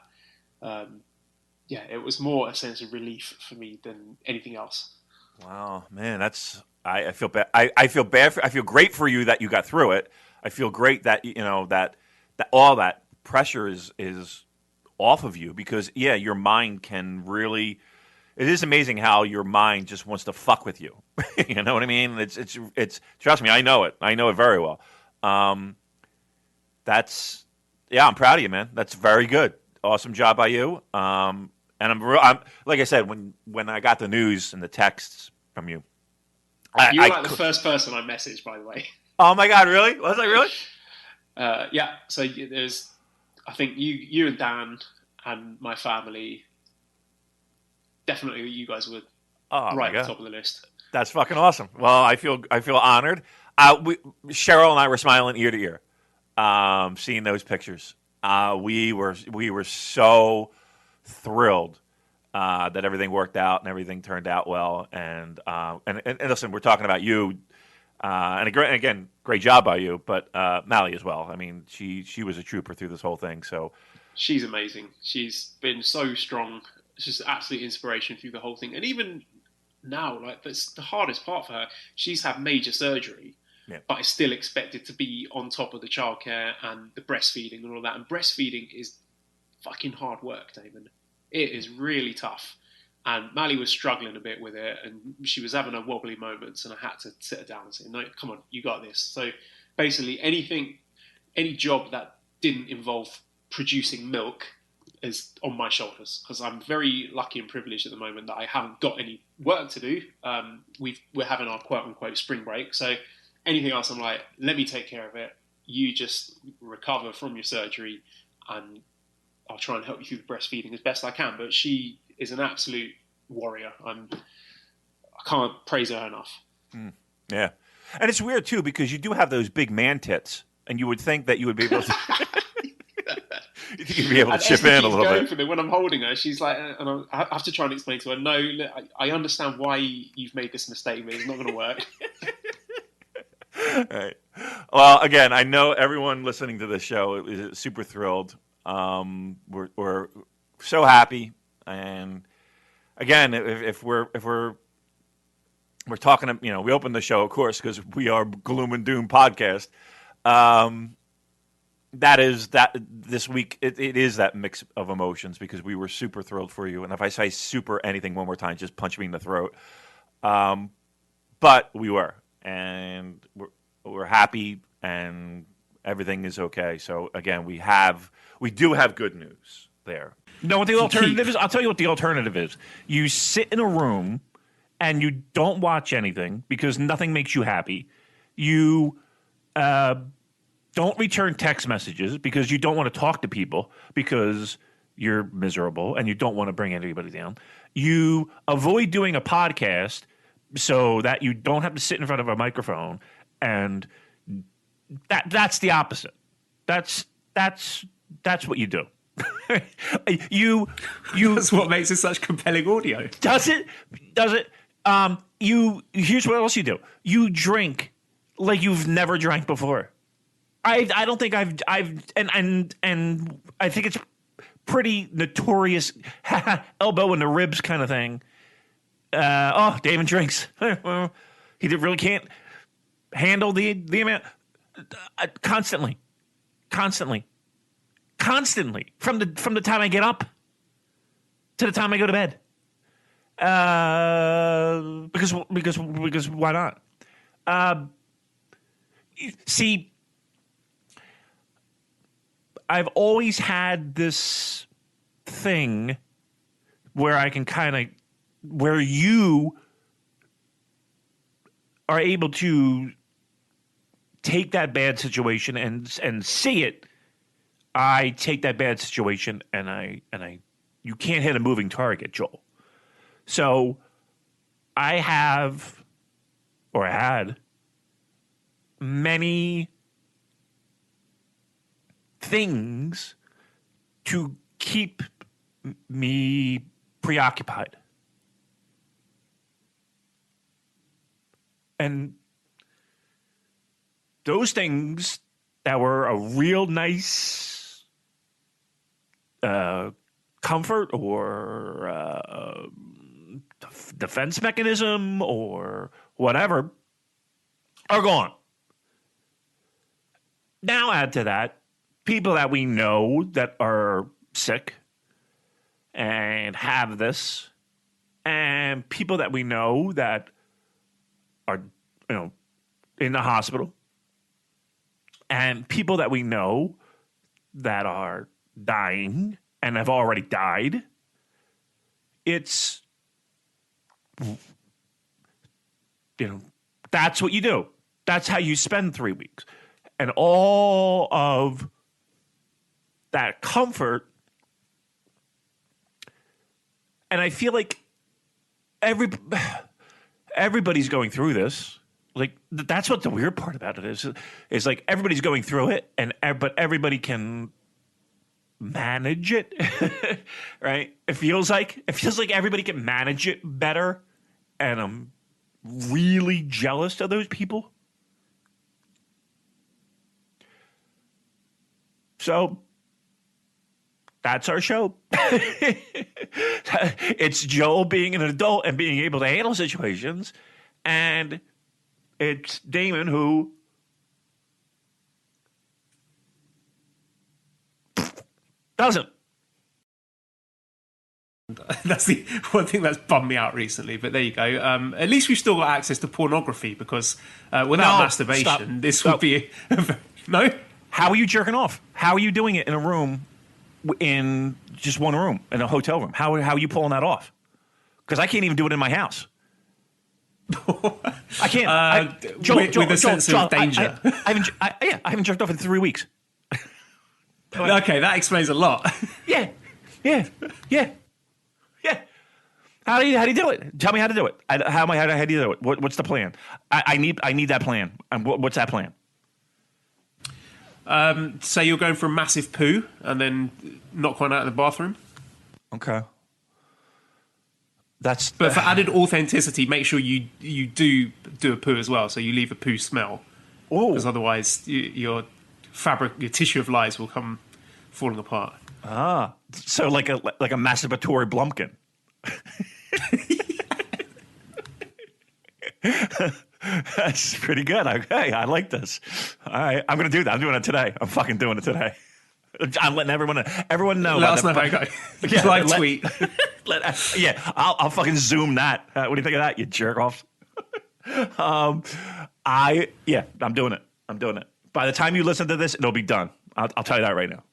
it was more a sense of relief for me than anything else. Wow, man, I feel bad. I feel bad. I feel great for you that you got through it. I feel great that that all that pressure is off of you, because your mind can really. It is amazing how your mind just wants to fuck with you. You know what I mean? It's trust me, I know it. I know it very well. I'm proud of you, man. That's very good. Awesome job by you. And I'm like I said, when I got the news and the texts from you, you were the first person I messaged, by the way. Oh my God, really? Was I really? Yeah. So there's, I think you and Dan and my family, definitely you guys were Oh my right at the God. top of the list. That's fucking awesome. Well, I feel honored. Cheryl and I were smiling ear to ear, seeing those pictures. We were so thrilled that everything worked out and everything turned out well. And listen, we're talking about you, and great job by you, but Mally as well. I mean, she was a trooper through this whole thing. So She's amazing. She's been so strong. It's just absolute inspiration through the whole thing. And even now, like that's the hardest part for her. She's had major surgery, yeah, but is still expected to be on top of the childcare and the breastfeeding and all that. And breastfeeding is fucking hard work, Damon. It is really tough. And Mally was struggling a bit with it, and she was having her wobbly moments, and I had to sit her down and say, "No, come on, you got this." So basically, any job that didn't involve producing milk is on my shoulders because I'm very lucky and privileged at the moment that I haven't got any work to do. We're having our quote unquote spring break, so anything else, I'm like, let me take care of it. You just recover from your surgery, and I'll try and help you through the breastfeeding as best I can. But she is an absolute warrior. I can't praise her enough. yeah, and it's weird too because you do have those big man tits, and you would think that you would be able to. You'd be able to chip in a little bit. For me. When I'm holding her, she's like, and I have to try and explain to her, no, look, I understand why you've made this mistake, but it's not going to work. Right. Well, again, I know everyone listening to this show is super thrilled. We're so happy, and again, if we're talking, we opened the show, of course, because we are Gloom and Doom podcast. That is that this week. It is that mix of emotions because we were super thrilled for you. And if I say super anything one more time, just punch me in the throat. But we were, and we're happy, and everything is okay. So again, we do have good news there. You know what the alternative is? I'll tell you what the alternative is. You sit in a room and you don't watch anything because nothing makes you happy. You don't return text messages because you don't want to talk to people because you're miserable and you don't want to bring anybody down. You avoid doing a podcast so that you don't have to sit in front of a microphone, and that's the opposite. That's what you do. you That's what makes it such compelling audio. Does it? Here's what else you do. You drink like you've never drank before. I don't think I've and I think it's pretty notorious elbow in the ribs kind of thing. Damon drinks. He really can't handle the amount. Constantly from the time I get up to the time I go to bed. Because why not? See. I've always had this thing where I can where you are able to take that bad situation and see it. I take that bad situation and you can't hit a moving target, Joel. So I had many things to keep me preoccupied. And those things that were a real nice comfort or defense mechanism or whatever are gone. Now add to that people that we know that are sick and have this, and people that we know that are, in the hospital, and people that we know that are dying and have already died. It's, that's what you do. That's how you spend 3 weeks. And all of that comfort And I feel like everybody's going through this. Like that's what the weird part about it is like everybody's going through it, but everybody can manage it, right? It feels like everybody can manage it better, and I'm really jealous of those people. So that's our show. It's Joel being an adult and being able to handle situations, and it's Damon who doesn't. That's the one thing that's bummed me out recently, but there you go. At least we've still got access to pornography, because without masturbation, this would be... No? How are you jerking off? How are you doing it in a room, in just one room, in a hotel room? How are you pulling that off? Because I can't even do it in my house. I can't. With a sense of danger. I haven't jerked off in 3 weeks. Okay, that explains a lot. Yeah. How do you do it? Tell me how to do it. How do you do it? What's the plan? I need that plan. And what's that plan? Say you're going for a massive poo and then knock one out of the bathroom. Okay. But for added authenticity, make sure you do a poo as well, so you leave a poo smell. Because otherwise, your tissue of lies will come falling apart. Ah, so like a masturbatory Blumpkin. That's pretty good. Okay, I like this. All right, I'm going to do that. I'm doing it today. I'm fucking doing it today. I'm letting everyone know. Let us know how it goes. Yeah, live tweet. I'll fucking zoom that. What do you think of that, you jerk off? I'm doing it. I'm doing it. By the time you listen to this, it'll be done. I'll tell you that right now.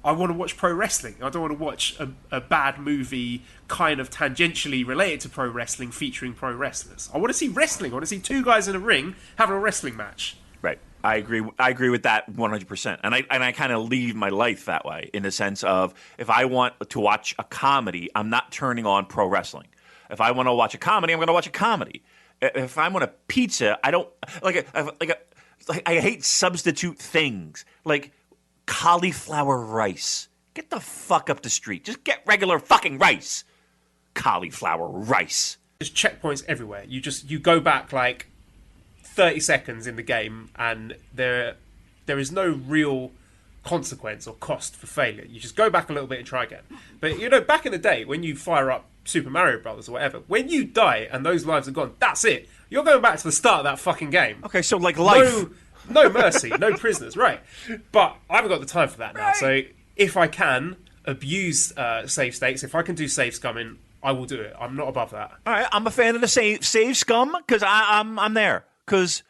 I want to watch pro wrestling. I don't want to watch a bad movie kind of tangentially related to pro wrestling featuring pro wrestlers. I want to see wrestling. I want to see two guys in a ring having a wrestling match. Right. I agree with that 100%. And I kind of leave my life that way, in the sense of, if I want to watch a comedy, I'm not turning on pro wrestling. If I want to watch a comedy, I'm going to watch a comedy. If I want a pizza, I don't I hate substitute things like cauliflower rice. Get the fuck up the street. Just get regular fucking rice. Cauliflower rice. There's checkpoints everywhere. You go back like 30 seconds in the game, and there is no real consequence or cost for failure. You just go back a little bit and try again. But back in the day, when you fire up Super Mario Brothers or whatever, when you die and those lives are gone, that's it. You're going back to the start of that fucking game. Okay, so like life. No mercy, no prisoners, right? But I haven't got the time for that now. So if I can abuse save states, if I can do save scumming, I will do it. I'm not above that. All right, I'm a fan of the save scum, because I'm there. Because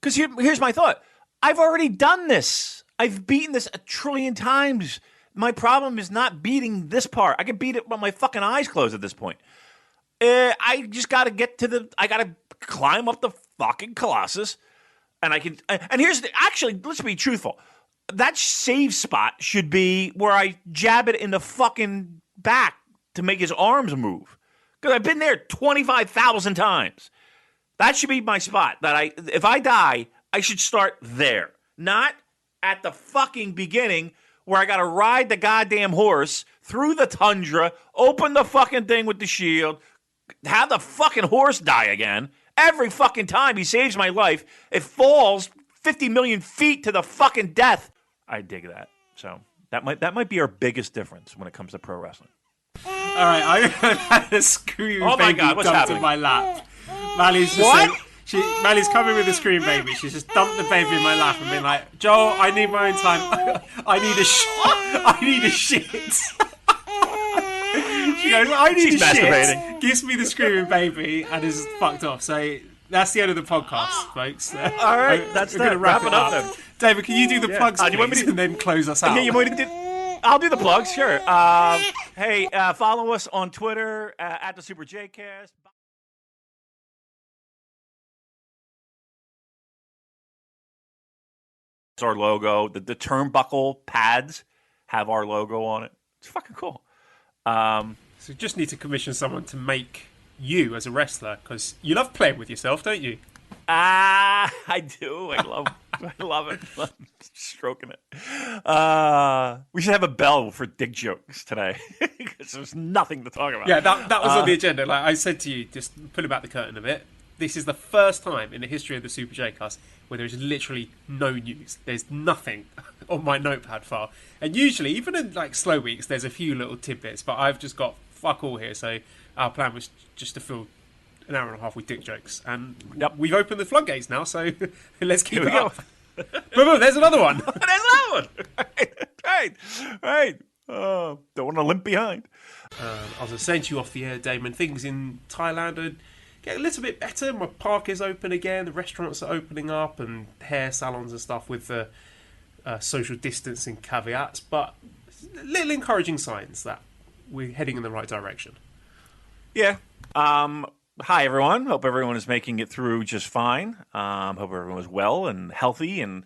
here's my thought. I've already done this. I've beaten this 1 trillion times. My problem is not beating this part. I can beat it with my fucking eyes closed at this point. I just got to I got to climb up the fucking Colossus. And actually, let's be truthful. That save spot should be where I jab it in the fucking back to make his arms move. Because I've been there 25,000 times. That should be my spot. If I die, I should start there. Not at the fucking beginning where I got to ride the goddamn horse through the tundra, open the fucking thing with the shield, have the fucking horse die again. Every fucking time he saves my life, it falls 50 million feet to the fucking death. I dig that. So that might be our biggest difference when it comes to pro wrestling. All right, I'm going to have a scream baby God, dumped in my lap. Mally's just Mally's coming with a scream baby. She's just dumped the baby in my lap and been like, Joel, I need my own time. I need a shit. She goes, I need She's a masturbating. shit. Gives me the screaming baby and is fucked off. So that's the end of the podcast, folks. All right, that's going to wrap it up. Then. David, can you do the plugs, do you want me please, to... and then close us out? Yeah, you want me to do... I'll do the plugs, sure. Hey, follow us on Twitter at the Super JCast. It's our logo. The turnbuckle pads have our logo on it. It's fucking cool. So you just need to commission someone to make you as a wrestler, because you love playing with yourself, don't you? I do. I love it. I'm stroking it. We should have a bell for dick jokes today because there's nothing to talk about. Yeah, that was on the agenda. Like I said to you, just pulling back the curtain a bit. This is the first time in the history of the Super J-Cast where there is literally no news. There's nothing on my notepad file. And usually, even in like slow weeks, there's a few little tidbits. But I've just got fuck all here. So our plan was just to fill an hour and a half with dick jokes. And we've opened the floodgates now, so let's keep it up. Boom, there's another one. There's another one. Right. Don't want to limp behind. I was saying to you off the air, Damon, things in Thailand are getting a little bit better. My park is open again. The restaurants are opening up, and hair salons and stuff with the social distancing caveats. But little encouraging signs that we're heading in the right direction. Yeah. Hi, everyone. Hope everyone is making it through just fine. Hope everyone is well and healthy. And,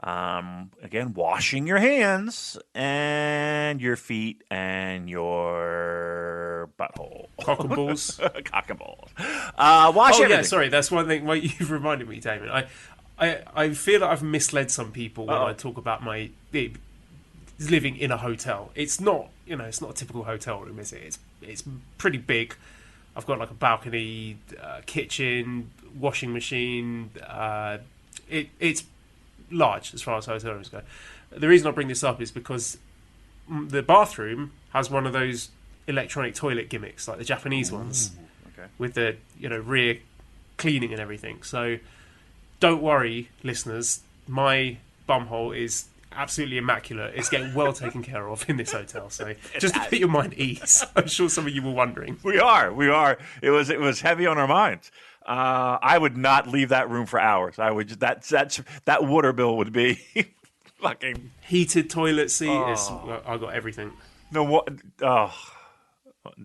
again, washing your hands and your feet and your butthole. Cock and balls. Cock and balls. Wash everything. Yeah, sorry. That's one thing. Well, you've reminded me, Damon. I feel like I've misled some people when I talk about my living in a hotel. It's not, it's not a typical hotel room, is it? It's pretty big. I've got like a balcony, kitchen, washing machine. It's large as far as hotel rooms go. The reason I bring this up is because the bathroom has one of those electronic toilet gimmicks, like the Japanese ones, with the rear cleaning and everything. So don't worry, listeners. My bumhole is absolutely immaculate. It's getting well taken care of in this hotel. So just to put your mind at ease, I'm sure some of you were wondering. We are. It was heavy on our minds. I would not leave that room for hours. I would that water bill would be fucking heated toilet seat. I got everything. No what? Oh,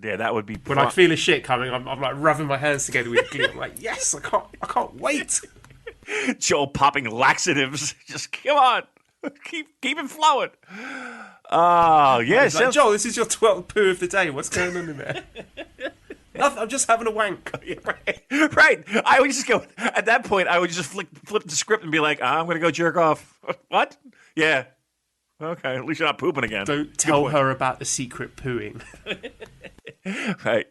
yeah, that would be. When I feel a shit coming, I'm like rubbing my hands together with glue. I'm like, yes, I can't wait. Joel popping laxatives. Just come on. Keep it flowing. Oh, yeah. Like, Joel, this is your 12th poo of the day. What's going on in there? Nothing, I'm just having a wank. Right. I would just go, at that point, I would just flip the script and be like, I'm going to go jerk off. What? Yeah. Okay, at least you're not pooping again. Don't tell her about the secret pooing. Right.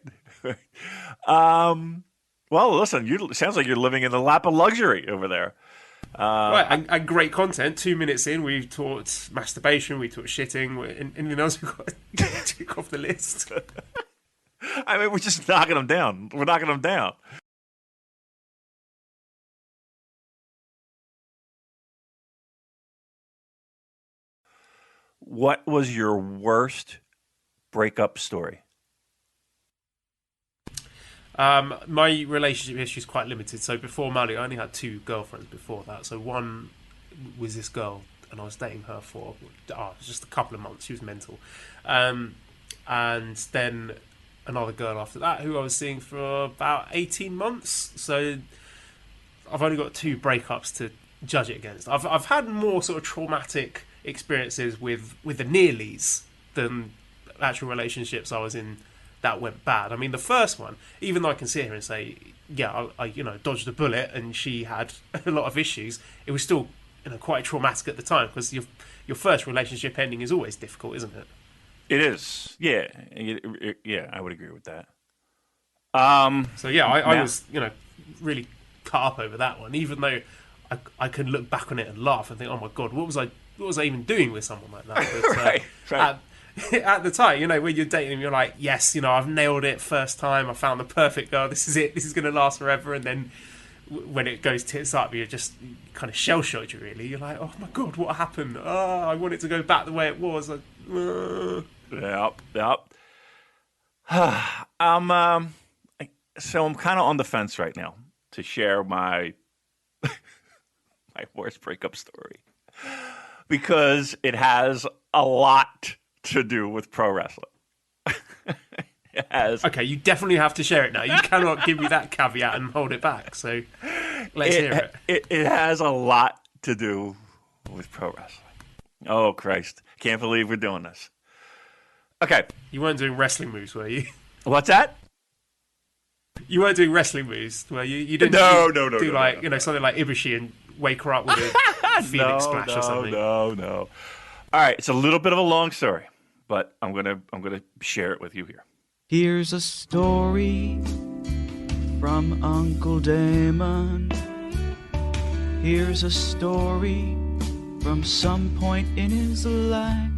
Well, listen, it sounds like you're living in the lap of luxury over there. Right, and great content. 2 minutes in, we've taught masturbation, we taught shitting. Anything else we've got to tick off the list? I mean, we're just knocking them down. We're knocking them down. What was your worst breakup story? My relationship history is quite limited. So before Mali, I only had 2 girlfriends before that. So one was this girl, and I was dating her for just a couple of months. She was mental. And then another girl after that, who I was seeing for about 18 months. So I've only got 2 breakups to judge it against. I've had more sort of traumatic experiences with the nearlies than actual relationships I was in that went bad. I mean, the first one, even though I can sit here and say, yeah, I dodged a bullet and she had a lot of issues, it was still quite traumatic at the time, because your first relationship ending is always difficult, isn't it? It is. Yeah. Yeah, I would agree with that. So yeah, I was really cut up over that one, even though I can look back on it and laugh and think, oh my god, what was I even doing with someone like that? But, right. At the time, when you're dating them, you're like, yes, I've nailed it first time. I found the perfect girl. This is it. This is going to last forever. And then when it goes tits up, you're just kind of shell-shocked, really. You're like, oh my god, what happened? Oh, I want it to go back the way it was. Like, Yep. So I'm kind of on the fence right now to share my worst breakup story, because it has a lot to do with pro wrestling. It has. Okay, you definitely have to share it now. You cannot give me that caveat and hold it back. So let's hear it. It has a lot to do with pro wrestling. Oh, Christ. Can't believe we're doing this. Okay. You weren't doing wrestling moves, were you? What's that? You weren't doing wrestling moves, were you? You didn't No, you no, no, do no, like no. something like Ibushi and wake her up with a Phoenix splash or something. No. All right, it's a little bit of a long story, but I'm gonna share it with you here. Here's a story from Uncle Damon. Here's a story from some point in his life.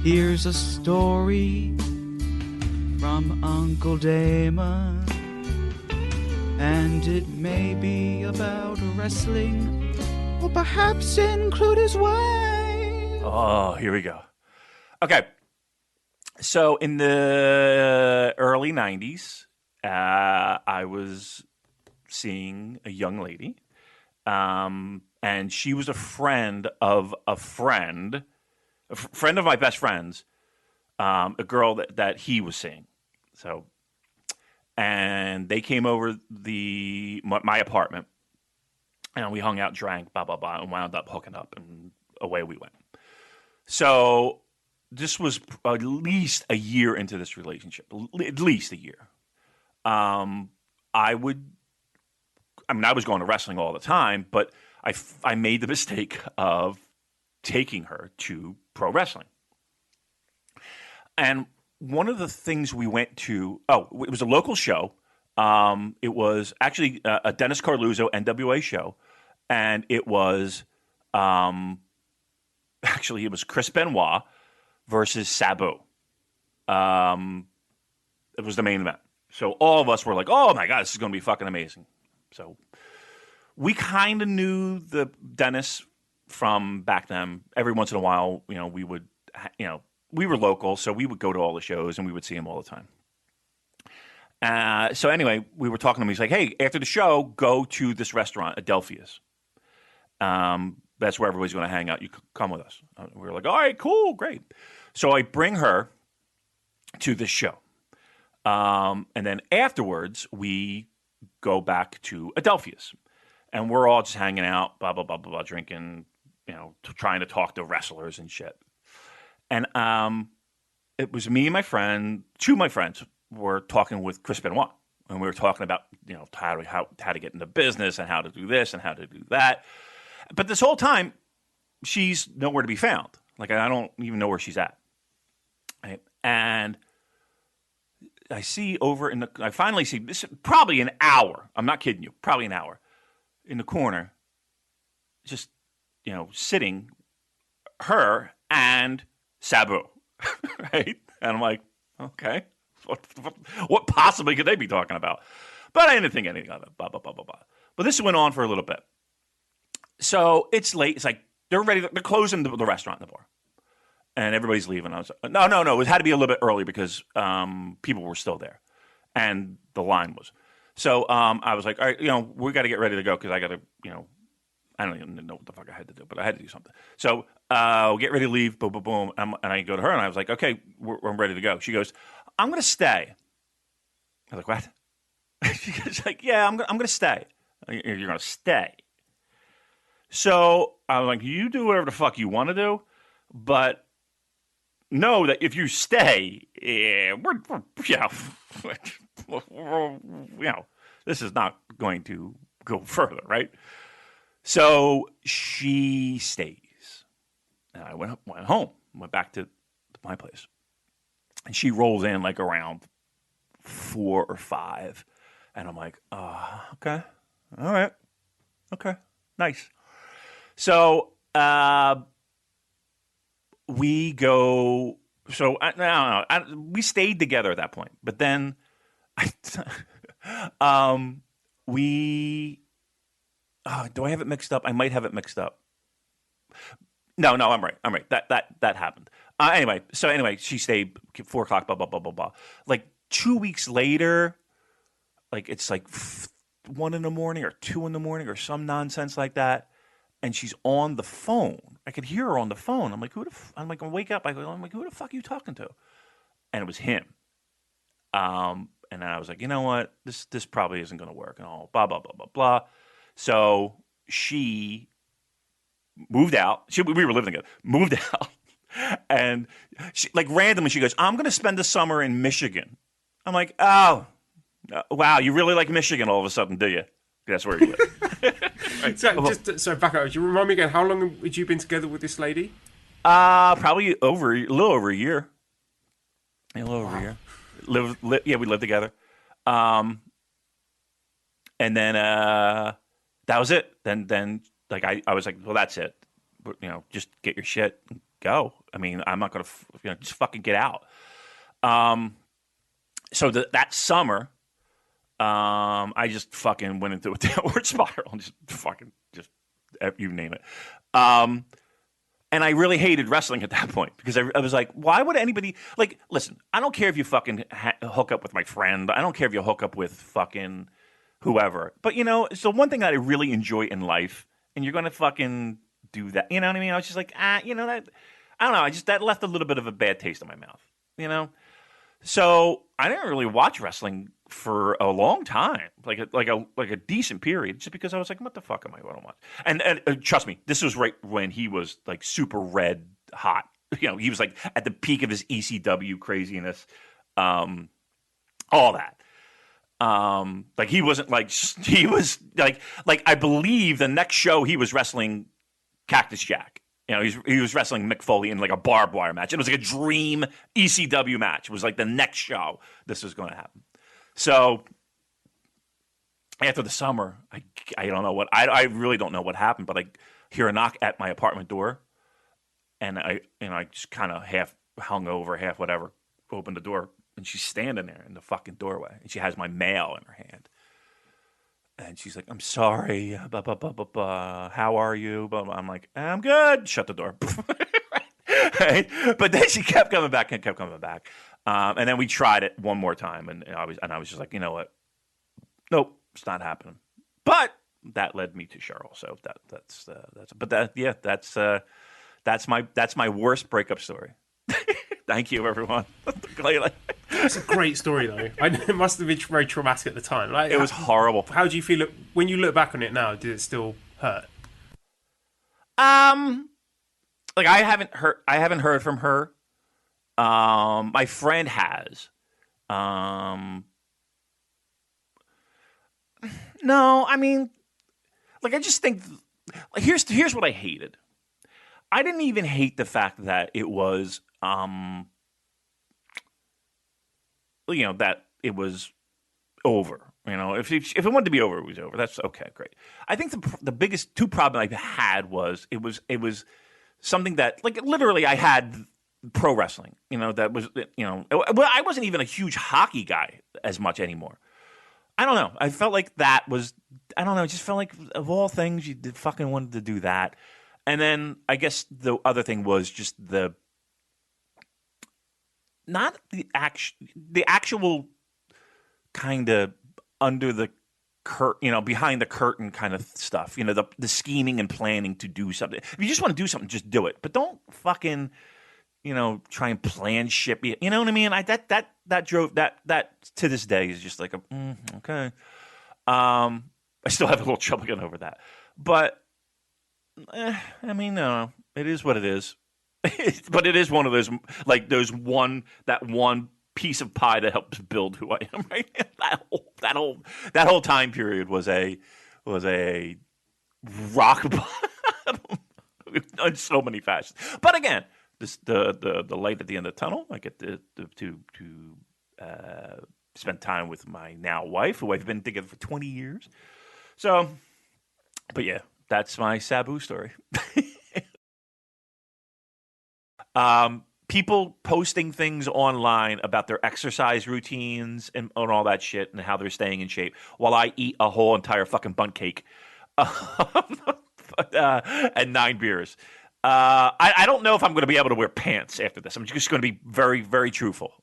Here's a story from Uncle Damon. And it may be about wrestling, or perhaps include his wife. Oh, here we go. Okay. So in the early 90s, I was seeing a young lady, and she was a friend of a friend of my best friend's, a girl that he was seeing. So, and they came over my apartment, and we hung out, drank, blah, blah, blah, and wound up hooking up, and away we went. So this was at least a year into this relationship, at least a year. I was going to wrestling all the time, but I made the mistake of taking her to pro wrestling. And one of the things we went to, it was a local show. It was actually a Dennis Carluzzo NWA show. And it was, actually, it was Chris Benoit versus Sabu. It was the main event. So all of us were like, oh my God, this is going to be fucking amazing. So we kind of knew the Dennis from back then. Every once in a while, we would, we were local, so we would go to all the shows and we would see him all the time. So anyway, we were talking to him. He's like, hey, after the show, go to this restaurant, Adelphia's. That's where everybody's going to hang out. You come with us. We were like, all right, cool, great. So I bring her to this show. And then afterwards, we go back to Adelphia's. And we're all just hanging out, blah, blah, blah, blah, blah, drinking, trying to talk to wrestlers and shit. And it was me and my friend, two of my friends were talking with Chris Benoit. And we were talking about, how to get into business and how to do this and how to do that. But this whole time, she's nowhere to be found. Like, I don't even know where she's at. Right? And I finally see, this probably an hour. I'm not kidding you. Probably an hour. In the corner, just, sitting, her and Sabu, right? And I'm like, okay, what possibly could they be talking about? But I didn't think anything of it, blah, blah, blah, blah, blah. But this went on for a little bit. So it's late. It's like they're closing the restaurant and the bar. And everybody's leaving. I was like, no. It had to be a little bit early because people were still there. And the line was. So I was like, all right, we got to get ready to go because I got to, I don't even know what the fuck I had to do, but I had to do something. So we'll get ready to leave, boom, boom, boom. And I go to her and I was like, okay, we're ready to go. She goes, I'm going to stay. I was like, what? She's like, yeah, I'm going to stay. You're going to stay. So I was like, you do whatever the fuck you want to do, but know that if you stay, this is not going to go further, right? So she stays. And I went home, went back to my place. And she rolls in like around 4 or 5. And I'm like, okay. All right. Okay. Nice. So we go. So we stayed together at that point. But then do I have it mixed up? I might have it mixed up. No, I'm right. That happened. Anyway, she stayed 4 o'clock, blah, blah, blah, blah, blah. Like 2 weeks later, like it's like 1 in the morning or 2 in the morning or some nonsense like that. And she's on the phone. I could hear her on the phone. I'm like, I wake up. I'm like, who the fuck are you talking to? And it was him. And then I was like, you know what? This probably isn't going to work and all, blah, blah, blah, blah, blah. So she moved out. We were living together. Moved out. And she, like randomly, she goes, "I'm going to spend the summer in Michigan." I'm like, "Oh, wow, you really like Michigan all of a sudden, do you?" That's where you live. Right. So back up. Do you remind me again? How long had you been together with this lady? Probably a little over a year. Yeah, a little over a year. We lived together. And then that was it. Then like I was like, well, that's it. You know, just get your shit and go. I mean, I'm not gonna, just fucking get out. So that summer, I just fucking went into a downward spiral and just you name it. And I really hated wrestling at that point because I was like, why would anybody like? Listen, I don't care if you fucking hook up with my friend. I don't care if you hook up with fucking whoever. But it's the one thing that I really enjoy in life, and you're gonna fucking do that. You know what I mean? I was just like, that I don't know. That left a little bit of a bad taste in my mouth. So I didn't really watch wrestling for a long time, like a decent period, just because I was like, what the fuck am I going to watch? And trust me, this was right when he was like super red hot. He was like at the peak of his ECW craziness, all that. Like he wasn't like he was like I believe the next show he was wrestling Cactus Jack. He was wrestling Mick Foley in like a barbed wire match. It was like a dream ECW match. It was like the next show this was going to happen. So after the summer, I don't know what I really don't know what happened, but I hear a knock at my apartment door, and I just kind of half hung over, half whatever, opened the door, and she's standing there in the fucking doorway, and she has my mail in her hand. And she's like, "I'm sorry, blah, blah, blah, blah, blah. How are you?" Blah, blah. I'm like, "I'm good." Shut the door. Right? But then she kept coming back and kept coming back. And then we tried it one more time, and I was just like, you know what? Nope, it's not happening. But that led me to Cheryl. So that's my worst breakup story. Thank you, everyone. It's a great story, though. It must have been very traumatic at the time. Like, it was horrible. How do you feel when you look back on it now? Did it still hurt? Like I haven't heard from her. My friend has. No, I mean, like I just think. Like, here's what I hated. I didn't even hate the fact that it was. That it was over. If it wanted to be over, it was over. That's okay, great. I think the biggest two problems I had was it was something that like literally I had pro wrestling. That was well, I wasn't even a huge hockey guy as much anymore. I don't know. I felt like that was I don't know. It just felt like of all things you fucking wanted to do that. And then I guess the other thing was just not the actual kind of under the curtain, behind the curtain kind of stuff. The scheming and planning to do something. If you just want to do something, just do it. But don't fucking, try and plan shit. You know what I mean? That drove that to this day is just like okay. I still have a little trouble getting over that, but I mean, no, it is what it is. But it is one of those like that one piece of pie that helps build who I am. Right, that whole time period was a rock bottom in so many fashions. But again, the light at the end of the tunnel. I get to spend time with my now wife, who I've been together for 20 years. So, but yeah, that's my Sabu story. People posting things online about their exercise routines and all that shit and how they're staying in shape while I eat a whole entire fucking bundt cake and 9 beers. I don't know if I'm going to be able to wear pants after this. I'm just going to be very, very truthful.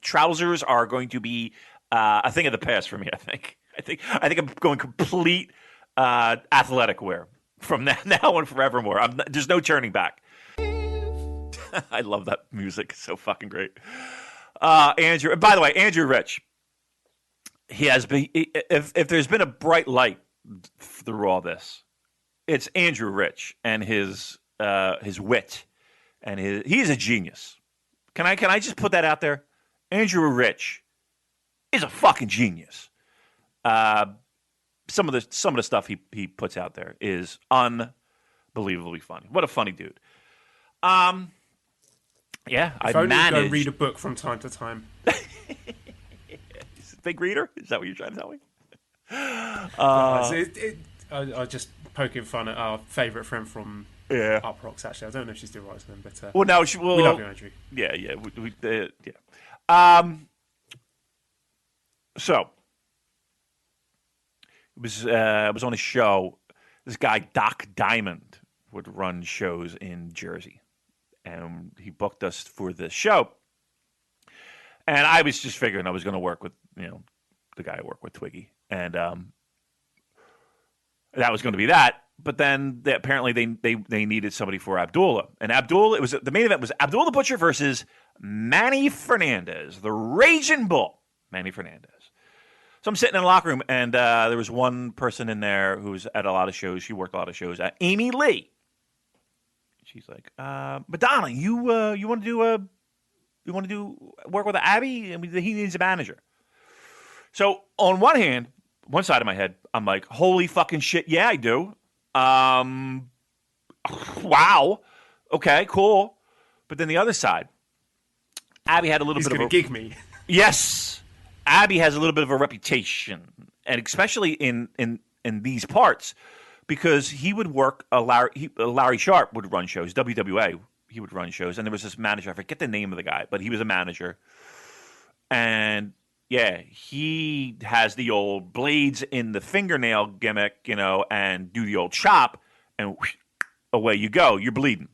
Trousers are going to be a thing of the past for me, I think. I think I'm going complete athletic wear from now on forevermore. There's no turning back. I love that music. It's so fucking great. Andrew, by the way, Andrew Rich, he has been, if there's been a bright light through all this, it's Andrew Rich and his wit and he's a genius. Can I just put that out there? Andrew Rich is a fucking genius. Some of the stuff he puts out there is unbelievably funny. What a funny dude. Yeah, If only you go read a book from time to time. Big reader? Is that what you're trying to tell me? I was just poking fun at our favourite friend from Up Rocks. Actually, I don't know if she still writes them, but well, no, we love you, Andrew. Yeah. So it was on a show. This guy Doc Diamond would run shows in Jersey, and he booked us for the show. And I was just figuring I was going to work with the guy I work with, Twiggy, and that was going to be that. But then apparently they needed somebody for Abdullah, and the main event was Abdullah the Butcher versus Manny Fernandez, the Raging Bull, Manny Fernandez. So I'm sitting in the locker room, and there was one person in there who was at a lot of shows. She worked a lot of shows. Amy Lee. She's like, Madonna, you want to do work with Abby? I mean, he needs a manager. So on one hand, one side of my head, I'm like, holy fucking shit, yeah, I do. Wow. Okay, cool. But then the other side, Abby had a little bit of a gig me. Yes. Abby has a little bit of a reputation, and especially in these parts, because he would work. Larry Sharp would run shows. WWA, he would run shows, and there was this manager. I forget the name of the guy, but he was a manager, and yeah, he has the old blades in the fingernail gimmick, and do the old chop, and whoosh, away you go. You're bleeding.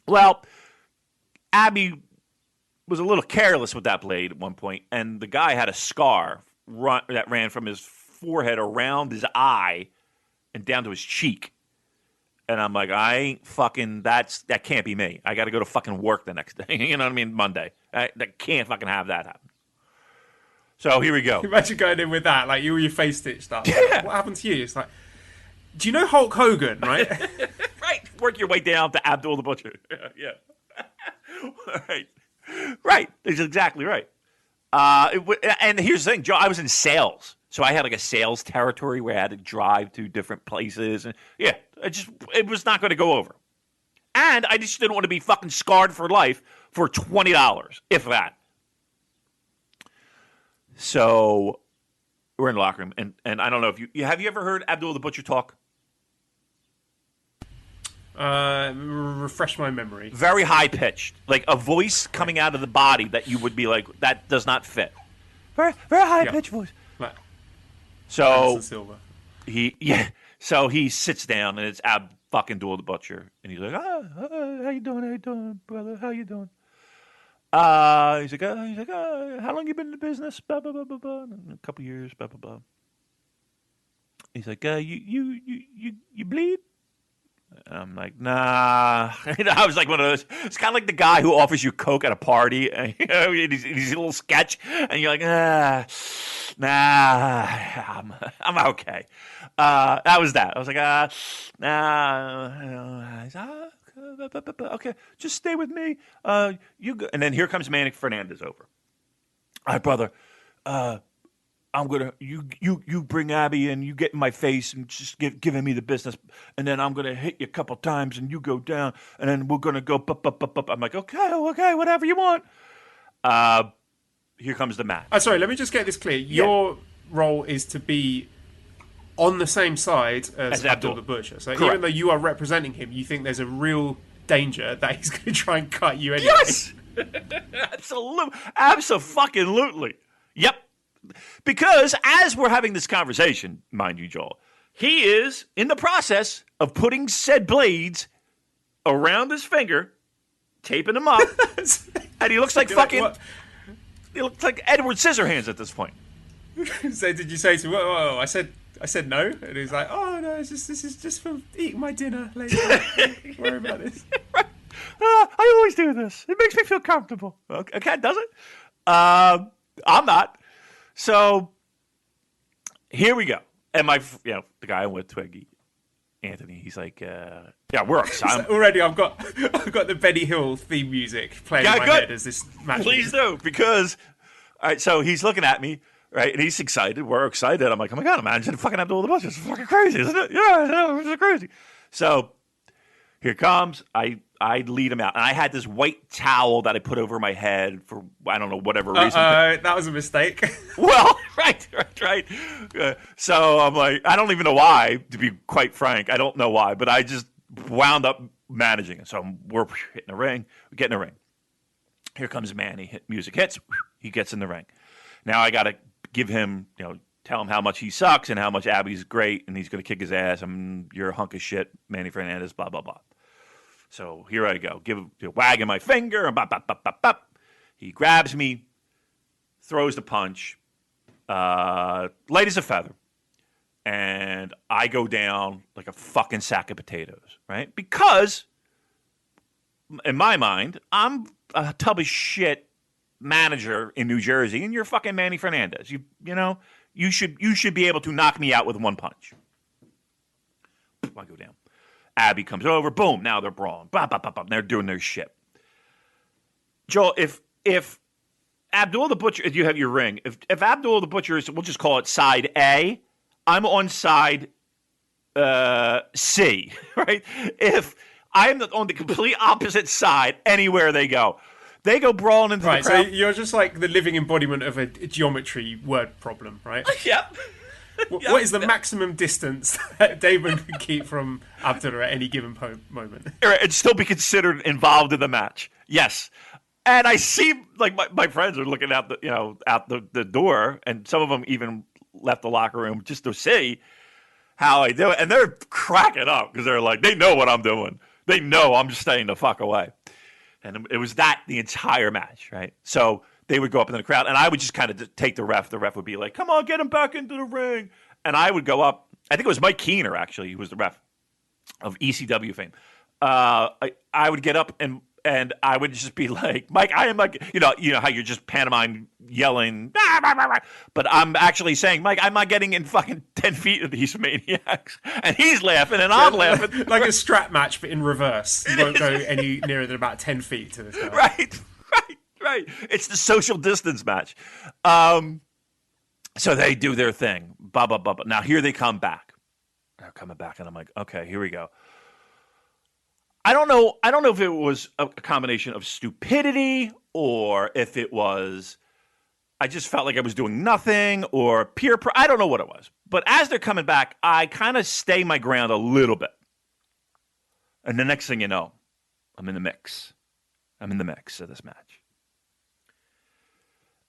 Well, Abby was a little careless with that blade at one point, and the guy had a scar that ran from his forehead around his eye and down to his cheek. And I'm like, I ain't fucking, that can't be me. I got to go to fucking work the next day. You know what I mean? Monday. That can't fucking have that happen. So here we go. Imagine going in with that, like all your face stitched up. Yeah. What happened to you? It's like, do you know Hulk Hogan, right? Right. Work your way down to Abdul the Butcher. Yeah. Right. That's exactly right. And here's the thing, Joe, I was in sales. So I had like a sales territory where I had to drive to different places. And yeah, it was not going to go over. And I just didn't want to be fucking scarred for life for $20, if that. So we're in the locker room, and I don't know if you have you ever heard Abdul the Butcher talk? Refresh my memory. Very high pitched, like a voice coming out of the body that you would be like, that does not fit. Very high pitched voice. Like, so so he sits down, and it's fucking Abdul the Butcher, and he's like, how you doing, brother? How you doing? He's like, how long you been in the business? Blah blah blah blah blah. A couple years. Blah blah blah. He's like, you bleed? I'm like, nah. I was like one of those. It's kind of like the guy who offers you Coke at a party. And, he's a little sketch, and you're like, nah, I'm okay. That was that. I was like, nah. He's okay, just stay with me. You go. And then here comes Manny Fernandez over. All right, brother. I'm gonna you bring Abby and you get in my face and just giving me the business, and then I'm gonna hit you a couple times and you go down, and then we're gonna go. I'm like, okay, whatever you want. Here comes the match. Sorry, let me just get this clear. Your role is to be on the same side as Abdul the Butcher. So Correct. Even though you are representing him, you think there's a real danger that he's going to try and cut you anyway. Yes, absolutely. Yep. Because as we're having this conversation, mind you, Joel, he is in the process of putting said blades around his finger, taping them up, and he looks like fucking. He looks like Edward Scissorhands at this point. So did you say to him, whoa, I said no? And he's like, oh no, this is just for eating my dinner later. Don't worry about this. I always do this. It makes me feel comfortable. Okay, does it? I'm not. So here we go. And the guy I'm with, Twiggy, Anthony. He's like, yeah, we're excited. Already, I've got the Benny Hill theme music playing in my head as this match. Please do, because all right. So he's looking at me, right, and he's excited. We're excited. I'm like, oh my god, imagine fucking Abdul the Butcher. It's fucking crazy, isn't it? Yeah, it's crazy. So here comes. I lead him out, and I had this white towel that I put over my head for I don't know whatever reason. That was a mistake. Well, right. So I'm like, I don't even know why, to be quite frank. I don't know why, but I just wound up managing it. So we're hitting the ring. We get in the ring. Here comes Manny. Music hits. He gets in the ring. Now I got to give him, tell him how much he sucks and how much Abby's great, and he's going to kick his ass. You're a hunk of shit, Manny Fernandez, blah, blah, blah. So here I go, wagging my finger, and bop, bop, bop, bop, bop. He grabs me, throws the punch, light as a feather, and I go down like a fucking sack of potatoes, right? Because, in my mind, I'm a tub of shit manager in New Jersey, and you're fucking Manny Fernandez. You should be able to knock me out with one punch. I go down. Abby comes over, boom, now they're brawling. Bop, bop, bop, bop. They're doing their shit. Joel, if Abdul the Butcher, if you have your ring, if Abdul the Butcher is, we'll just call it side A, I'm on side C, right? If I'm on the complete opposite side, anywhere they go brawling into the crowd. Right, so you're just like the living embodiment of a geometry word problem, right? Yep. What is the maximum distance that Damon can keep from Abdullah at any given moment? And still be considered involved in the match. Yes. And I see, like, my friends are looking out the door, and some of them even left the locker room just to see how I do it. And they're cracking up because they're like, they know what I'm doing. They know I'm just staying the fuck away. And it was that the entire match, right? So they would go up in the crowd, and I would just kind of take the ref. The ref would be like, come on, get him back into the ring. And I would go up. I think it was Mike Keener, actually, who was the ref of ECW fame. I would get up, and I would just be like, Mike, I am like, you know how you're just pantomime yelling, but I'm actually saying, Mike, I'm not getting in fucking 10 feet of these maniacs. And he's laughing, and I'm laughing. Like a strap match, but in reverse. You won't go any nearer than about 10 feet to this guy. Right. It's the social distance match. So they do their thing. Blah, blah, blah, blah. Now here they come back. They're coming back, and I'm like, okay, here we go. I don't know if it was a combination of stupidity or if it was I just felt like I was doing nothing or I don't know what it was. But as they're coming back, I kind of stay my ground a little bit. And the next thing you know, I'm in the mix. I'm in the mix of this match.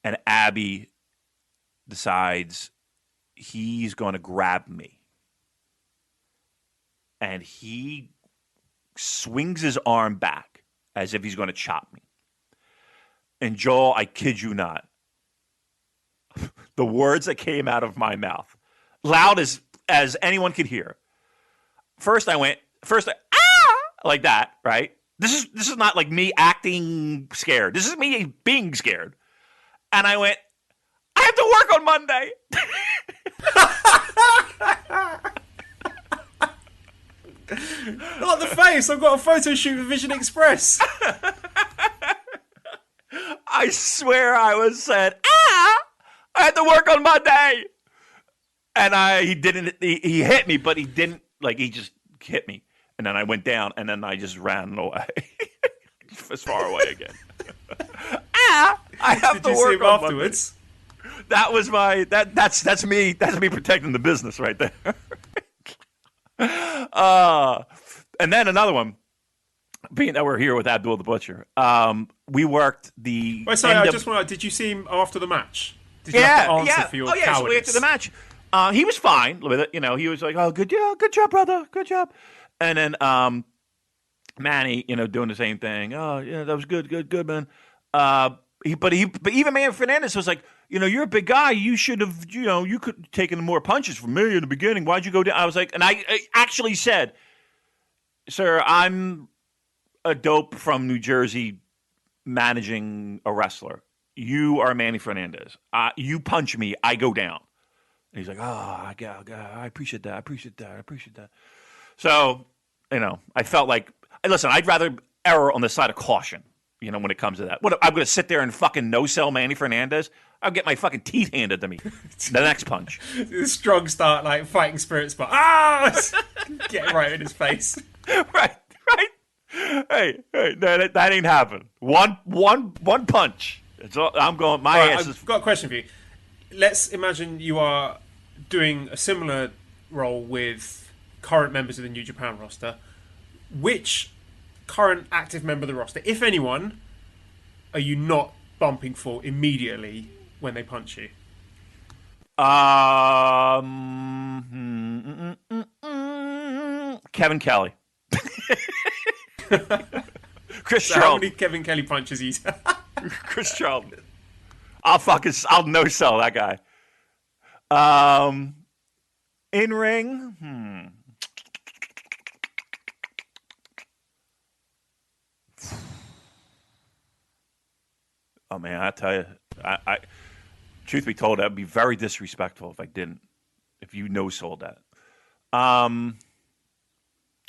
And Abby decides he's going to grab me. And he swings his arm back as if he's going to chop me. And Joel, I kid you not, the words that came out of my mouth, loud as anyone could hear. First I like that, right? This is not like me acting scared. This is me being scared. And I went, I have to work on Monday. Not the face. I've got a photo shoot with Vision Express. I swear I said, I had to work on Monday. And he hit me, but he didn't, he just hit me. And then I went down, and then I just ran away. As far away again. I have to work on afterwards. Monday. That was that's me. That's me protecting the business right there. And then another one, being that we're here with Abdul the Butcher, we worked the. Wait, sorry, I just want to. Did you see him after the match? Did you have to answer for your cowardice? So after the match, he was fine with it. He was like, "Oh, good job, brother, good job." And then Manny, doing the same thing. Oh, yeah, that was good, man. But even Manny Fernandez was like, you're a big guy. You should have, you could have taken more punches from me in the beginning. Why'd you go down? I was like, and I actually said, sir, I'm a dope from New Jersey managing a wrestler. You are Manny Fernandez. You punch me, I go down. And he's like, oh, I appreciate that. So, I felt like, listen, I'd rather err on the side of caution, when it comes to that. What, I'm going to sit there and fucking no-sell Manny Fernandez? I'll get my fucking teeth handed to me. The next punch. Strong start, like fighting spirits, but get right in his face. Right. Hey, that ain't happening. One punch. It's all, I'm going. My ass is. I've got a question for you. Let's imagine you are doing a similar role with current members of the New Japan roster. Which current active member of the roster, if anyone, are you not bumping for immediately when they punch you? Kevin Kelly. Chris So Charlton. how many Kevin Kelly punches he's Chris Charlton. I'll no sell that guy. In ring. Oh man, I tell you, I truth be told, that'd be very disrespectful if I didn't. If you no sold that.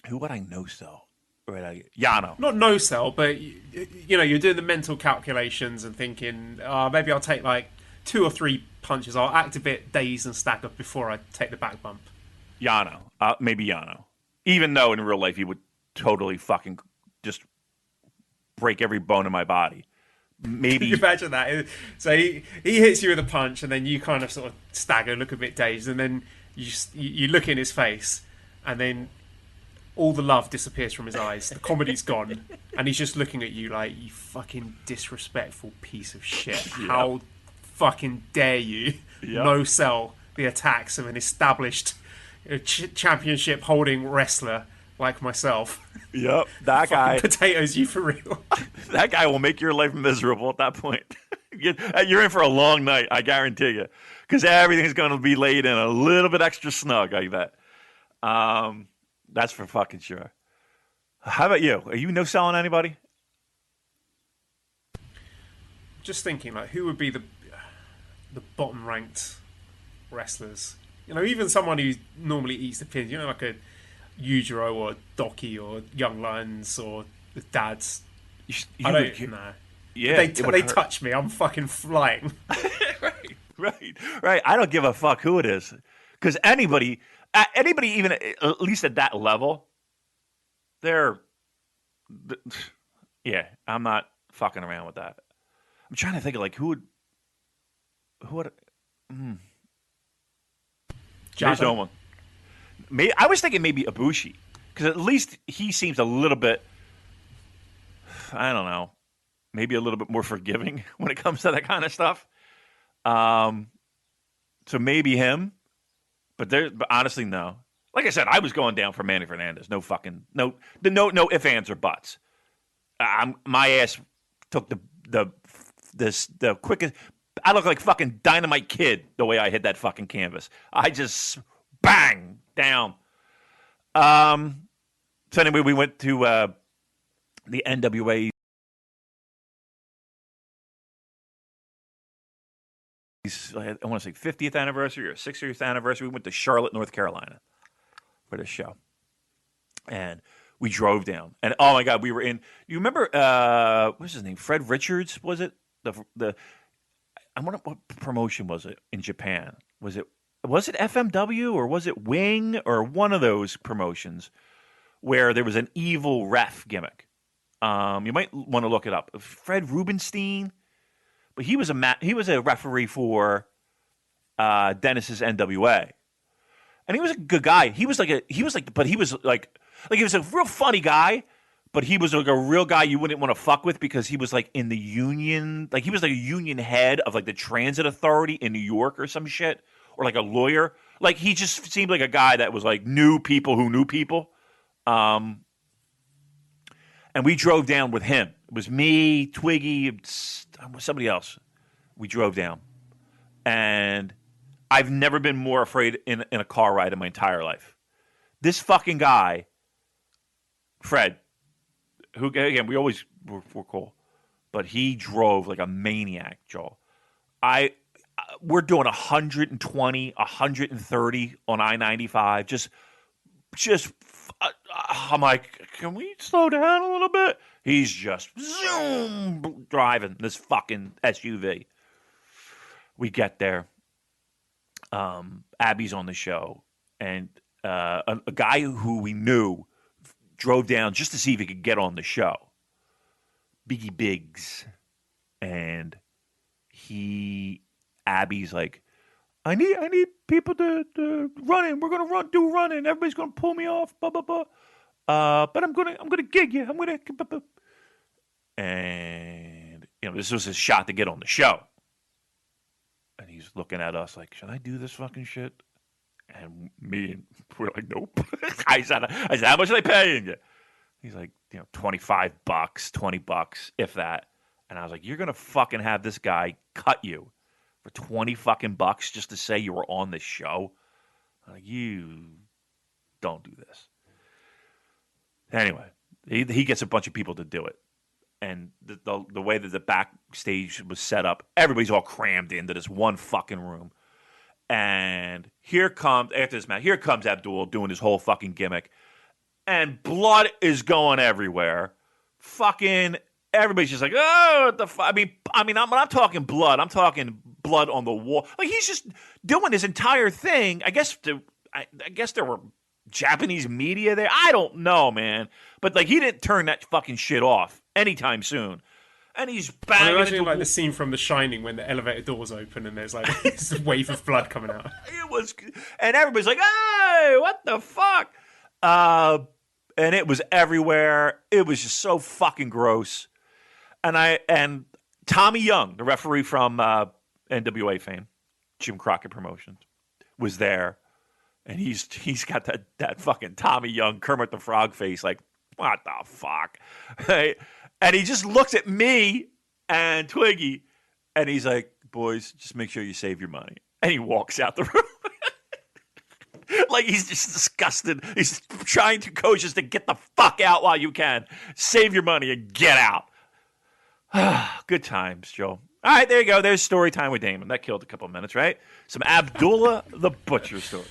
Who would I no sell? Right, Yano. not no sell, but you're doing the mental calculations and thinking, maybe I'll take like 2 or 3 punches. I'll act a bit dazed and staggered before I take the back bump. Yano. Maybe Yano. Even though in real life he would totally fucking just break every bone in my body. Maybe. Can you imagine that? So he hits you with a punch, and then you kind of sort of stagger, look a bit dazed, and then you look in his face, and then all the love disappears from his eyes. The comedy's gone, and he's just looking at you like, you fucking disrespectful piece of shit. How fucking dare you no sell the attacks of an established championship holding wrestler like myself. Yep, that guy. Potatoes, you for real. That guy will make your life miserable at that point. You're in for a long night, I guarantee you, because everything's going to be laid in a little bit extra snug, I bet. That's for fucking sure. How about you? Are you no selling anybody? Just thinking, like, who would be the bottom ranked wrestlers? Even someone who normally eats the pins. Like a Yujiro or Doki or Young Lions or the Dads. I don't know. Yeah, they touch me, I'm fucking flying. Right. I don't give a fuck who it is, because anybody even at least at that level, I'm not fucking around with that. I'm trying to think of like who would. There's no one. I was thinking maybe Ibushi, because at least he seems a little bit, I don't know, maybe a little bit more forgiving when it comes to that kind of stuff. So maybe him, but honestly, no. Like I said, I was going down for Manny Fernandez. No ifs, ands, or buts. My ass took the quickest. I look like fucking Dynamite Kid the way I hit that fucking canvas. I just bang down. So anyway, we went to the NWA. I want to say 50th anniversary or 60th anniversary. We went to Charlotte, North Carolina for this show, and we drove down. And oh my God, we were in. You remember what's his name? Fred Richards, was it? I wonder what promotion was it in Japan? Was it FMW or was it Wing or one of those promotions where there was an evil ref gimmick? You might want to look it up. Fred Rubenstein, but he was a referee for Dennis's NWA, and he was a good guy. He was like a real funny guy. But he was like a real guy you wouldn't want to fuck with, because he was like in the union. Like he was like a union head of like the transit authority in New York or some shit. Or like a lawyer. Like he just seemed like a guy that was like knew people who knew people. And we drove down with him. It was me, Twiggy, somebody else. We drove down. And I've never been more afraid in a car ride in my entire life. This fucking guy, Fred, who, again, we always were cool, but he drove like a maniac, Joel. We're doing 120, 130 on I-95, just I'm like, can we slow down a little bit? He's just zoom driving this fucking SUV. We get there. Abby's on the show, and a guy who we knew drove down just to see if he could get on the show. Biggie Biggs. And Abby's like, I need people to run in. We're gonna do running. Everybody's gonna pull me off. Blah blah blah. But I'm gonna gig you. And this was his shot to get on the show. And he's looking at us like, should I do this fucking shit? And we're like, nope. I said, how much are they paying you? He's like, $25, $20, if that. And I was like, you're gonna fucking have this guy cut you for 20 fucking bucks just to say you were on this show? I'm like, you don't do this. Anyway, he gets a bunch of people to do it. And the way that the backstage was set up, everybody's all crammed into this one fucking room. And after this match, here comes Abdul doing his whole fucking gimmick. And blood is going everywhere. Fucking everybody's just like, oh, what the fuck? When I'm talking blood, I'm talking blood on the wall. Like, he's just doing his entire thing. I guess there were Japanese media there. I don't know, man. But like, he didn't turn that fucking shit off anytime soon. And he's banging. I'm imagining like the scene from The Shining when the elevator doors open and there's like this wave of blood coming out. And everybody's like, hey, what the fuck? And it was everywhere. It was just so fucking gross. And Tommy Young, the referee from NWA fame, Jim Crockett Promotions, was there. And he's got that fucking Tommy Young, Kermit the Frog face, like, what the fuck? Right? And he just looks at me and Twiggy, and he's like, boys, just make sure you save your money. And he walks out the room. Like, he's just disgusted. He's trying to coach us to get the fuck out while you can. Save your money and get out. Good times, Joe. All right, there you go. There's story time with Damon. That killed a couple of minutes, right? Some Abdullah the Butcher stories.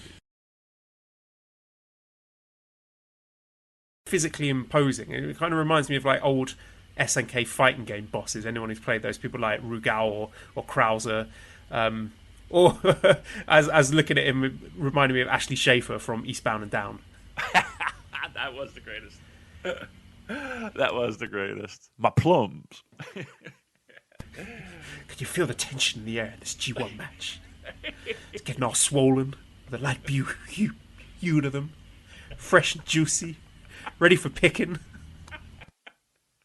Physically imposing. It kind of reminds me of like old SNK fighting game bosses. Anyone who's played those, people like Rugal or Krauser. Or as looking at him, it reminded me of Ashley Schaefer from Eastbound and Down. That was the greatest. That was the greatest. My plums. Could you feel the tension in the air in this G1 match? It's getting all swollen. The light hue to them. Fresh and juicy. Ready for picking.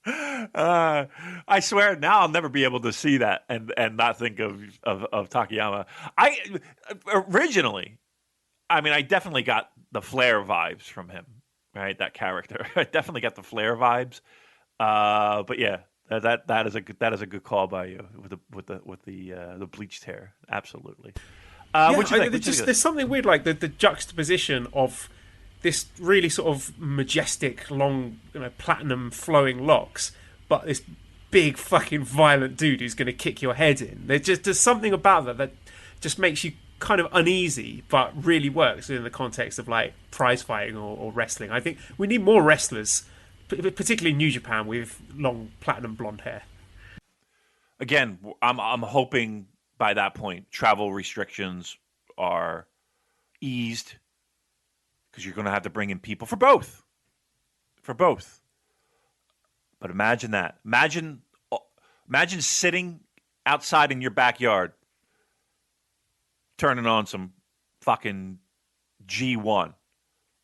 I swear now I'll never be able to see that and not think of Takayama. I definitely got the Flair vibes from him, right? That character. I definitely got the Flair vibes. But yeah, that is a good call by you with the bleached hair. Absolutely. There's something weird, like the juxtaposition of this really sort of majestic, long, platinum flowing locks, but this big fucking violent dude who's going to kick your head in. There's something about that just makes you kind of uneasy, but really works within the context of like prize fighting or wrestling. I think we need more wrestlers, particularly in New Japan, with long platinum blonde hair. Again, I'm hoping by that point travel restrictions are eased, because you're going to have to bring in people for both. But imagine that. Imagine sitting outside in your backyard, turning on some fucking G1,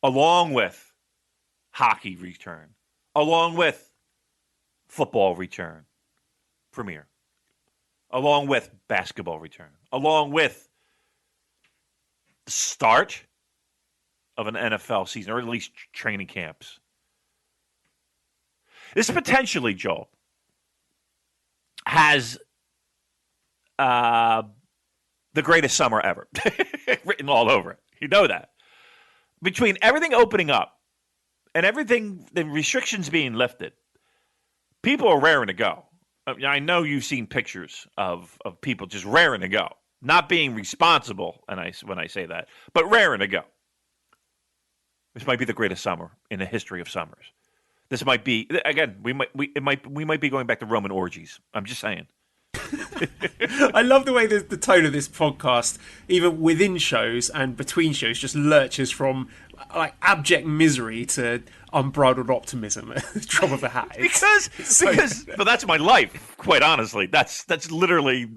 along with hockey return, along with football return, premiere, along with basketball return, along with the start of an NFL season, or at least training camps. This potentially, Joel, has the greatest summer ever written all over it. You know that. Between everything opening up and everything, the restrictions being lifted, people are raring to go. I know you've seen pictures of people just raring to go, not being responsible, when I say that, but raring to go. This might be the greatest summer in the history of summers. This might be, again, we might be going back to Roman orgies. I'm just saying. I love the way the tone of this podcast, even within shows and between shows, just lurches from like abject misery to unbridled optimism at the drop of a hat. Because well, that's my life, quite honestly. That's literally,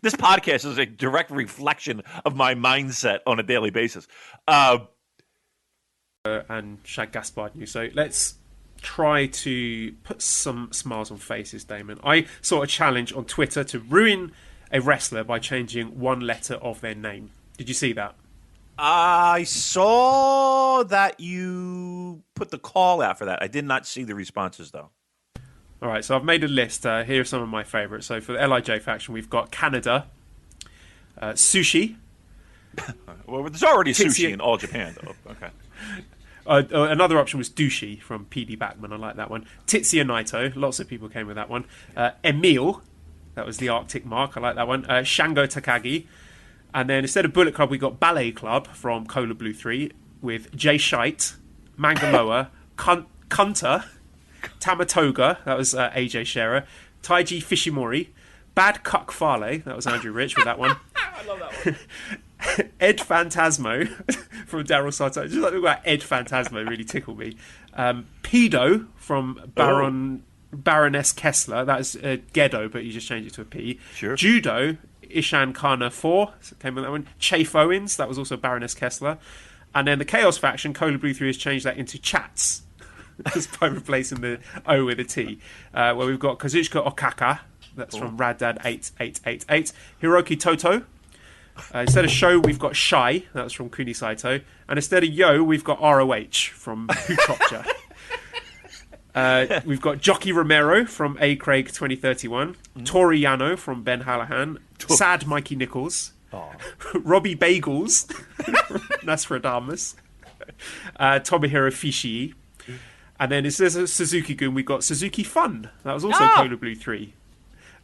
this podcast is a direct reflection of my mindset on a daily basis. And Shag Gaspard knew. So let's try to put some smiles on faces, Damon. I saw a challenge on Twitter to ruin a wrestler by changing one letter of their name. Did you see that? I saw that you put the call out for that. I did not see the responses, though. All right, so I've made a list. Here are some of my favourites. So for the LIJ faction, we've got Canada, Sushi. Well, there's already sushi in all Japan, though. Okay. Another option was Douchey from PD Backman. I like that one. Tetsuya Naito. Lots of people came with that one. Emil. That was the Arctic Mark. I like that one. Shango Takagi. And then instead of Bullet Club, we got Ballet Club from Cola Blue 3 with Jay Shite, Mangaloa, Kunta, Tamatoga. That was AJ Scherer. Taiji Fishimori. Bad Cuck Farley. That was Andrew Rich with that one. I love that one. Ed Phantasmo from Daryl Sato. Just like about Ed Phantasmo really tickled me. Pedo from Baroness Kessler. That's Gedo, but you just changed it to a P. Sure. Judo, Ishan Kana 4. Came with that one. Chafe Owens. That was also Baroness Kessler. And then the Chaos faction, Cola Blue 3 has changed that into Chats. Just by replacing the O with a T. Where we've got Kazuchika Okaka. That's from Raddad 8888. Hiroki Toto. Instead of Show, we've got Shy. That's from Kuni Saito. And instead of Yo, we've got ROH from Huchopcha. We've got Jockey Romero from A. Craig 2031. Tori Yano from Ben Hallahan. Sad Mikey Nichols. Robbie Bagels. Nasradamus. Tomohiro Fishii. And then instead of Suzuki-gun, we've got Suzuki Fun. That was also Cola Blue 3.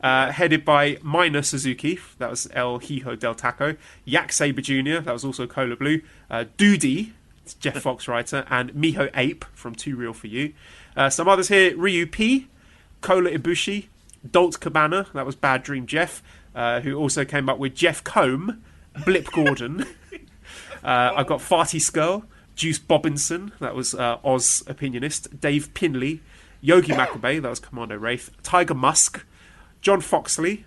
Headed by Minor Suzuki, that was El Hijo del Taco. Yak Saber Jr., that was also Cola Blue. Doody, Jeff Fox writer, and Miho Ape from Too Real For You. Some others here, Ryu P, Cola Ibushi, Dolt Cabana, that was Bad Dream Jeff, who also came up with Jeff Combe, Blip Gordon. I've got Farty Skull, Juice Bobinson, that was Oz Opinionist, Dave Pinley, Yogi Makabe, that was Commando Wraith, Tiger Musk, John Foxley,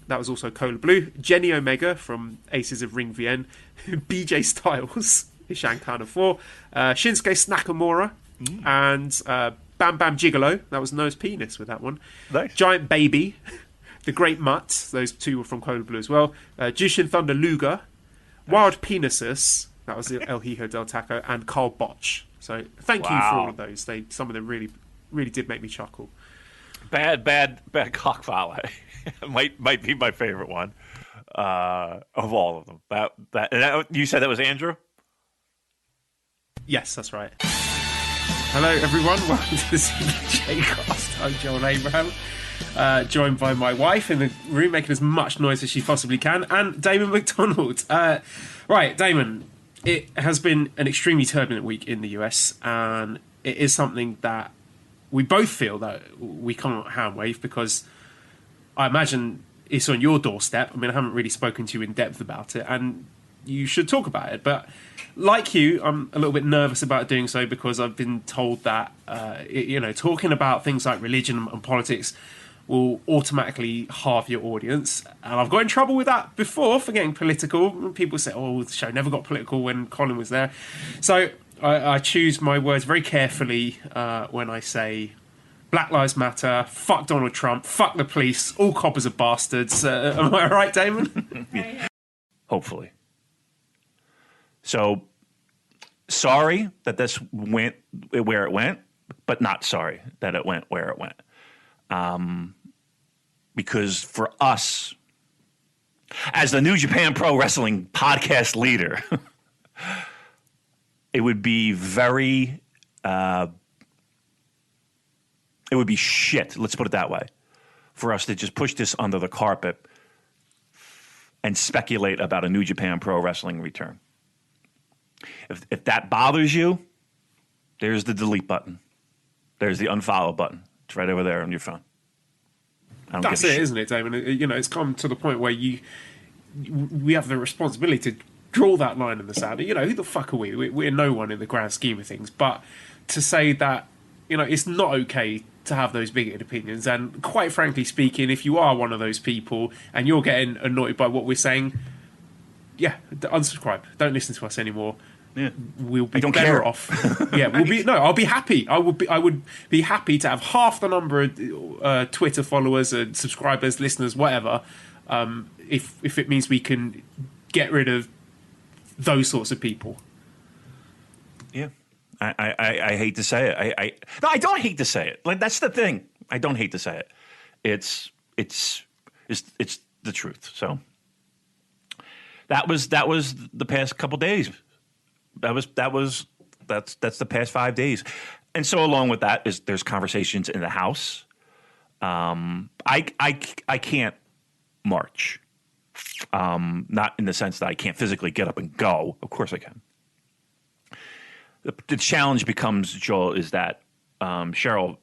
that was also Cola Blue, Jenny Omega from Aces of Ring VN, BJ Styles, Ishan Kana 4, Shinsuke Nakamura, and Bam Bam Gigolo, that was Nose Penis with that one. Nice. Giant Baby, The Great Mutt, those two were from Cola Blue as well, Jushin Thunder Luger, Wild Penisus, that was El Hijo del Taco, and Carl Botch. So thank you for all of those. Some of them really, really did make me chuckle. Bad cock volley might be my favorite one of all of them. That you said that was Andrew? Yes, that's right. Hello, everyone. Welcome to the CBJ Cast. I'm John Abraham, joined by my wife in the room, making as much noise as she possibly can, and Damon McDonald. Right, Damon. It has been an extremely turbulent week in the US, and it is something that we both feel that we can't hand wave because I imagine it's on your doorstep. I mean, I haven't really spoken to you in depth about it, and you should talk about it. But like you, I'm a little bit nervous about doing so because I've been told that, talking about things like religion and politics will automatically halve your audience. And I've got in trouble with that before for getting political. People say, oh, the show never got political when Colin was there. So I choose my words very carefully when I say Black Lives Matter, fuck Donald Trump, fuck the police, all coppers are bastards. Am I right, Damon? Hopefully. So, sorry that this went where it went, but not sorry that it went where it went. Because for us, as the New Japan Pro Wrestling podcast leader, it would be very, it would be shit, let's put it that way, for us to just push this under the carpet and speculate about a New Japan Pro Wrestling return. If that bothers you, There's the delete button. There's the unfollow button. It's right over there on your phone. That's it, isn't it, Damon? You know, it's come to the point where we have the responsibility to draw that line in the sand. You know, who the fuck are we? We're no one in the grand scheme of things. But to say that, you know, it's not okay to have those bigoted opinions. And quite frankly speaking, if you are one of those people and you're getting annoyed by what we're saying, yeah, unsubscribe. Don't listen to us anymore. Yeah. We'll be I don't better care. off. Yeah, we'll be. No, I'll be happy. I would be happy to have half the number of Twitter followers and subscribers, listeners, whatever. If it means we can get rid of those sorts of people. Yeah, I hate to say it. No, I don't hate to say it. Like, that's the thing. I don't hate to say it. It's the truth. So that was the past couple days. That's the past 5 days. And so along with that there's conversations in the House. I can't march. Not in the sense that I can't physically get up and go. Of course I can. The challenge becomes, Joel, is that Cheryl.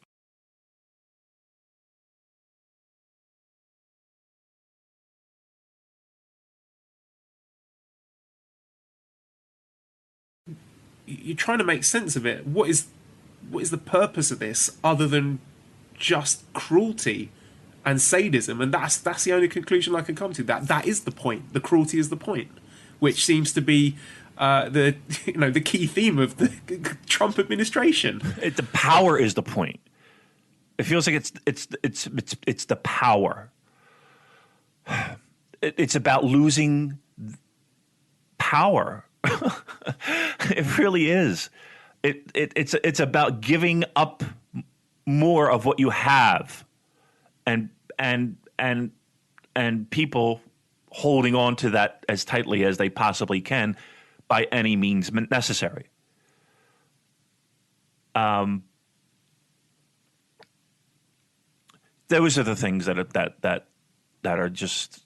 You're trying to make sense of it. What is the purpose of this other than just cruelty and sadism? And that's the only conclusion I can come to. That is the point. The cruelty is the point, which seems to be the key theme of the Trump administration. The power is the point. It feels like it's the power. It's about losing power. It really is. It's about giving up more of what you have, and people holding on to that as tightly as they possibly can by any means necessary. Those are the things that are just,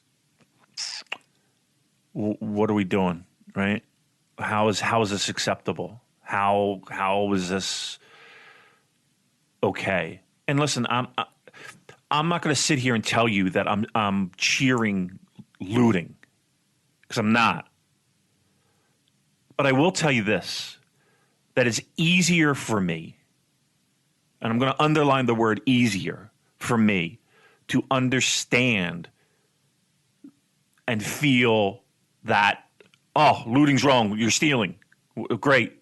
what are we doing, right? How is this acceptable? How is this okay? And listen, I'm not going to sit here and tell you that I'm cheering looting, because I'm not. But I will tell you this, that it's easier for me, and I'm going to underline the word easier, for me to understand and feel that, oh, looting's wrong, you're stealing, great,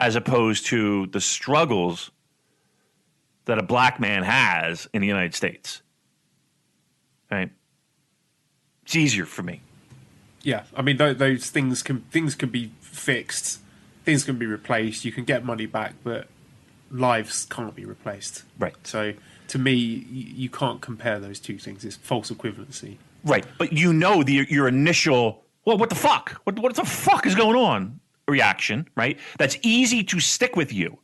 as opposed to the struggles that a black man has in the United States. Right? It's easier for me. Yeah, I mean, those things can be fixed, things can be replaced, you can get money back, but lives can't be replaced. Right. So to me, you can't compare those two things. It's false equivalency. Right, but your initial, well, what the fuck? What the fuck is going on? Reaction, right? That's easy to stick with you.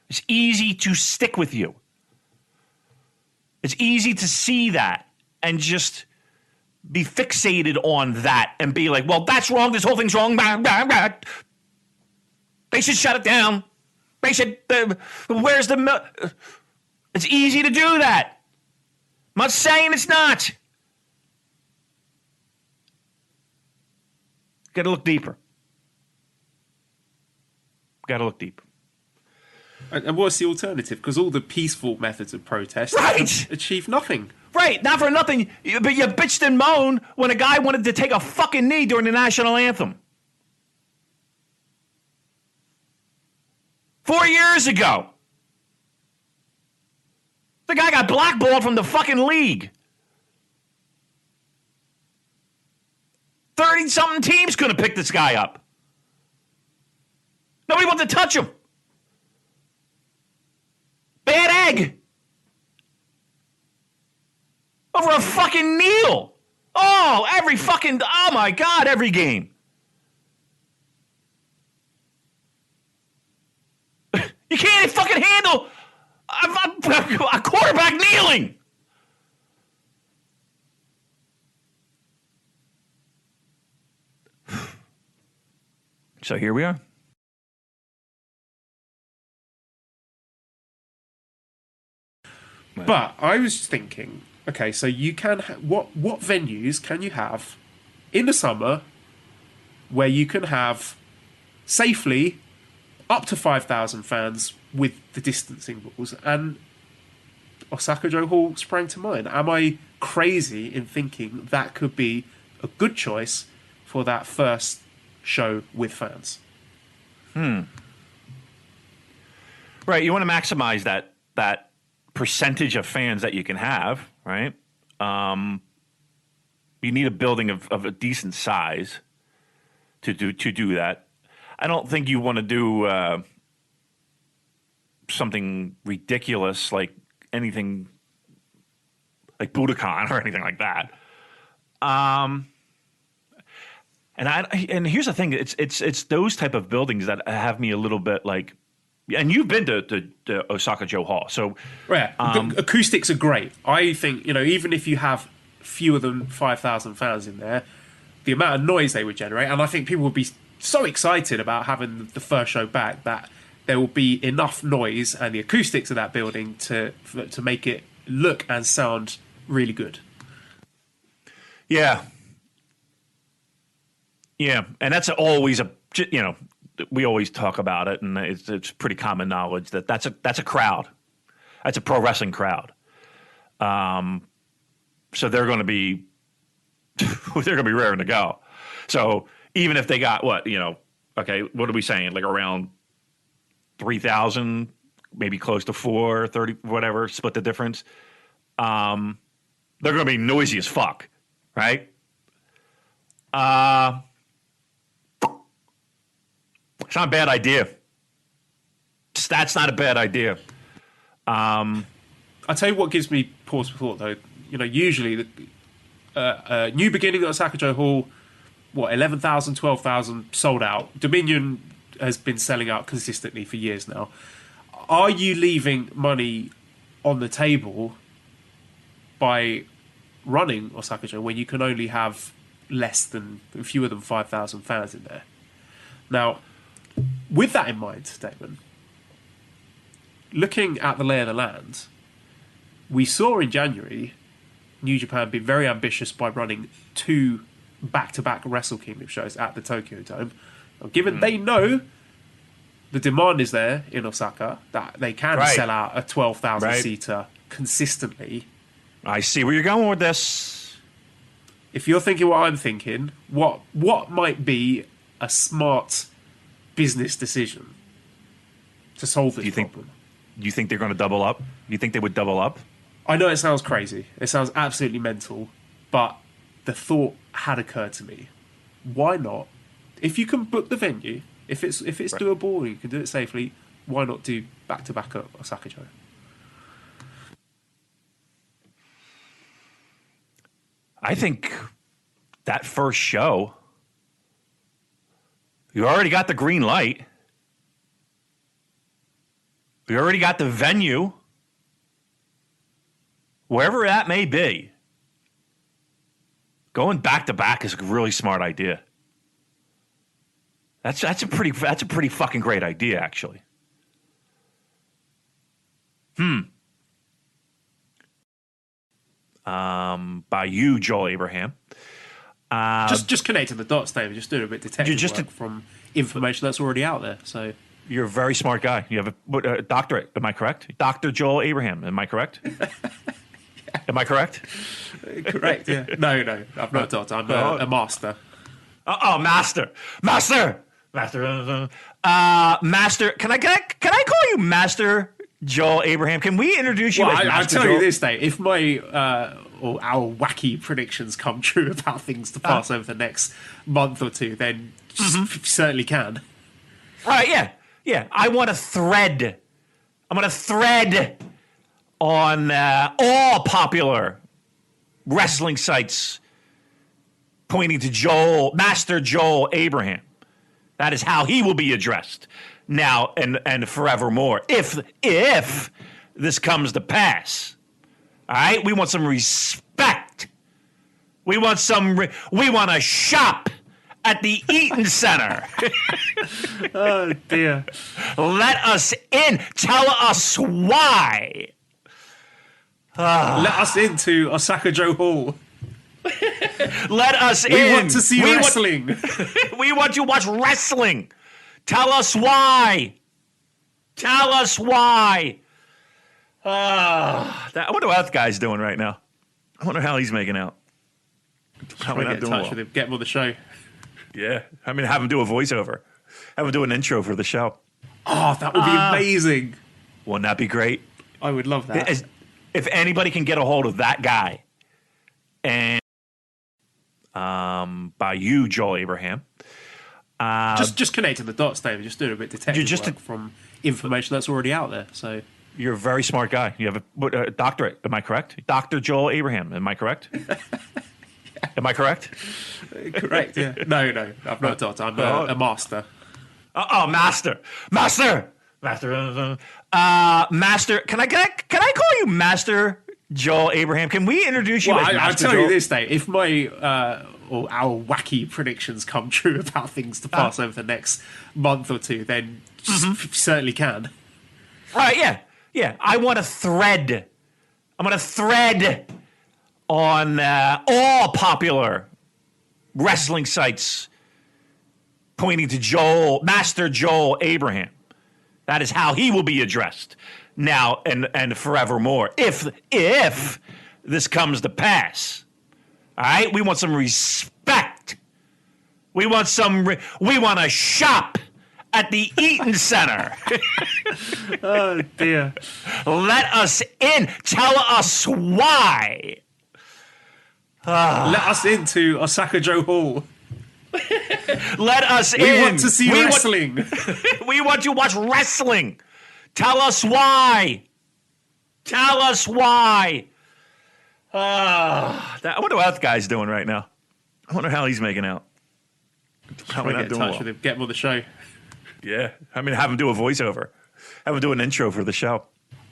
It's easy to stick with you. It's easy to see that and just be fixated on that and be like, well, that's wrong. This whole thing's wrong. They should shut it down. They should. Where's the? It's easy to do that. I'm not saying it's not. Got to look deeper. Got to look deeper. And what's the alternative? Because all the peaceful methods of protest achieve nothing. Right, not for nothing, but you bitched and moaned when a guy wanted to take a fucking knee during the national anthem. 4 years ago. The guy got blackballed from the fucking league. 30-something teams couldn't pick this guy up. Nobody wanted to touch him. Bad egg. Over a fucking kneel. Oh, oh my God, every game. You can't fucking handle a quarterback kneeling. So here we are. But I was thinking, okay, so you can what venues can you have in the summer where you can have safely up to 5,000 fans with the distancing rules? And Osaka-jo Hall sprang to mind. Am I crazy in thinking that could be a good choice for that first show with fans? Right, you want to maximize that percentage of fans that you can have, right? You need a building of a decent size to do that. I don't think you want to do something ridiculous like anything like Budokan or anything like that. And here's the thing: it's those type of buildings that have me a little bit like. And you've been to Osaka-jo Hall, so acoustics are great. I think even if you have fewer than 5,000 fans in there, the amount of noise they would generate, and I think people would be so excited about having the first show back that there will be enough noise and the acoustics of that building to make it look and sound really good. Yeah, and that's always we always talk about it, and it's pretty common knowledge that that's a crowd, that's a pro wrestling crowd. So they're going to be raring to go. So even if they got okay, what are we saying? Like around 3,000, maybe close to 430, whatever. Split the difference. They're going to be noisy as fuck, right? It's not a bad idea. That's not a bad idea. I'll tell you what gives me pause for thought, though. Usually the new beginning at Osaka-jo Hall, 11,000, 12,000 sold out. Dominion has been selling out consistently for years now. Are you leaving money on the table by running Osaka-jo when you can only have fewer than 5,000 fans in there? Now, with that in mind, Damon, looking at the lay of the land, we saw in January New Japan be very ambitious by running 2 back-to-back Wrestle Kingdom shows at the Tokyo Dome. Now, given they know the demand is there in Osaka, that they can sell out a 12,000-seater consistently. I see where you're going with this. If you're thinking what I'm thinking, what might be a smart business decision to solve this problem? Do you think they're going to double up? Do you think they would double up? I know it sounds crazy. It sounds absolutely mental, but the thought had occurred to me. Why not? If you can book the venue, if it's doable and you can do it safely, why not do back-to-back at Osaka-jo? I think that first show, you already got the green light. We already got the venue. Wherever that may be, going back to back is a really smart idea. That's a pretty fucking great idea, actually. By you, Joel Abraham. Just connecting the dots, David. Just doing a bit of detective work from information that's already out there. So you're a very smart guy. You have a doctorate. Am I correct? Dr. Joel Abraham. Am I correct? Am I correct? Correct. Yeah. No. I'm not a doctor. I'm a master. Master. Master. Can I call you Master Joel Abraham? Can we introduce you as Master I'll tell Joel? you this, Dave. If my or our wacky predictions come true about things to pass over the next month or two, then certainly can. Right, yeah. I want to thread. I'm going to thread on all popular wrestling sites pointing to Master Joel Abraham. That is how he will be addressed now and forevermore. If this comes to pass, all right, we want some respect. We want a shop at the Eaton Center. Oh dear! Let us in. Tell us why. Let us into Osaka Joe Hall. Let us in. We want to see wrestling. We want to watch wrestling. Tell us why. Tell us why. I wonder what that guy's doing right now. I wonder how he's making out. Probably get in touch with him. Get him on the show. Yeah. I mean, have him do a voiceover. Have him do an intro for the show. Oh, that would be amazing. Wouldn't that be great? I would love that. If anybody can get a hold of that guy, and by you, Joel Abraham, just connecting the dots, David. Just doing a bit of detective work from information that's already out there. So you're a very smart guy. You have a doctorate. Am I correct? Dr. Joel Abraham. Am I correct? Am I correct? Correct. Yeah. No. I'm not a doctor. I'm a master. Master. Master. Can I call you Master Joel Abraham? Can we introduce you as Master I'll tell Joel? you this, Dave. If my or our wacky predictions come true about things to pass over the next month or two, then certainly can. Right, yeah. I want to thread. I'm going to thread on all popular wrestling sites pointing to Master Joel Abraham. That is how he will be addressed now and forevermore. If this comes to pass. All right? We want some respect. We want to shop at the Eaton Center. Oh, dear. Let us in. Tell us why. Let us into Osaka Joe Hall. Let us in. We want to see wrestling. We want to watch wrestling. Tell us why. Tell us why. I wonder what that guy's doing right now. I wonder how he's making out. Probably get in touch with him. Get him on the show. Yeah. I mean, have him do a voiceover. Have him do an intro for the show.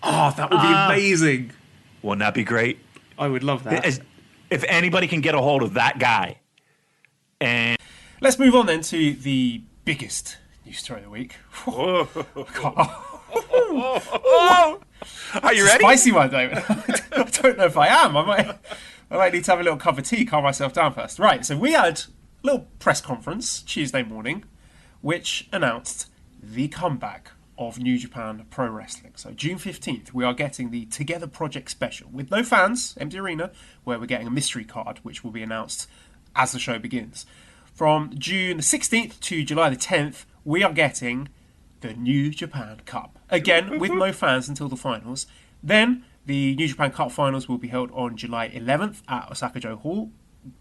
Oh, that would be amazing. Wouldn't that be great? I would love that. If anybody can get a hold of that guy. And let's move on then to the biggest news story of the week. Are you ready? Spicy one, David. I don't know if I am. I might need to have a little cup of tea, calm myself down first. Right, so we had a little press conference Tuesday morning, which announced the comeback of New Japan Pro Wrestling. So June 15th, we are getting the Together Project special with no fans, empty arena, where we're getting a mystery card, which will be announced as the show begins. From June the 16th to July the 10th, we are getting the New Japan Cup. Again, with no fans until the finals. Then, the New Japan Cup finals will be held on July 11th at Osaka Joe Hall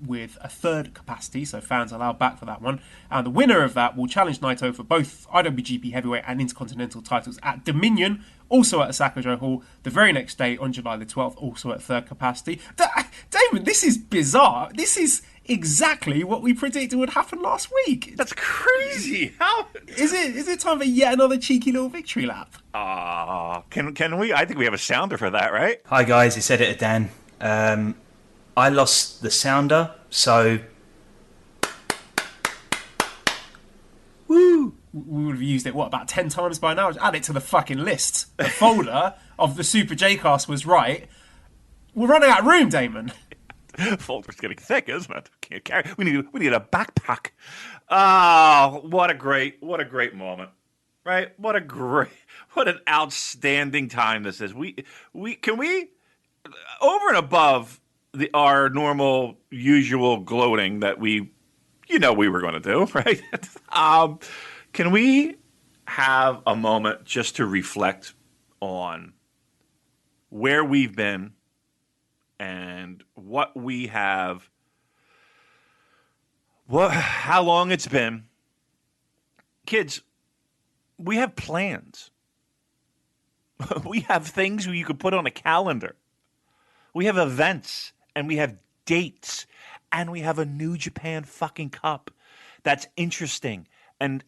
with a third capacity, so fans allowed back for that one. And the winner of that will challenge Naito for both IWGP Heavyweight and Intercontinental titles at Dominion, also at Osaka Joe Hall, the very next day on July the 12th, also at third capacity. Damon, this is bizarre. This is exactly what we predicted would happen last week. That's crazy. How is it time for yet another cheeky little victory lap? Can we? I think we have a sounder for that, right? Hi guys, it's Editor Dan. I lost the sounder, so woo! We would have used it about 10 times by now. Add it to the fucking list. The folder of the Super J-Cast was right. We're running out of room, Damon. Folder's getting thick, isn't it? Can't carry. We need a backpack. Oh, what a great moment, right? What an outstanding time this is. We over and above our normal, usual gloating that we were going to do, right? Can we have a moment just to reflect on where we've been and what we have, how long it's been? Kids, we have plans. We have things you could put on a calendar. We have events and we have dates and we have a New Japan fucking Cup that's interesting and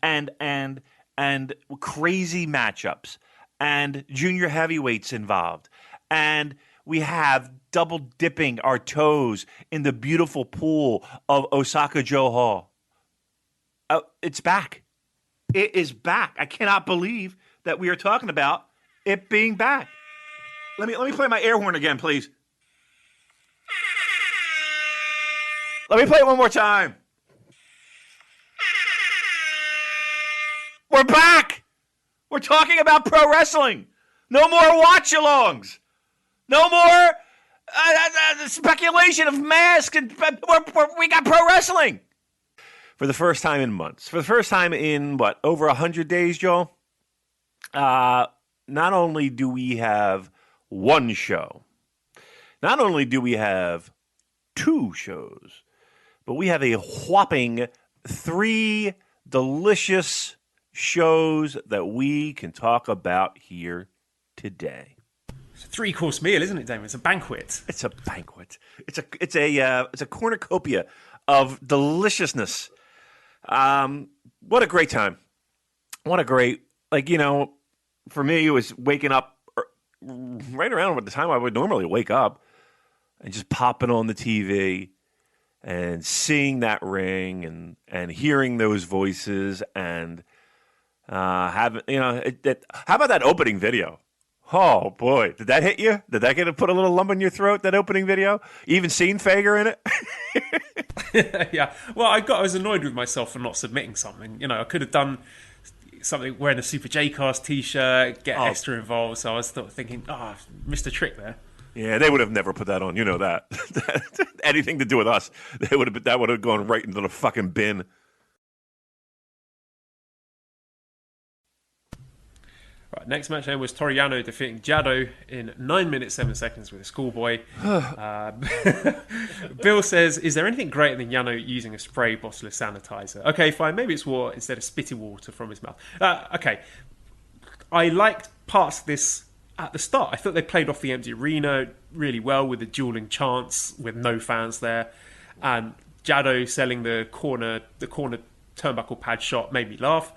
crazy matchups and junior heavyweights involved. And we have double dipping our toes in the beautiful pool of Osaka Joe Hall. It's back. It is back. I cannot believe that we are talking about it being back. Let me play my air horn again, please. Let me play it one more time. We're back. We're talking about pro wrestling. No more watch-alongs. No more speculation of masks. We got pro wrestling. For the first time in months. For the first time in, over 100 days, Joel? Not only do we have one show, not only do we have two shows, but we have a whopping 3 delicious shows that we can talk about here today. It's a 3-course meal, isn't it, Damon? It's a banquet. It's a banquet. It's a cornucopia of deliciousness. What a great time. What a great, for me, it was waking up right around the time I would normally wake up and just popping on the TV and seeing that ring and hearing those voices and how about that opening video? Oh boy, did that hit you? Did that put a little lump in your throat, that opening video? Even seen Fager in it? Yeah. Well, I was annoyed with myself for not submitting something. I could have done something, wearing a Super J-Cast t-shirt, get Esther involved. So I was thinking, missed a trick there. Yeah, they would have never put that on. You know that. Anything to do with us, that would have gone right into the fucking bin. Right, next match then was Toru Yano defeating Jado in 9 minutes 7 seconds with a schoolboy. Bill says, "Is there anything greater than Yano using a spray bottle of sanitizer?" Okay, fine. Maybe it's water instead of spitting water from his mouth. Okay, I liked parts of this. At the start, I thought they played off the empty arena really well with the dueling chants with no fans there, and Jado selling the corner turnbuckle pad shot made me laugh.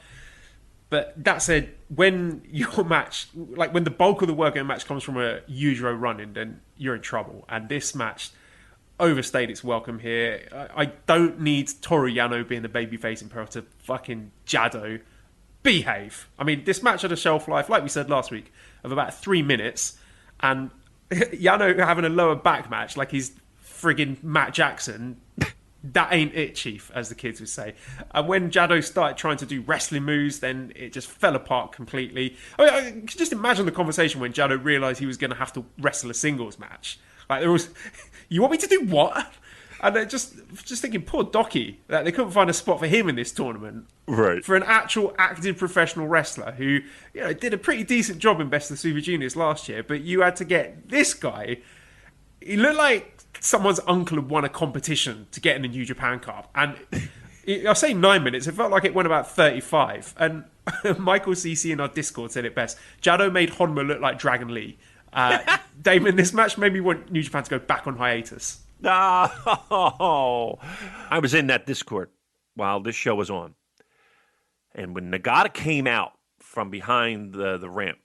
But that said, when your match, when the bulk of the work in a match comes from a Yujiro run-in, then you're in trouble. And this match overstayed its welcome here. I don't need Toru Yano being the babyface imperator to fucking Jado behave. I mean, this match had a shelf life, like we said last week, of about 3 minutes, and Yano having a lower back match like he's friggin' Matt Jackson, that ain't it, Chief, as the kids would say. And when Jado started trying to do wrestling moves, then it just fell apart completely. I mean, I can just imagine the conversation when Jado realised he was going to have to wrestle a singles match. There was, you want me to do what? And just thinking, poor Docky, that they couldn't find a spot for him in this tournament. Right. For an actual active professional wrestler who, did a pretty decent job in Best of the Super Juniors last year, but you had to get this guy. He looked like someone's uncle had won a competition to get in the New Japan Cup. And I say 9 minutes, it felt like it went about 35. And Michael CC in our Discord said it best. Jado made Honma look like Dragon Lee. Damon, this match made me want New Japan to go back on hiatus. No, I was in that Discord while this show was on. And when Nagata came out from behind the ramp,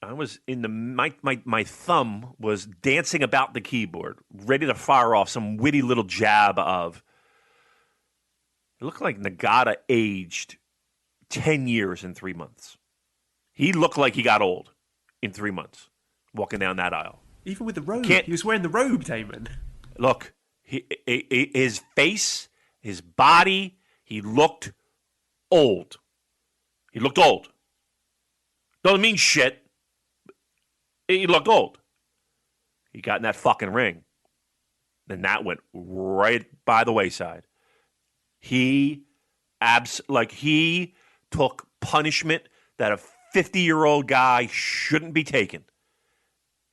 I was in my thumb was dancing about the keyboard, ready to fire off some witty little jab of, it looked like Nagata aged 10 years in 3 months. He looked like he got old in 3 months, walking down that aisle. Even with the robe. He was wearing the robe, Damon. Look, his face, his body, he looked old. He looked old. Doesn't mean shit. He looked old. He got in that fucking ring. Then that went right by the wayside. He took punishment that a 50-year-old guy shouldn't be taking.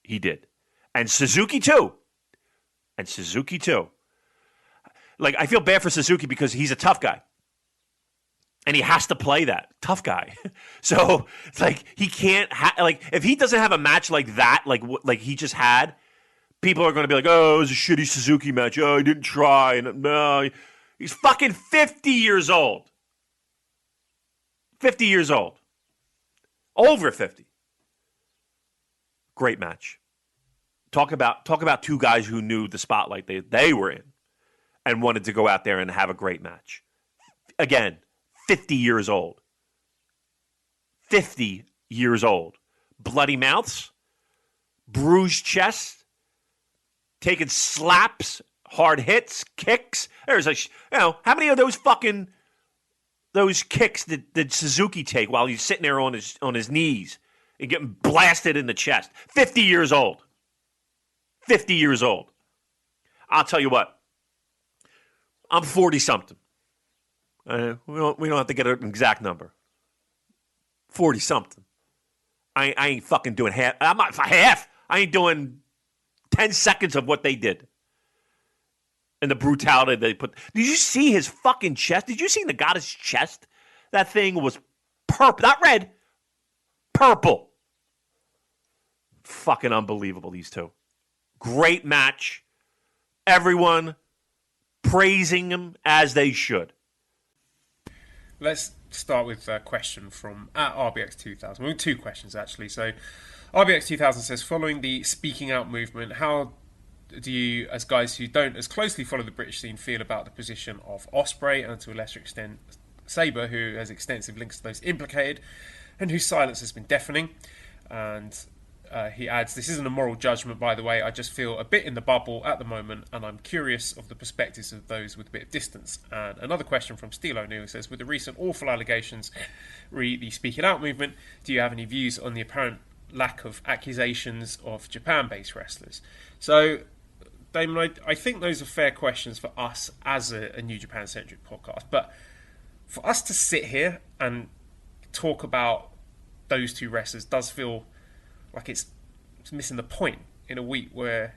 He did. And Suzuki too. I feel bad for Suzuki because he's a tough guy. And he has to play that tough guy. So it's like he can't if he doesn't have a match like that, like he just had, people are going to be like, "Oh, it was a shitty Suzuki match. Oh, he didn't try." And no, he's fucking 50 years old. 50 years old. Over 50. Great match. Talk about two guys who knew the spotlight they were in and wanted to go out there and have a great match. Again, 50 years old. 50 years old. Bloody mouths? bruised chest, taking slaps, hard hits, kicks. There's how many of those kicks did Suzuki take while he's sitting there on his knees and getting blasted in the chest? 50 years old. 50 years old. I'll tell you what. I'm 40-something. We don't have to get an exact number. 40-something. I ain't fucking doing half. I'm not half. I ain't doing 10 seconds of what they did. And the brutality they put. Did you see his fucking chest? Did you see the guy's chest? That thing was purple. Not red. Purple. Fucking unbelievable, these two. Great match. Everyone praising him as they should. Let's start with a question from at RBX2000. We have two questions, actually. So RBX2000 says, following the speaking out movement, how do you, as guys who don't as closely follow the British scene, feel about the position of Ospreay and to a lesser extent Sabre, who has extensive links to those implicated and whose silence has been deafening? And he adds, this isn't a moral judgment, by the way. I just feel a bit in the bubble at the moment, and I'm curious of the perspectives of those with a bit of distance. And another question from Steel O'Neill says, with the recent awful allegations re the speaking out movement, do you have any views on the apparent lack of accusations of Japan-based wrestlers? So, Damon, I think those are fair questions for us as a New Japan-centric podcast. But for us to sit here and talk about those two wrestlers does feel like it's missing the point in a week where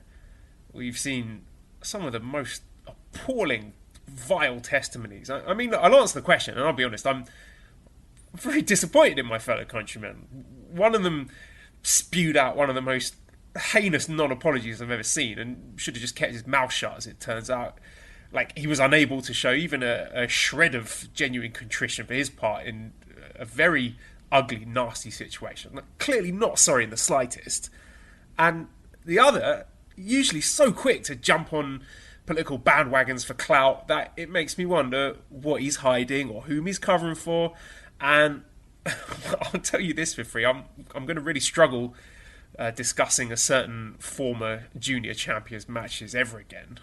we've seen some of the most appalling, vile testimonies. I mean, I'll answer the question, and I'll be honest, I'm very disappointed in my fellow countrymen. One of them spewed out one of the most heinous non-apologies I've ever seen, and should have just kept his mouth shut, as it turns out. Like, he was unable to show even a shred of genuine contrition for his part in a very ugly, nasty situation. Like, clearly not sorry in the slightest. And the other, usually so quick to jump on political bandwagons for clout, that it makes me wonder what he's hiding or whom he's covering for. And I'll tell you this for free, I'm going to really struggle discussing a certain former junior champion's matches ever again.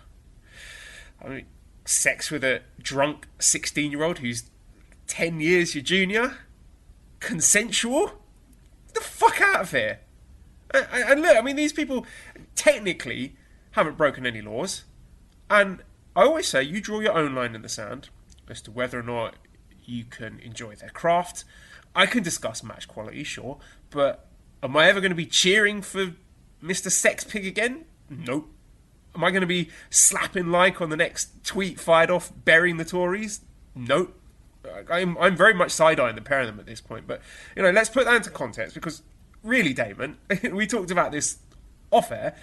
I mean, sex with a drunk 16-year-old who's 10 years your junior? Consensual? Get the fuck out of here. And look, I mean, these people technically haven't broken any laws. And I always say, you draw your own line in the sand as to whether or not you can enjoy their craft. I can discuss match quality, sure, but am I ever going to be cheering for Mr. Sex Pig again? Nope. Am I going to be slapping like on the next tweet fired off burying the Tories? Nope. I'm very much side-eyeing the pair of them at this point. But, you know, let's put that into context, because really, Damon, we talked about this off-air.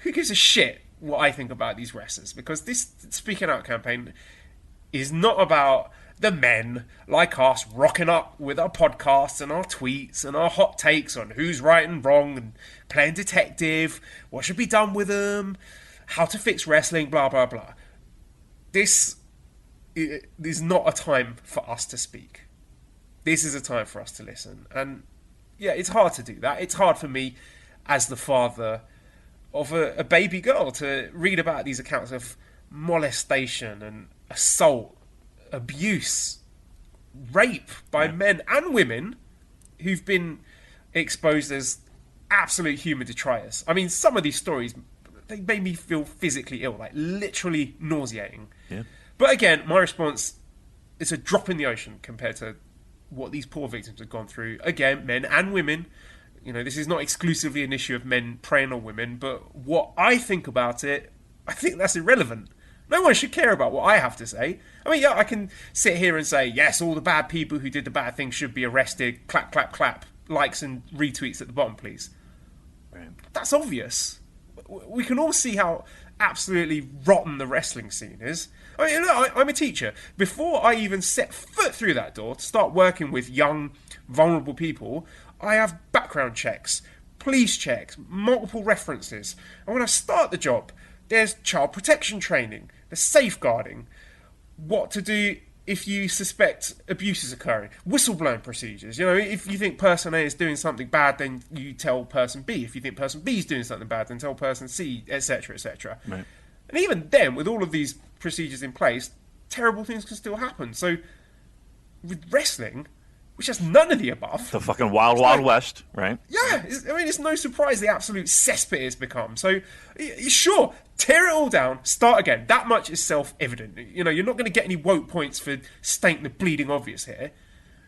Who gives a shit what I think about these wrestlers? Because this Speaking Out campaign is not about the men like us rocking up with our podcasts and our tweets and our hot takes on who's right and wrong and playing detective, what should be done with them, how to fix wrestling, blah, blah, blah. This is not a time for us to speak. This is a time for us to listen. And yeah, it's hard to do that. It's hard for me as the father of a baby girl to read about these accounts of molestation and assault, abuse, rape by men and women who've been exposed as absolute human detritus. I mean, some of these stories, they made me feel physically ill, like literally nauseating. Yeah. But again, my response is a drop in the ocean compared to what these poor victims have gone through. Again, men and women. You know, this is not exclusively an issue of men preying on women, but what I think about it, I think that's irrelevant. No one should care about what I have to say. I mean, yeah, I can sit here and say, yes, all the bad people who did the bad things should be arrested. Clap, clap, clap. Likes and retweets at the bottom, please. Right. That's obvious. We can all see how absolutely rotten the wrestling scene is. I mean, look, I'm a teacher. Before I even set foot through that door to start working with young, vulnerable people, I have background checks, police checks, multiple references. And when I start the job, there's child protection training, there's safeguarding, what to do if you suspect abuse is occurring, whistleblowing procedures. You know, if you think person A is doing something bad, then you tell person B. If you think person B is doing something bad, then tell person C, etc., etc. Right. And even then, with all of these procedures in place, terrible things can still happen. So, with wrestling, which has none of the above, The fucking wild west, right? yeah, it's no surprise the absolute cesspit it's become. So, sure, tear it all down, start again. That much is self-evident. You know, you're not going to get any woke points for stating the bleeding obvious here.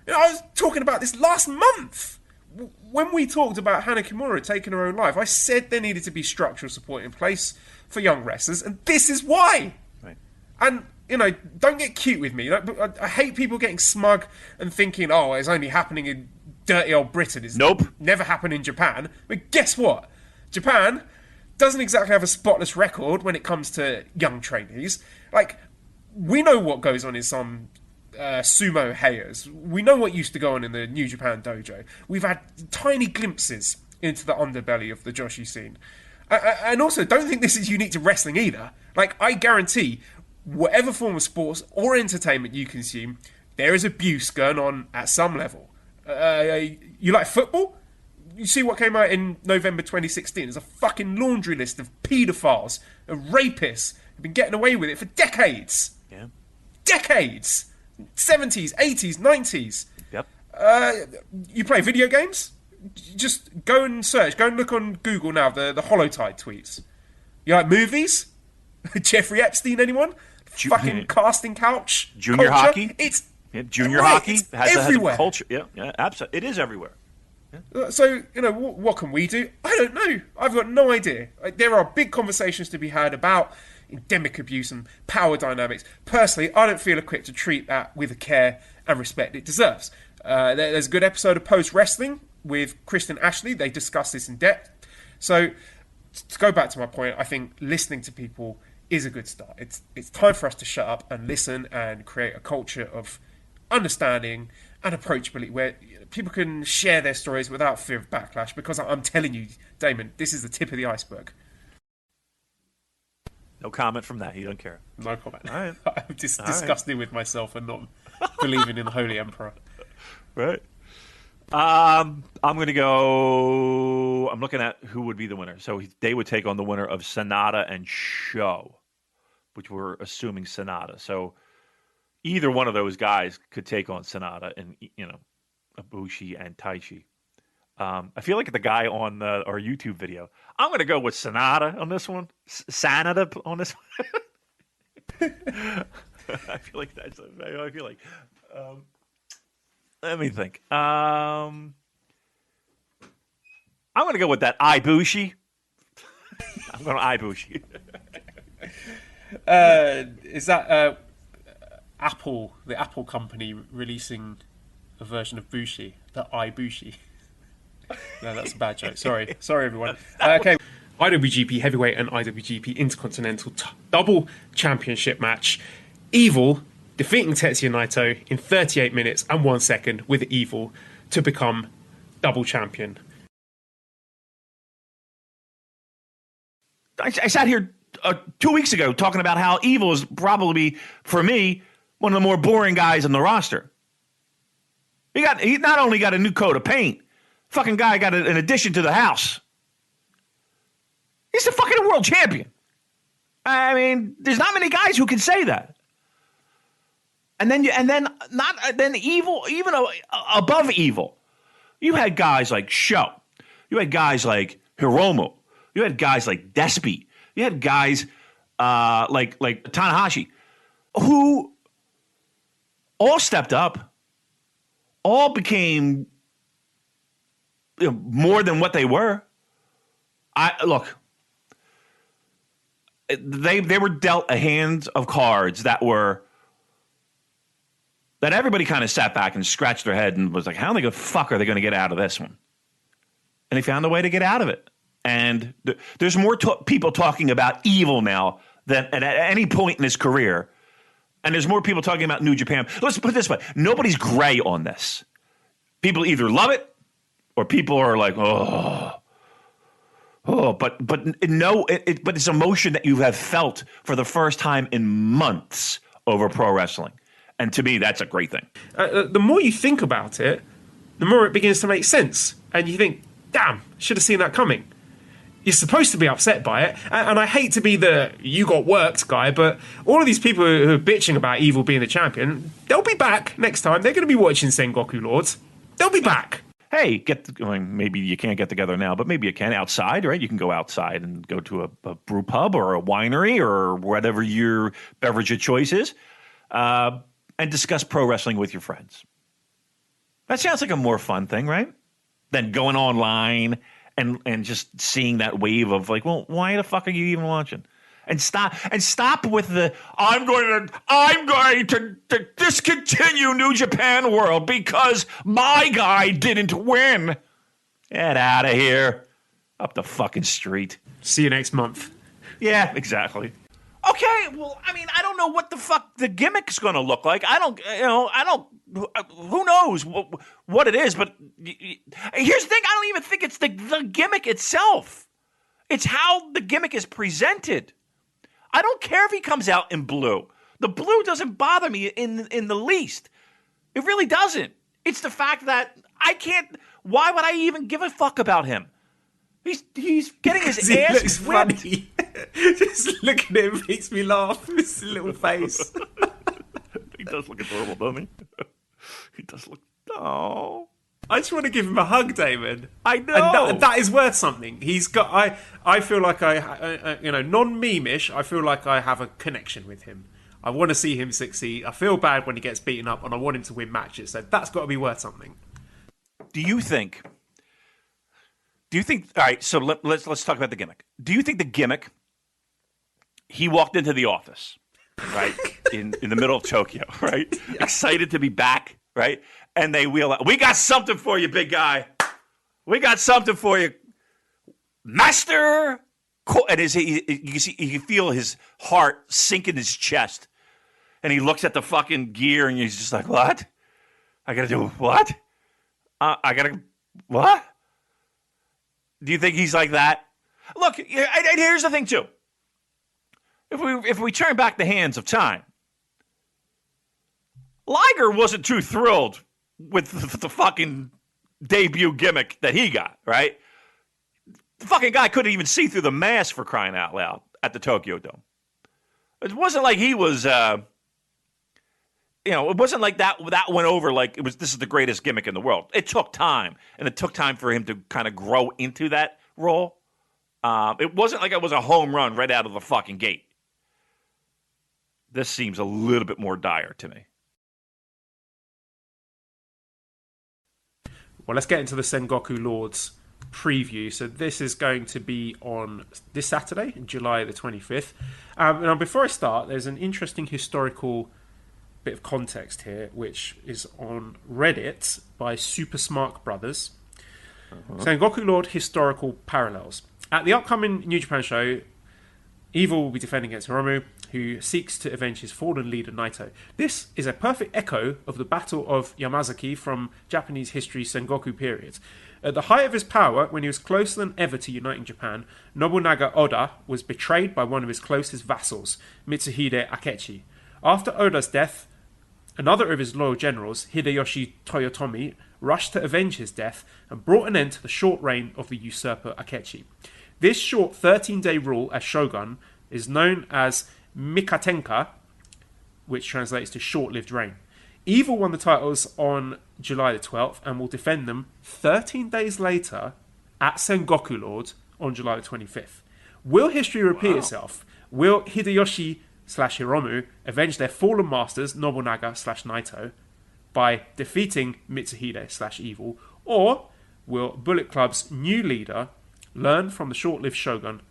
You know, I was talking about this last month. When we talked about Hana Kimura taking her own life, I said there needed to be structural support in place for young wrestlers, and this is why. Right. And, you know, don't get cute with me. I hate people getting smug and thinking, oh, it's only happening in dirty old Britain. It's never happened in Japan. But guess what? Japan doesn't exactly have a spotless record when it comes to young trainees. Like, we know what goes on in some sumo heias. We know what used to go on in the New Japan dojo. We've had tiny glimpses into the underbelly of the Joshi scene. And also, don't think this is unique to wrestling either. Like, I guarantee, whatever form of sports or entertainment you consume, there is abuse going on at some level. You like football? You see what came out in November 2016? There's a fucking laundry list of paedophiles, of rapists who've been getting away with it for decades. Yeah. Decades! 70s, 80s, 90s. Yep. You play video games? Just go and search. Go and look on Google now, the Holotide tweets. You like movies? Jeffrey Epstein, anyone? Fucking casting couch? Junior culture? hockey? It's junior hockey it's has everywhere. a culture. Yeah, absolutely. It is everywhere. So, you know, what can we do? I don't know. I've got no idea. There are big conversations to be had about endemic abuse and power dynamics. Personally, I don't feel equipped to treat that with the care and respect it deserves. There's a good episode of Post Wrestling with Kristen Ashley. They discuss this in depth. So, to go back to my point, I think listening to people is a good start. It's time for us to shut up and listen and create a culture of understanding and approachability where people can share their stories without fear of backlash, because I'm telling you, Damon, this is the tip of the iceberg. No comment from that. He doesn't care. No comment. All right. I'm just disgusted with myself and not believing in the Holy Emperor. Right. I'm going to go. I'm looking at who would be the winner. So they would take on the winner of Sonata and Show, which we're assuming Sonata. So either one of those guys could take on Sonata and, you know, Ibushi and Taichi. I feel like the guy on our YouTube video. I'm going to go with Sonata on this one. Sanada on this one. I feel like that's. I feel like. Let me think. I'm going to go with that Ibushi. I'm going to Ibushi. Is that Apple, the Apple company, releasing a version of Bushi, the Ibushi? No, that's a bad joke. Sorry, everyone. Okay. IWGP Heavyweight and IWGP Intercontinental Double Championship match. Evil defeating Tetsuya Naito in 38 minutes and 1 second with Evil to become double champion. I sat here 2 weeks ago talking about how Evil is probably, for me, one of the more boring guys in the roster. He not only got a new coat of paint, fucking guy got an addition to the house. He's the fucking world champion. I mean, there's not many guys who can say that. And then Evil, even above Evil, you had guys like Sho, you had guys like Hiromu, you had guys like Despy, you had guys like Tanahashi, who all stepped up, all became more than what they were. They were dealt a hand of cards that everybody kind of sat back and scratched their head and was like, how the fuck are they going to get out of this one? And they found a way to get out of it. And there's more people talking about Evil now than at any point in his career. And there's more people talking about New Japan. Let's put it this way. Nobody's gray on this. People either love it or people are like, but it's emotion that you have felt for the first time in months over pro wrestling. And to me, that's a great thing. The more you think about it, the more it begins to make sense. And you think, damn, should have seen that coming. You're supposed to be upset by it. And I hate to be the you got worked guy, but all of these people who are bitching about Evil being the champion, they'll be back next time. They're going to be watching Sengoku Lords. They'll be back. Hey, maybe you can't get together now, but maybe you can outside, right? You can go outside and go to a brew pub or a winery or whatever your beverage of choice is, and discuss pro wrestling with your friends. That sounds like a more fun thing, right? Than going online and just seeing that wave of like, well, why the fuck are you even watching? And stop with the I'm going to discontinue New Japan World because my guy didn't win. Get out of here. Up the fucking street. See you next month. Yeah, exactly. Okay, well, I mean, I don't know what the fuck the gimmick's going to look like. Who knows what it is, but here's the thing. I don't even think it's the gimmick itself. It's how the gimmick is presented. I don't care if he comes out in blue. The blue doesn't bother me in the least. It really doesn't. It's the fact that I can't. Why would I even give a fuck about him? He's getting his ass whipped. Funny. Just looking at him makes me laugh. His little face. He does look adorable, doesn't he? He does look. Oh. I just want to give him a hug, Damon. I know. And that is worth something. He's got. I feel like non-meme-ish. I feel like I have a connection with him. I want to see him succeed. I feel bad when he gets beaten up, and I want him to win matches. So that's got to be worth something. Do you think? All right. So let's talk about the gimmick. Do you think the gimmick? He walked into the office, right, in the middle of Tokyo, right, excited to be back, right. And they wheel out. We got something for you, big guy. We got something for you, Master. And you can feel his heart sink in his chest. And he looks at the fucking gear, and he's just like, "What? I gotta do what? What? Do you think he's like that? Look, and here's the thing too. If we turn back the hands of time, Liger wasn't too thrilled with the fucking debut gimmick that he got, right? The fucking guy couldn't even see through the mask, for crying out loud, at the Tokyo Dome. It wasn't like he was, it wasn't like that went over like this is the greatest gimmick in the world. It took time, and it took time for him to kind of grow into that role. It wasn't like it was a home run right out of the fucking gate. This seems a little bit more dire to me. Well, let's get into the Sengoku Lords preview. So this is going to be on this Saturday, July the 25th. Now, before I start, there's an interesting historical bit of context here, which is on Reddit by Super Smart Brothers. Sengoku Lord historical parallels. At the upcoming New Japan show, Evil will be defending against Hiromu, who seeks to avenge his fallen leader Naito. This is a perfect echo of the Battle of Yamazaki from Japanese history's Sengoku period. At the height of his power, when he was closer than ever to uniting Japan, Nobunaga Oda was betrayed by one of his closest vassals, Mitsuhide Akechi. After Oda's death, another of his loyal generals, Hideyoshi Toyotomi, rushed to avenge his death and brought an end to the short reign of the usurper Akechi. This short 13-day rule as shogun is known as Mikatenka, which translates to short-lived reign. Evil won the titles on July the 12th and will defend them 13 days later at Sengoku Lord on July the 25th. Will history repeat itself? Will Hideyoshi/Hiromu avenge their fallen masters, Nobunaga/Naito, by defeating Mitsuhide/Evil? Or will Bullet Club's new leader learn from the short-lived shogun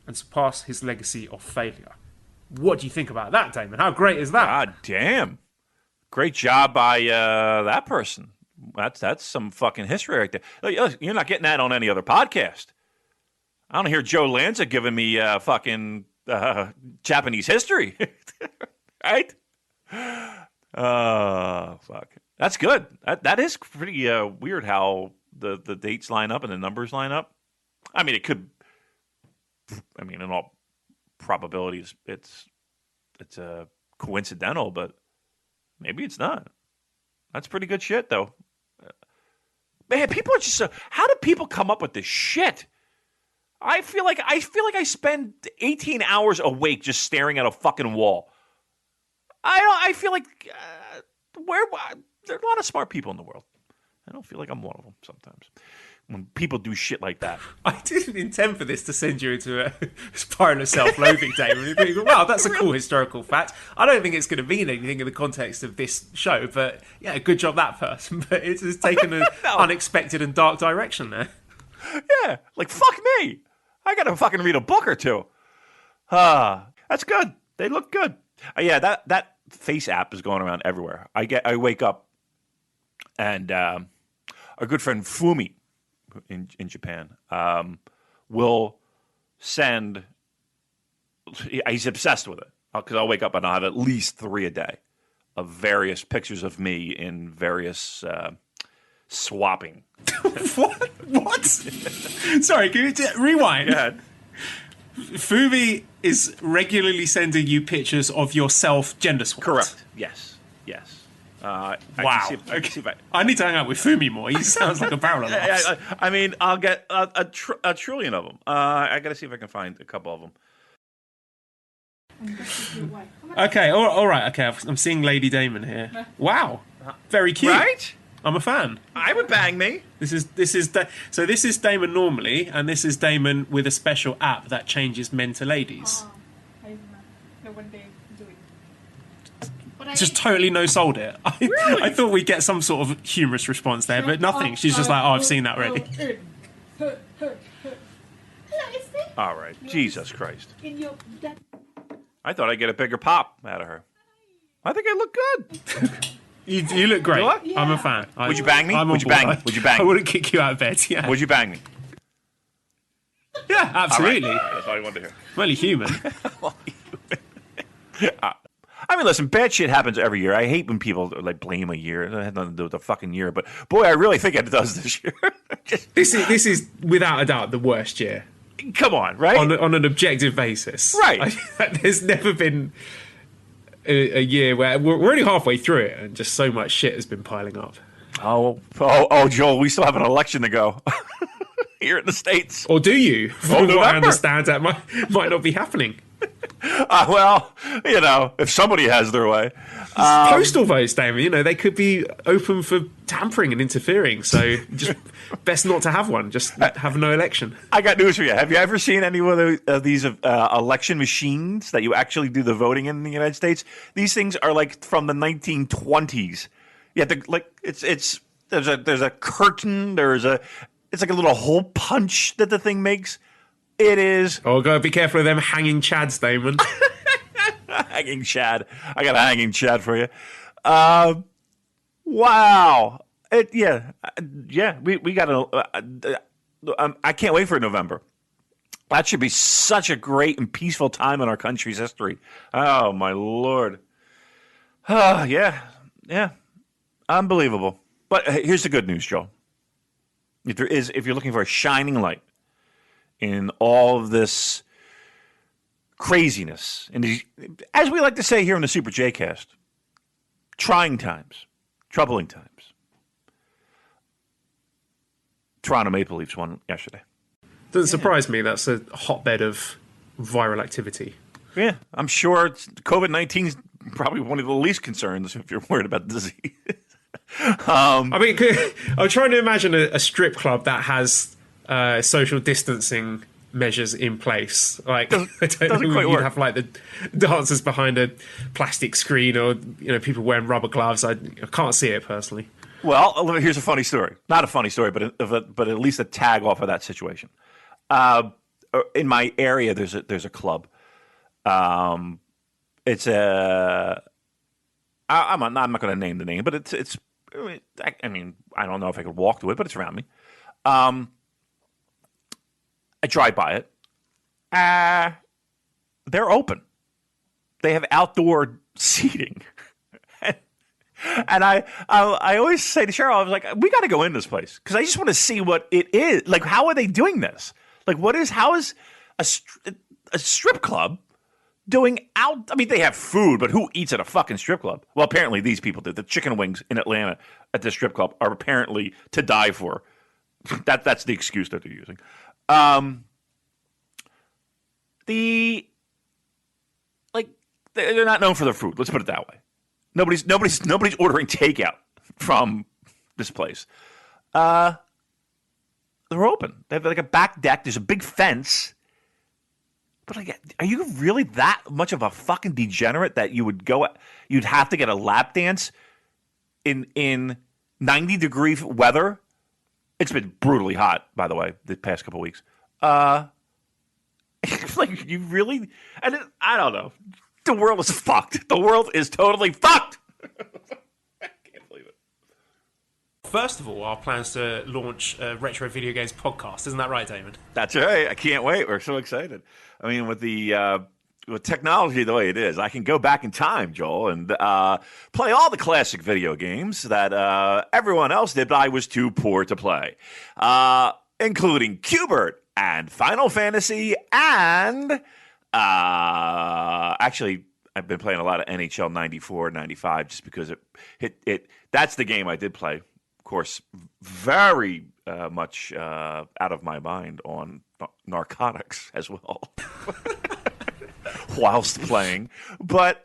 and surpass his legacy of failure? What do you think about that, Damon? How great is that? God damn. Great job by that person. That's some fucking history right there. Look, you're not getting that on any other podcast. I don't hear Joe Lanza giving me fucking Japanese history. Right? Fuck. That's good. That is pretty weird how the dates line up and the numbers line up. I mean, it could. I mean, in all probabilities, it's coincidental, but Maybe it's not. That's pretty good shit, though. Man, people are just so. How do people come up with this shit? I feel like I spend 18 hours awake just staring at a fucking wall. I feel like there are a lot of smart people in the world. I don't feel like I'm one of them sometimes. When people do shit like that. I didn't intend for this to send you into a spiral of self-loathing, Damon. Wow, that's a cool historical fact. I don't think it's going to mean anything in the context of this show, but yeah, good job that person. But it's taken an unexpected and dark direction there. Yeah, like fuck me. I got to fucking read a book or two. That's good. They look good. Yeah, that face app is going around everywhere. I wake up and our good friend Fumi in Japan will send. He's obsessed with it because I'll wake up and I'll have at least 3 a day of various pictures of me in various swapping. What? Sorry, can you rewind? Yeah. Fumi is regularly sending you pictures of yourself gender swapped. Correct. Yes. Wow. I need to hang out with Fumi more. He sounds like a barrel of laughs. I mean, I'll get a trillion of them. I got to see if I can find a couple of them. Okay, all right. Okay, I'm seeing Lady Damon here. Wow, very cute. Right? I'm a fan. I would bang me. This is Damon normally, and this is Damon with a special app that changes men to ladies. Just totally no-sold it. Really? I thought we'd get some sort of humorous response there, but nothing. She's just like, I've seen that already. All right. Jesus Christ. I thought I'd get a bigger pop out of her. I think I look good. You look great. Yeah. I'm a fan. Would you bang me? Would you bang me? Would you bang me? I wouldn't kick you out of bed. Yeah. Would you bang me? Yeah, absolutely. All right. That's all you wanted to hear. I'm only human. I mean, listen, bad shit happens every year. I hate when people like blame a year. It had nothing to do with the fucking year, but boy, I really think it does this year. This is without a doubt the worst year. Come on, right? On an objective basis, right? There's never been a year where we're already halfway through it, and just so much shit has been piling up. Oh, Joel, we still have an election to go here in the States. Or do you? From what I understand, that might not be happening. Well, if somebody has their way. Postal votes, Damon, they could be open for tampering and interfering, so just best not to have one. Just have no election. I got news for you. Have you ever seen any of these election machines that you actually do the voting in the United States? These things are like from the 1920s. Yeah, there's a curtain. It's like a little hole punch that the thing makes. It is. Oh, gotta be careful of them hanging chads, Damon. Hanging chad. I got a hanging chad for you. Wow. We got I can't wait for November. That should be such a great and peaceful time in our country's history. Oh, my Lord. Yeah. Unbelievable. But here's the good news, Joe. If you're looking for a shining light in all of this craziness, and as we like to say here in the Super J-Cast, trying times, troubling times. Toronto Maple Leafs won yesterday. Doesn't surprise me. That's a hotbed of viral activity. Yeah, I'm sure COVID-19 is probably one of the least concerns if you're worried about the disease. I'm trying to imagine a strip club that has social distancing measures in place. Like, I don't know, you'd have like the dancers behind a plastic screen, or people wearing rubber gloves. I can't see it personally. Well, here's a funny story. Not a funny story, but at least a tag off of that situation. In my area, there's a club. It's a. I'm not going to name the name, but it's. I mean, I don't know if I could walk to it, but it's around me. I drive by it. They're open. They have outdoor seating. And I always say to Cheryl, I was like, we got to go in this place because I just want to see what it is. Like, how are they doing this? Like, how is a strip club doing out? I mean, they have food, but who eats at a fucking strip club? Well, apparently these people do. The chicken wings in Atlanta at the strip club are apparently to die for. That's the excuse that they're using. They're not known for their food. Let's put it that way. Nobody's ordering takeout from this place. They're open. They have like a back deck. There's a big fence. But like, are you really that much of a fucking degenerate that you'd have to get a lap dance in 90-degree weather? It's been brutally hot, by the way, the past couple of weeks. Like, you really? I don't know. The world is fucked. The world is totally fucked. I can't believe it. First of all, our plans to launch a Retro Video Games podcast. Isn't that right, Damon? That's right. I can't wait. We're so excited. I mean, with technology the way it is, I can go back in time, Joel, and play all the classic video games that everyone else did, but I was too poor to play, including Q*bert and Final Fantasy and... actually, I've been playing a lot of NHL 94, 95 just because it that's the game I did play. Of course, very much out of my mind on narcotics as well whilst playing. But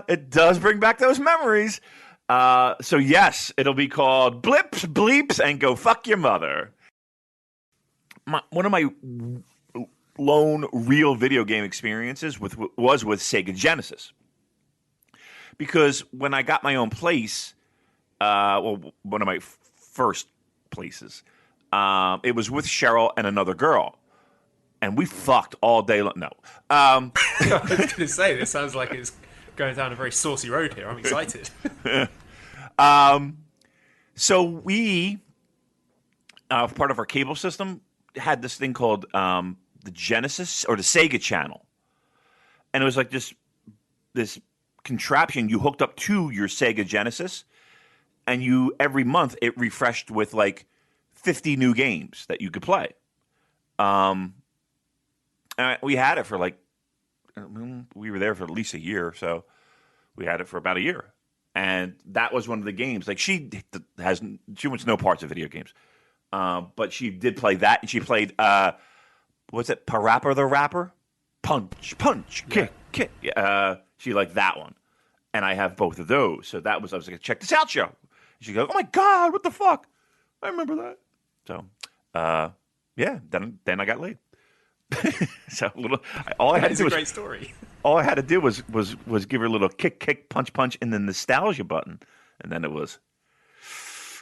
it does bring back those memories. So yes, it'll be called Blips, Bleeps, and Go Fuck Your Mother. One of my lone real video game experiences was with Sega Genesis, because when I got my own place, one of my first places, it was with Cheryl and another girl, and we fucked all day long. No, I was going to say, this sounds like it's going down a very saucy road here. I'm excited. So we, part of our cable system, had this thing called the Genesis or the Sega channel, and it was like this contraption you hooked up to your Sega Genesis, and every month it refreshed with like 50 new games that you could play. And we had it for we were there for at least a year, so we had it for about a year, and that was one of the games. Like, she wants no parts of video games, but she did play that, and she played. Was it Parappa the Rapper? Punch, kick, kick. She liked that one. And I have both of those. So I was like, check this out, show. She goes, oh my God, what the fuck? I remember that. So, yeah, then I got laid. So That's a great story. All I had to do was give her a little kick, punch in the nostalgia button. And then it was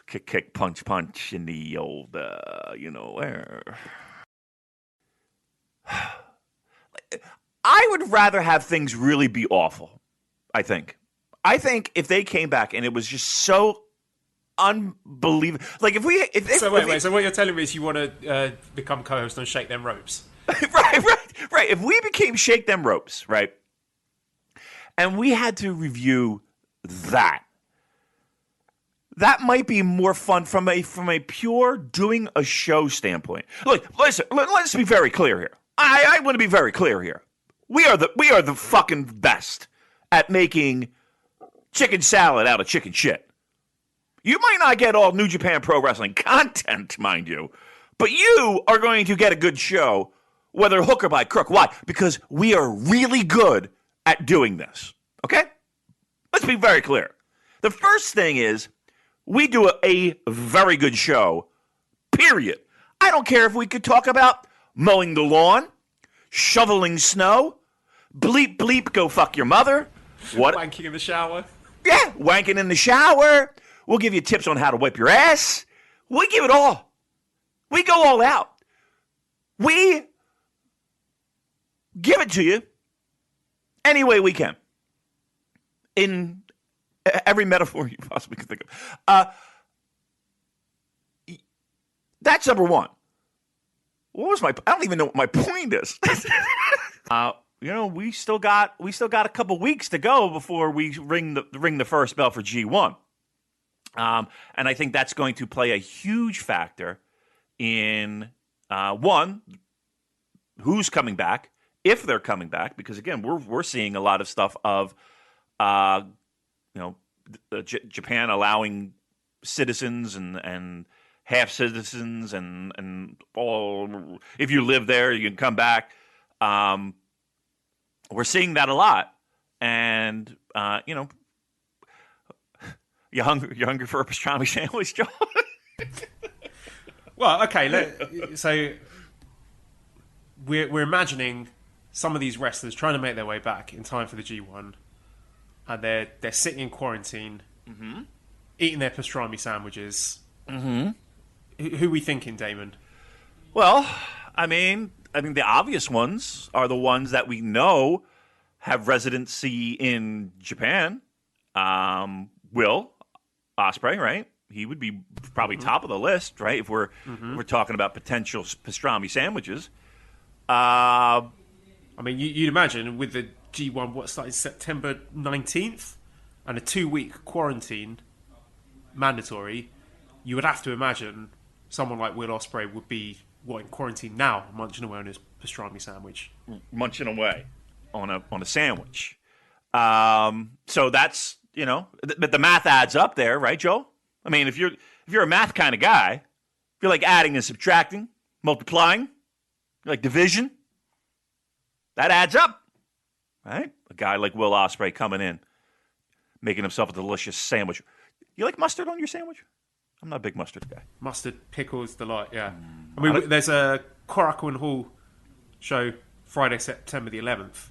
kick, punch in the old, where... I would rather have things really be awful. I think if they came back and it was just so unbelievable, like if we. So what you're telling me is you want to become co-host on Shake Them Ropes? right. If we became Shake Them Ropes, right, and we had to review that might be more fun from a pure doing a show standpoint. Look, listen. Let's be very clear here. I want to be very clear here. We are the fucking best at making chicken salad out of chicken shit. You might not get all New Japan Pro Wrestling content, mind you, but you are going to get a good show, whether hook or by crook. Why? Because we are really good at doing this. Okay? Let's be very clear. The first thing is we do a very good show, period. I don't care if we could talk about mowing the lawn, shoveling snow, bleep, bleep, go fuck your mother. What? Wanking in the shower. Yeah, wanking in the shower. We'll give you tips on how to wipe your ass. We give it all. We go all out. We give it to you any way we can. In every metaphor you possibly can think of. That's number one. What was I don't even know what my point is. We still got a couple weeks to go before we ring the first bell for G1. And I think that's going to play a huge factor in one, who's coming back if they're coming back, because again, we're seeing a lot of stuff of, Japan allowing citizens and half citizens and all. If you live there, you can come back. We're seeing that a lot, and you hungry for a pastrami sandwich, Joe? Well, okay. So we're imagining some of these wrestlers trying to make their way back in time for the G1, and they're sitting in quarantine, eating their pastrami sandwiches. Mm-hmm. Who are we thinking, Damon? Well, I mean, the obvious ones are the ones that we know have residency in Japan. Will Ospreay, right? He would be probably top of the list, right? If we're talking about potential pastrami sandwiches. I mean, you'd imagine with the G1, what started September 19th, and a 2-week quarantine mandatory, you would have to imagine someone like Will Ospreay would be in quarantine now, munching away on his pastrami sandwich, munching away on a sandwich. So that's but the math adds up there, right, Joe? I mean, if you're a math kind of guy, if you're like adding and subtracting, multiplying, you're like division, that adds up, right? A guy like Will Ospreay coming in, making himself a delicious sandwich. You like mustard on your sandwich? I'm not a big mustard guy. Mustard, pickles, the lot, yeah. I mean, there's a Korakuen Hall show Friday, September the 11th.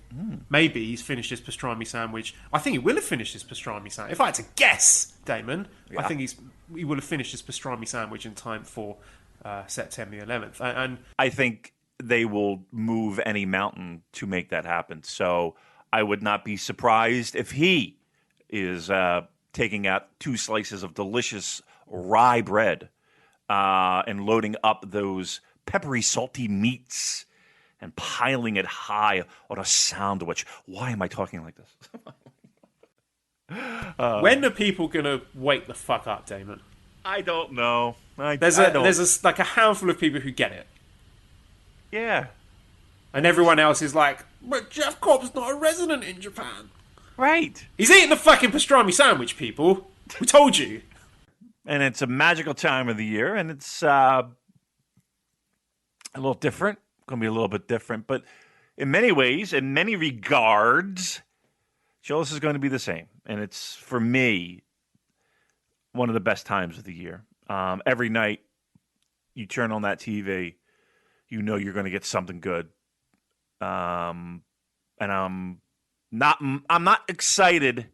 Maybe he's finished his pastrami sandwich. I think he will have finished his pastrami sandwich. If I had to guess, Damon, I think he will have finished his pastrami sandwich in time for September the 11th. And I think they will move any mountain to make that happen. So I would not be surprised if he is taking out 2 slices of delicious rye bread and loading up those peppery, salty meats and piling it high on a sandwich. Why am I talking like this? When are people going to wake the fuck up, Damon? I don't know. There's a handful of people who get it. Yeah. And everyone else is like, but Jeff Cobb's not a resident in Japan. Right. He's eating the fucking pastrami sandwich, people. We told you. And it's a magical time of the year, and it's a little different. Going to be a little bit different. But in many ways, in many regards, Joe, this is going to be the same. And it's, for me, one of the best times of the year. Every night you turn on that TV, you know you're going to get something good. And I'm not excited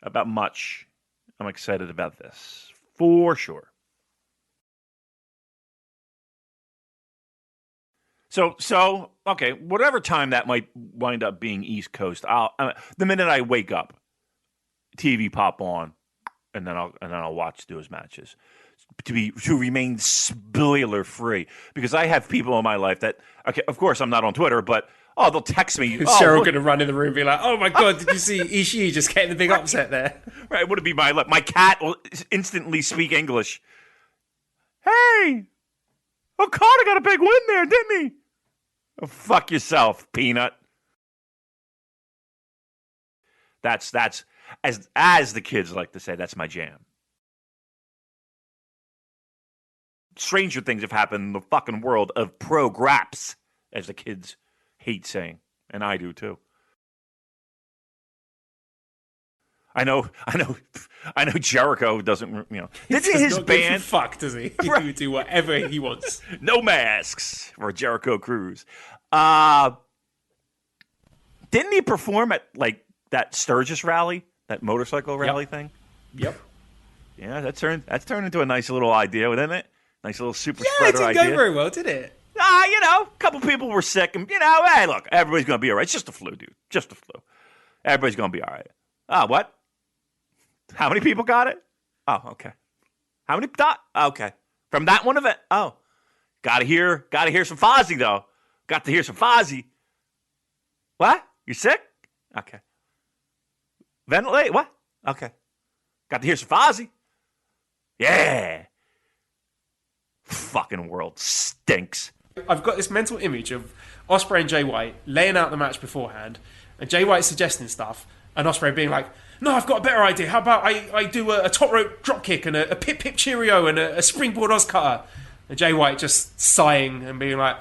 about much. I'm excited about this, for sure. So okay, whatever time that might wind up being East Coast, the minute I wake up, TV pop on, and then I'll watch those matches to remain spoiler free, because I have people in my life that, okay, of course I'm not on Twitter, but they'll text me. Is Cheryl going to run in the room and be like, "Oh my god, did you see Ishii just getting the big upset there?" Right? Would it be my cat will instantly speak English? Hey, Okada got a big win there, didn't he? Oh, fuck yourself, Peanut. That's as the kids like to say, that's my jam. Stranger things have happened in the fucking world of pro-graps, as the kids hate saying, and I do too. I know. Jericho doesn't. This is his band. Fuck, does he? He can do whatever he wants. No masks for Jericho Cruz. Didn't he perform at like that Sturgis rally, that motorcycle rally thing? Yep. Yeah, that's turned into a nice little idea, didn't it? Nice little super spreader idea. Yeah, it didn't go very well, did it? A couple people were sick, and hey, look, everybody's gonna be all right. It's just a flu, dude. Just a flu. Everybody's gonna be all right. What? How many people got it? Oh, okay. How many? Okay. From that one event. Oh, gotta hear some Fozzy though. Got to hear some Fozzy. What? You sick? Okay. Ventilate? What? Okay. Got to hear some Fozzy. Yeah. Fucking world stinks. I've got this mental image of Ospreay and Jay White laying out the match beforehand, and Jay White suggesting stuff, and Ospreay being like, "No, I've got a better idea. How about I do a top rope drop kick and a pip pip cheerio and a springboard Oz cutter?" And Jay White just sighing and being like,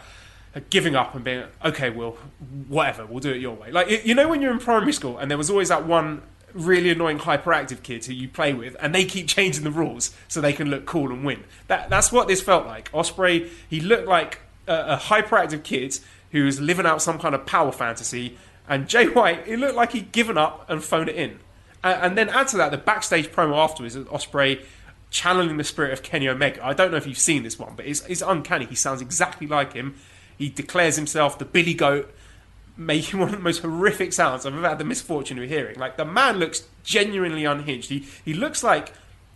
giving up and being, "Okay, Will, whatever, we'll do it your way." Like, you know when you're in primary school and there was always that one really annoying hyperactive kid who you play with and they keep changing the rules so they can look cool and win. That's what this felt like. Ospreay, he looked like a hyperactive kid who was living out some kind of power fantasy, and Jay White, he looked like he'd given up and phoned it in. And then add to that the backstage promo afterwards of Ospreay channeling the spirit of Kenny Omega. I don't know if you've seen this one, but it's uncanny. He sounds exactly like him. He declares himself the Billy Goat, making one of the most horrific sounds I've ever had the misfortune of hearing. Like, the man looks genuinely unhinged. He looks like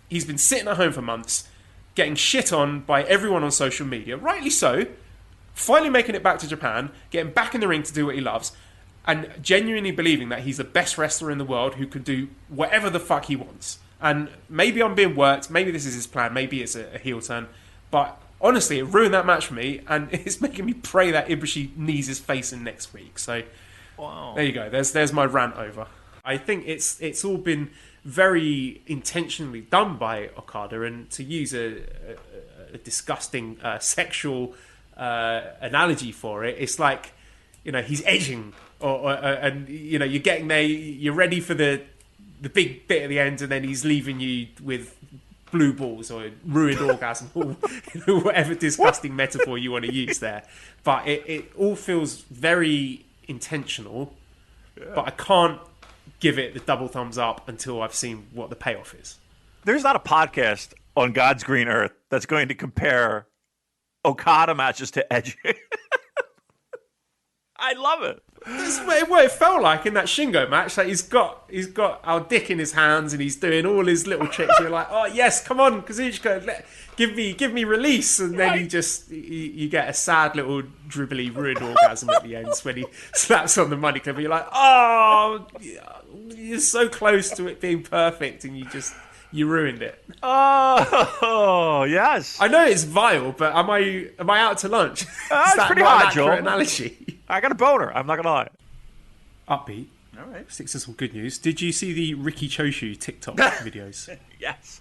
he's been sitting at home for months, getting shit on by everyone on social media, rightly so, finally making it back to Japan, getting back in the ring to do what he loves, and genuinely believing that he's the best wrestler in the world who can do whatever the fuck he wants. And maybe I'm being worked, maybe this is his plan, maybe it's a heel turn, but honestly, it ruined that match for me, and it's making me pray that Ibushi knees his face in next week. So, wow. There you go. There's my rant over. I think it's all been very intentionally done by Okada, and to use a disgusting sexual analogy for it, it's like, you know, he's edging, and you know, you're getting there, you're ready for the big bit at the end, and then he's leaving you with blue balls or ruined orgasm, or whatever disgusting metaphor you want to use there. But it all feels very intentional, but I can't give it the double thumbs up until I've seen what the payoff is. There's not a podcast on God's green earth that's going to compare Okada matches to Edge. I love it. That's what it felt like in that Shingo match. Like, he's got our dick in his hands and he's doing all his little tricks. You're like, oh yes, come on, Kazuchika, give me release, and then you get a sad little dribbly ruined orgasm at the end when he slaps on the money clip. And you're like, oh, you're so close to it being perfect, and you ruined it. Oh yes. I know it's vile, but am I out to lunch? That's pretty hot, Joel. Analogy. I got a boner. I'm not gonna lie. Upbeat. All right. Sticks to some good news. Did you see the Ricky Choshu TikTok videos? Yes.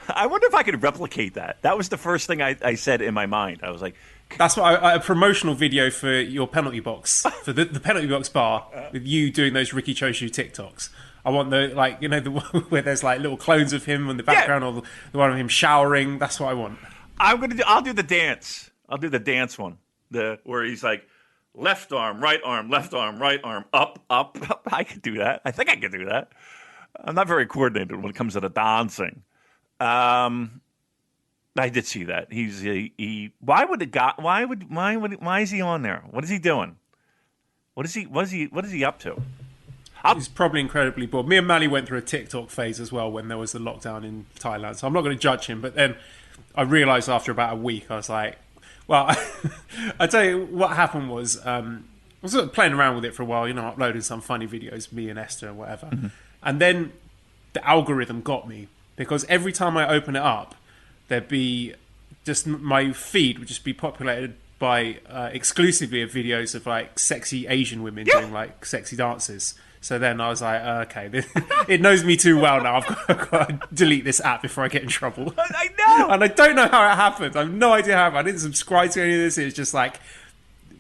I wonder if I could replicate that. That was the first thing I said in my mind. I was like, that's what a promotional video for your penalty box, for the penalty box bar, with you doing those Ricky Choshu TikToks. I want the, like, you know, the one where there's like little clones of him in the background, or the one of him showering. That's what I want. I'll do the dance. I'll do the dance one. Where he's like, left arm, right arm, up, up. I could do that. I think I could do that. I'm not very coordinated when it comes to the dancing. I did see that. Why is he on there? What is he doing? What is he up to? He's probably incredibly bored. Me and Mally went through a TikTok phase as well when there was the lockdown in Thailand, so I'm not going to judge him, but then I realised after about a week, I was like, well, I tell you what happened was, I was sort of playing around with it for a while, you know, uploading some funny videos, me and Esther and whatever. Mm-hmm. And then the algorithm got me, because every time I open it up, there'd be just, my feed would just be populated by exclusively of videos of like sexy Asian women doing like sexy dances. So then I was like, okay, it knows me too well now. I've got to delete this app before I get in trouble. I know! And I don't know how it happened. I have no idea how it happened. I didn't subscribe to any of this. It was just like,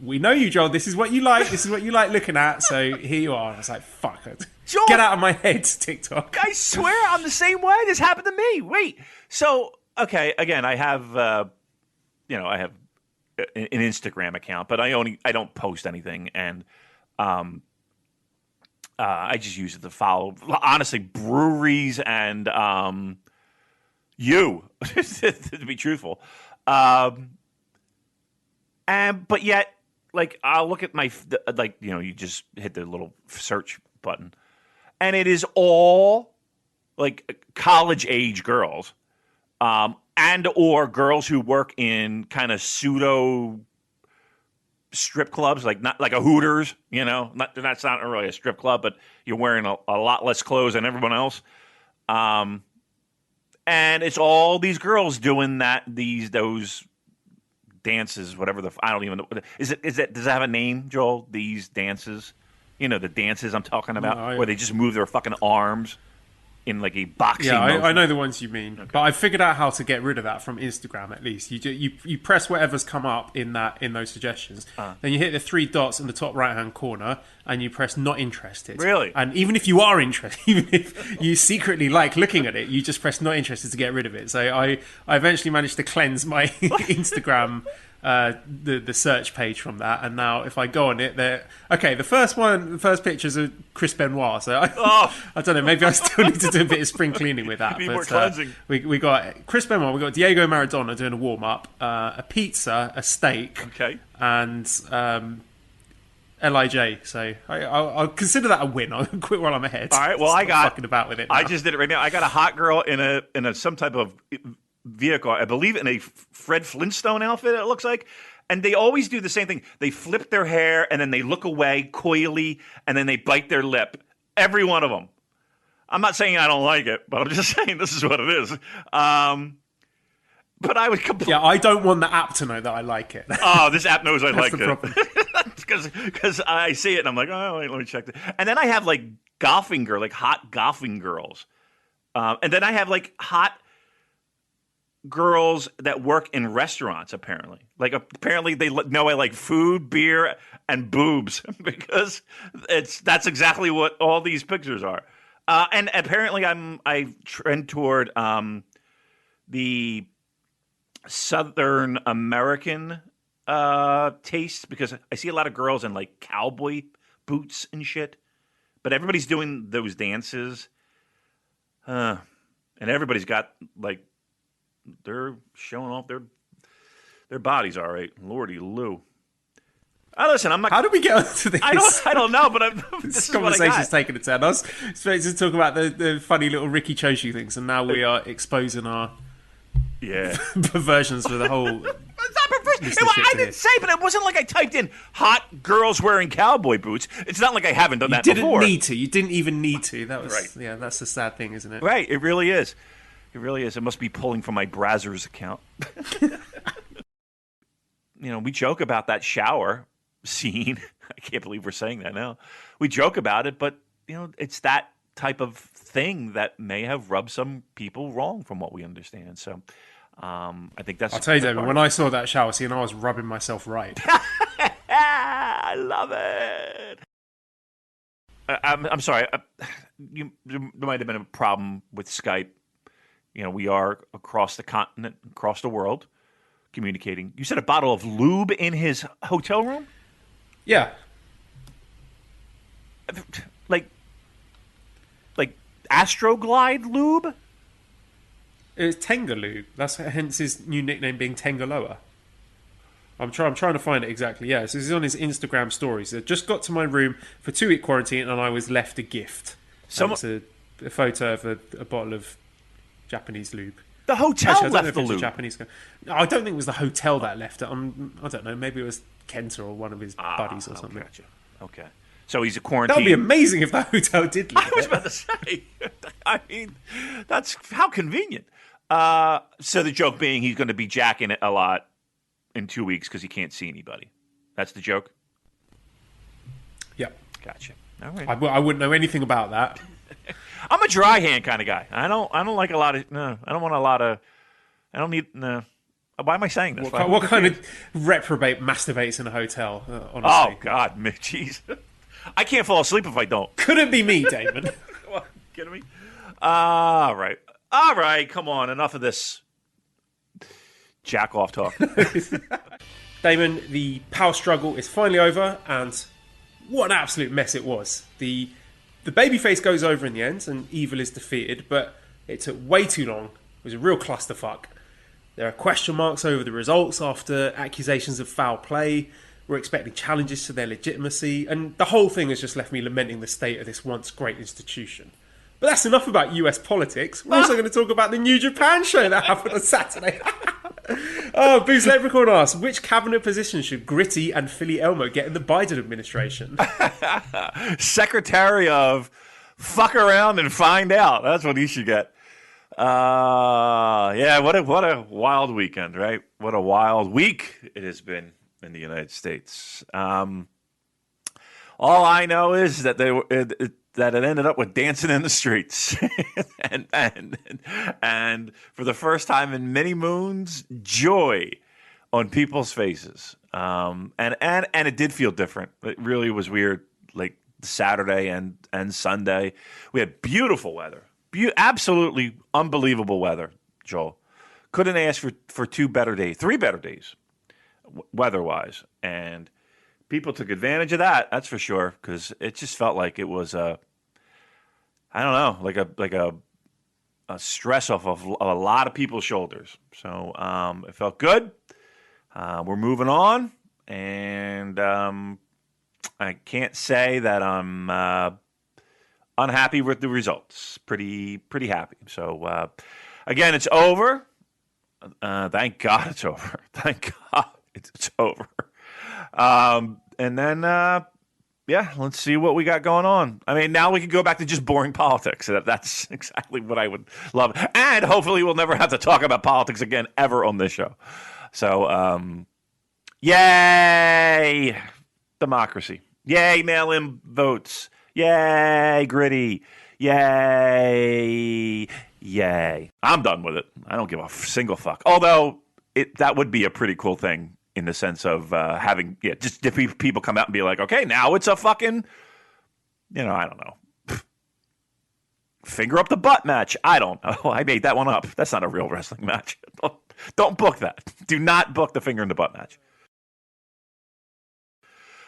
we know you, Joel. This is what you like. This is what you like looking at. So here you are. I was like, fuck it. Joel, get out of my head, TikTok. I swear I'm the same way. This happened to me. Wait. So, okay, again, I have, I have an Instagram account, but I don't post anything. And, I just use it to follow, honestly, breweries and you, to be truthful. But yet, like, I'll look at my, like, you know, you just hit the little search button, and it is all, like, college-age girls and or girls who work in kind of pseudo strip clubs, not like a Hooters, you know, that's not really a strip club, but you're wearing a lot less clothes than everyone else. And it's all these girls doing those dances, whatever I don't even know. Is it? Does it have a name, Joel? These dances, the dances I'm talking about, where they just move their fucking arms in like a boxing. Yeah, motion. I know the ones you mean, but I figured out how to get rid of that from Instagram. At least you press whatever's come up in those suggestions, then you hit the 3 dots in the top right hand corner, and you press not interested. Really? And even if you are interested, even if you secretly like looking at it, you just press not interested to get rid of it. So I eventually managed to cleanse my Instagram. The search page from that, and now if I go on it, the first pictures of Chris Benoit. So I don't know, maybe I still need to do a bit of spring cleaning with that. More cleansing. We got Chris Benoit, we got Diego Maradona doing a warm up, a pizza, a steak, and Lij. So I'll consider that a win. I'll quit while I'm ahead. All right. Well, I got fucking about with it. I just did it right now. I got a hot girl in a some type of vehicle, I believe in a Fred Flintstone outfit, it looks like. And they always do the same thing. They flip their hair and then they look away coyly and then they bite their lip. Every one of them. I'm not saying I don't like it, but I'm just saying this is what it is. But I would Yeah, I don't want the app to know that I like it. Oh, this app knows I like the it. Because I see it and I'm like, oh, wait, let me check it. And then I have like hot golfing girls. And then I have like hot girls that work in restaurants, apparently. Like, apparently they know I like food, beer, and boobs because that's exactly what all these pictures are. And apparently I trend toward the Southern American taste because I see a lot of girls in like cowboy boots and shit. But everybody's doing those dances. And everybody's got like they're showing off their bodies, all right. Lordy Lou. Listen, I'm not. How did we get onto this? I don't know, but this conversation's taken a turn. I was supposed to talk about the funny little Ricky Choshu things, and now we are exposing our perversions for the whole. It's not perversion. I didn't say, but it wasn't like I typed in hot girls wearing cowboy boots. It's not like I haven't done that before. You didn't need to. You didn't even need to. That was right. Yeah, that's the sad thing, isn't it? Right. It really is. It really is. It must be pulling from my Brazzers account. We joke about that shower scene. I can't believe we're saying that now. We joke about it, but it's that type of thing that may have rubbed some people wrong from what we understand. So I think that's... I'll tell you, Damon, when I saw that shower scene, I was rubbing myself right. I love it. I'm sorry. There might have been a problem with Skype. We are across the continent, across the world, communicating. You said a bottle of lube in his hotel room? Yeah. Like Astroglide lube? It's Tenga lube. That's hence his new nickname being Tengaloa. I'm trying to find it exactly. Yeah, so this is on his Instagram stories. I just got to my room for 2-week quarantine and I was left a gift. It's a photo of a bottle of Japanese lube. The hotel left the lube. No, I don't think it was the hotel that left it. I don't know. Maybe it was Kenta or one of his buddies or something. Gotcha. Okay. So he's a quarantine. That would be amazing if the hotel did leave I was about to say. I mean, that's how convenient. So the joke being he's going to be jacking it a lot in 2 weeks because he can't see anybody. That's the joke? Yep. Gotcha. All right. I wouldn't know anything about that. I'm a dry hand kind of guy. I don't like a lot of. No, I don't want a lot of. I don't need. No. Why am I saying this? What kind of reprobate masturbates in a hotel? Honestly. Oh God, jeez. I can't fall asleep if I don't. Couldn't be me, Damon. What, kidding me? All right. Come on, enough of this jack off talk. Damon, the power struggle is finally over, and what an absolute mess it was. The babyface goes over in the end, and evil is defeated, but it took way too long. It was a real clusterfuck. There are question marks over the results after accusations of foul play. We're expecting challenges to their legitimacy, and the whole thing has just left me lamenting the state of this once great institution. But that's enough about US politics. We're also going to talk about the New Japan show that happened on Saturday. Boost Leprechaun asks, which cabinet position should Gritty and Philly Elmo get in the Biden administration? Secretary of fuck around and find out. That's what he should get. Yeah, what a wild weekend, right? What a wild week it has been in the United States. All I know is that that it ended up with dancing in the streets, and for the first time in many moons, joy on people's faces. And it did feel different. It really was weird. Like Saturday and Sunday, we had beautiful weather, absolutely unbelievable weather. Joel, couldn't ask for 3 better days, weather-wise, and people took advantage of that. That's for sure, because it just felt like it was I don't know, like a stress off of a lot of people's shoulders. So it felt good. We're moving on, and I can't say that I'm unhappy with the results. Pretty happy. So again, it's over. Thank God it's over. Thank God it's over. And then, yeah, let's see what we got going on. I mean, now we can go back to just boring politics. That's exactly what I would love. And hopefully we'll never have to talk about politics again ever on this show. So, yay, democracy. Yay, mail-in votes. Yay, gritty. Yay. I'm done with it. I don't give a single fuck. Although, that would be a pretty cool thing. In the sense of having, just people come out and be like, okay, now it's a fucking, I don't know, finger up the butt match. I don't know. I made that one up. That's not a real wrestling match. Don't book that. Do not book the finger in the butt match.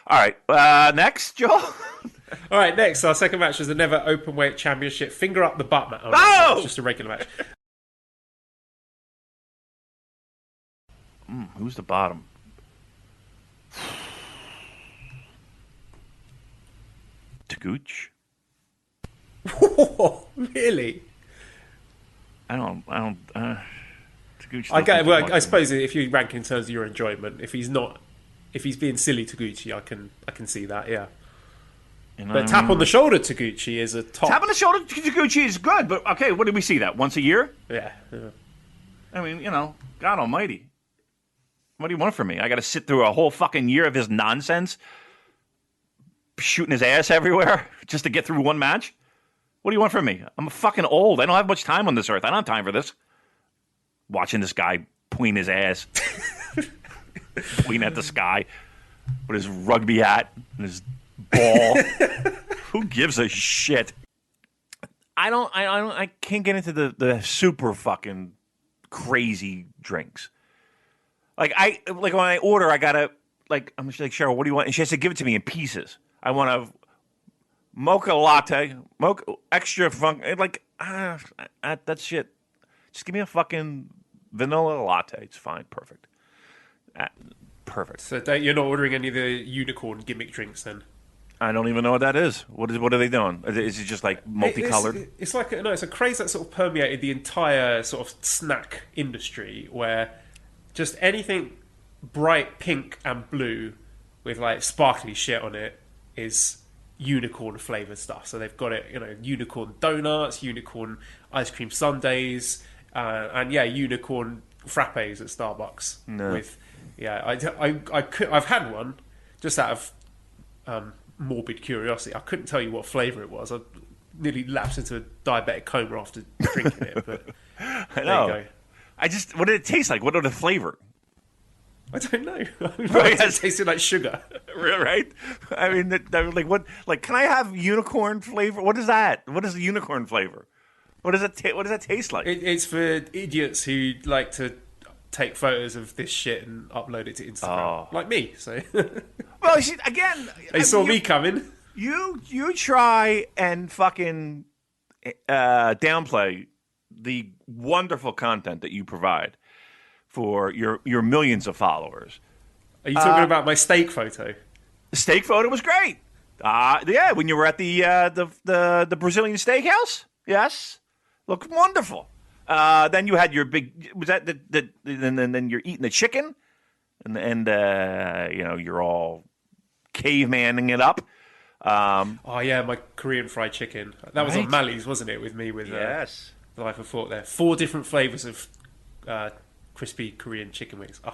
All right, next, Joel. All right, next. Our second match was the Never Openweight Championship finger up the butt match. Oh! It's just a regular match. Who's the bottom? Taguchi? Really? I don't. Taguchi. I suppose if you rank in terms of your enjoyment, if he's being silly Taguchi, I can see that. Yeah. But tap on the shoulder Taguchi is a top. Tap on the shoulder Taguchi is good, but okay, what did we see that once a year? Yeah. I mean, God Almighty. What do you want from me? I got to sit through a whole fucking year of his nonsense, shooting his ass everywhere just to get through one match? What do you want from me? I'm fucking old. I don't have much time on this earth. I don't have time for this. Watching this guy point his ass, pointing at the sky with his rugby hat and his ball. Who gives a shit? I can't get into the super fucking crazy drinks. Like when I order, I gotta I'm just like, Cheryl, what do you want? And she has to give it to me in pieces. I want a mocha latte, extra funk. That's shit. Just give me a fucking vanilla latte. It's fine, perfect, perfect. So you're not ordering any of the unicorn gimmick drinks then? I don't even know what that is. What are they doing? Is it just like multicolored? It's like it's a craze that sort of permeated the entire sort of snack industry where. Just anything bright pink and blue with like sparkly shit on it is unicorn flavoured stuff. So they've got it, unicorn donuts, unicorn ice cream sundaes, and unicorn frappes at Starbucks. No. I've had one just out of morbid curiosity. I couldn't tell you what flavour it was. I nearly lapsed into a diabetic coma after drinking it. But I know. There you go. What did it taste like? What are the flavor? I don't know. It tasted like sugar. Right? I mean, what? Like, can I have unicorn flavor? What is that? What is the unicorn flavor? What does that taste like? It's for idiots who like to take photos of this shit and upload it to Instagram, like me. So, well, you see, again, they saw me coming. You try and fucking downplay the wonderful content that you provide for your millions of followers. Are you talking about my steak photo? The steak photo was great. Yeah, when you were at the Brazilian steakhouse. Yes, looked wonderful. Then you had your big. Was that then you're eating the chicken, and you're all cavemaning it up. My Korean fried chicken. That was on Mally's, wasn't it? With me, with yes. life of thought there. 4 different flavors of crispy Korean chicken wings. Oh,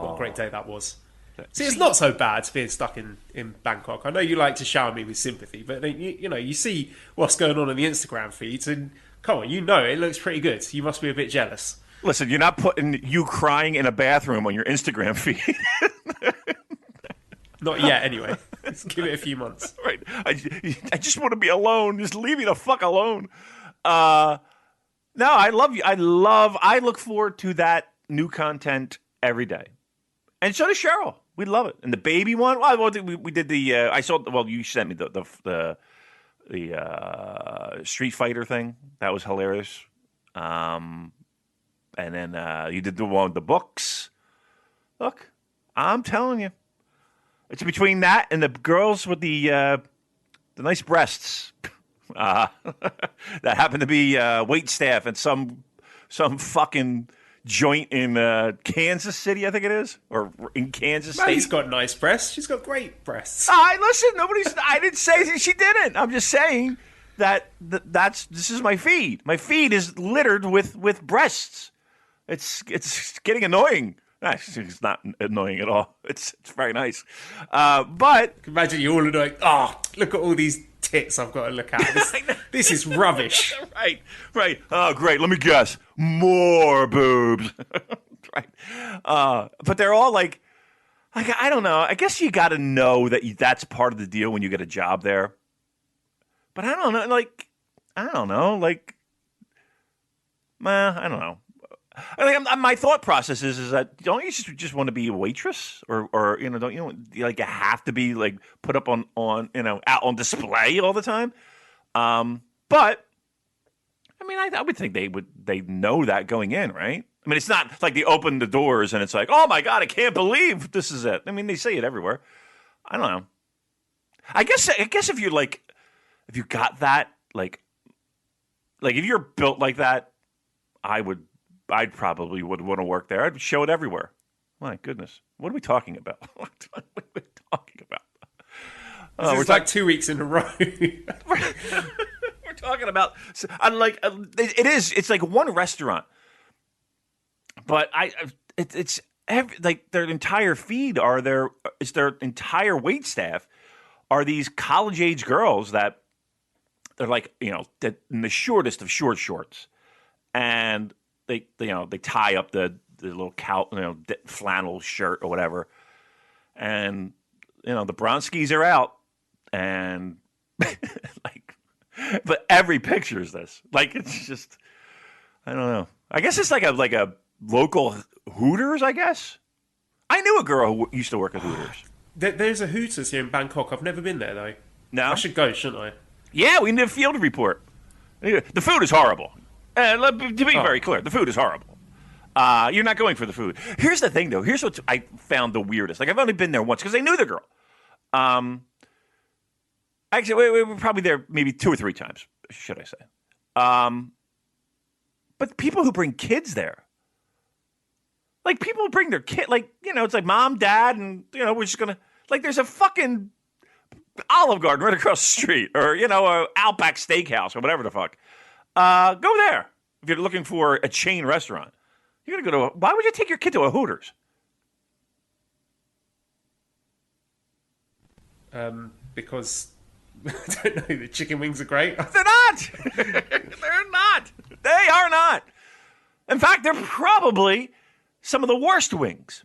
what a great day that was. See, it's not so bad being stuck in Bangkok. I know you like to shower me with sympathy, but you see what's going on in the Instagram feeds, and come on, it looks pretty good. You must be a bit jealous. Listen, you're not putting you crying in a bathroom on your Instagram feed. Not yet, anyway. Let's give it a few months. Right. I just want to be alone. Just leave me the fuck alone. No, I love you. I look forward to that new content every day. And so does Cheryl. We love it. And the baby one, well, we did the, I saw, well, you sent me the Street Fighter thing. That was hilarious. And then you did the one with the books. Look, I'm telling you. It's between that and the girls with the nice breasts that happen to be wait staff at some fucking joint in Kansas City, I think it is, or in Kansas State. He's got nice breasts. She's got great breasts. Listen, I didn't say she didn't. I'm just saying this is my feed. My feed is littered with breasts. It's getting annoying. It's not annoying at all. It's very nice. But imagine you all are like, look at all these tits I've got to look at. This is rubbish. Right. Oh, great. Let me guess. More boobs. Right. But they're all like, I don't know. I guess you got to know that that's part of the deal when you get a job there. But I don't know. I don't know. My thought process is that don't you just want to be a waitress or don't you like you have to be like put up on out on display all the time? But I mean I would think they know that going in, right? I mean it's not like they open the doors and it's like, oh my God, I can't believe this is it. I mean they say it everywhere. I don't know. I guess if you if you got that like if you're built like that, I probably would want to work there. I'd show it everywhere. My goodness. What are we talking about? What are we talking about? We're like 2 weeks in a row. We're talking about, it's like one restaurant. But their entire feed their entire wait staff are these college-age girls that they're like, in the shortest of short shorts. And they tie up the little flannel shirt or whatever, and the Bronskis are out, and but every picture is this. It's just I don't know. I guess it's like a local Hooters. I guess I knew a girl who used to work at Hooters. There's a Hooters here in Bangkok. I've never been there though. No, I should go, shouldn't I? Yeah, we need a field report. The food is horrible. To be very clear, the food is horrible. You're not going for the food. Here's the thing, though. Here's what I found the weirdest. I've only been there once because I knew the girl. Actually, we were probably there maybe 2 or 3 times, should I say. But people who bring kids there. People bring their kid, it's like mom, dad, and, we're just going to, there's a fucking Olive Garden right across the street or, a Outback Steakhouse or whatever the fuck. Go there if you're looking for a chain restaurant. You're gonna go to. Why would you take your kid to a Hooters? Because I don't know. The chicken wings are great. They're not. They're not. They are not. In fact, they're probably some of the worst wings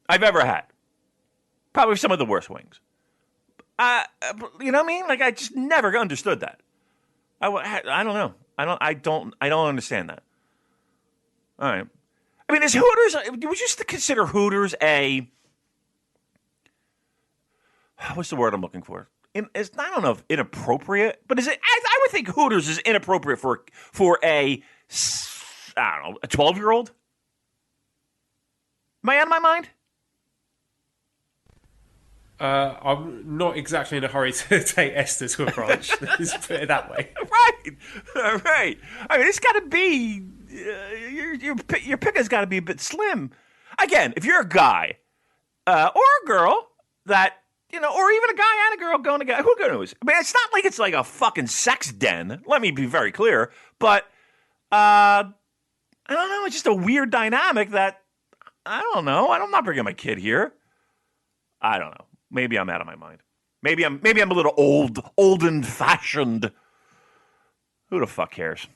I've ever had. Probably some of the worst wings. You know what I mean? I just never understood that. I don't know. I don't understand that. All right. I mean, is Hooters? Would you just consider Hooters a? What's the word I'm looking for? I don't know if inappropriate, but is it? I would think Hooters is inappropriate for a, I don't know, a 12-year-old. Am I out of my mind? I'm not exactly in a hurry to take Esther to a branch. Let's put it that way. Right. I mean, it's got to be your pick has got to be a bit slim. Again, if you're a guy or a girl that or even a guy and a girl going together, who knows? I mean, it's not like it's like a fucking sex den. Let me be very clear. But I don't know. It's just a weird dynamic that I don't know. I'm not bringing my kid here. I don't know. Maybe I'm out of my mind. Maybe I'm a little old and fashioned. Who the fuck cares?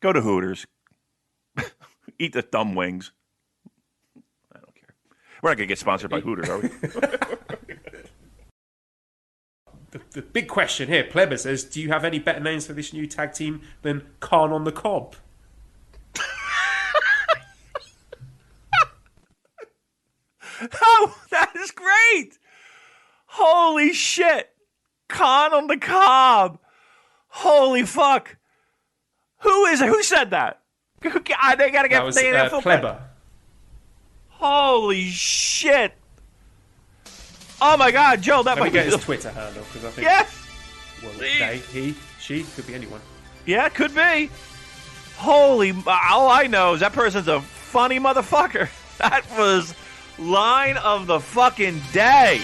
Go to Hooters. Eat the dumb wings. I don't care. We're not gonna get sponsored by Hooters, are we? The big question here, Pleber says, do you have any better names for this new tag team than Khan on the Cob? Oh, that is great! Holy shit! Khan on the Cob! Holy fuck! Who is it? Who said that? They gotta get That was Pleber. Holy shit! Oh my god, Joe, that Let might me get be his Twitter handle, because I think... Yes! Well, they, he, she, could be anyone. Yeah, it could be. Holy... All I know is that person's a funny motherfucker. That was line of the fucking day.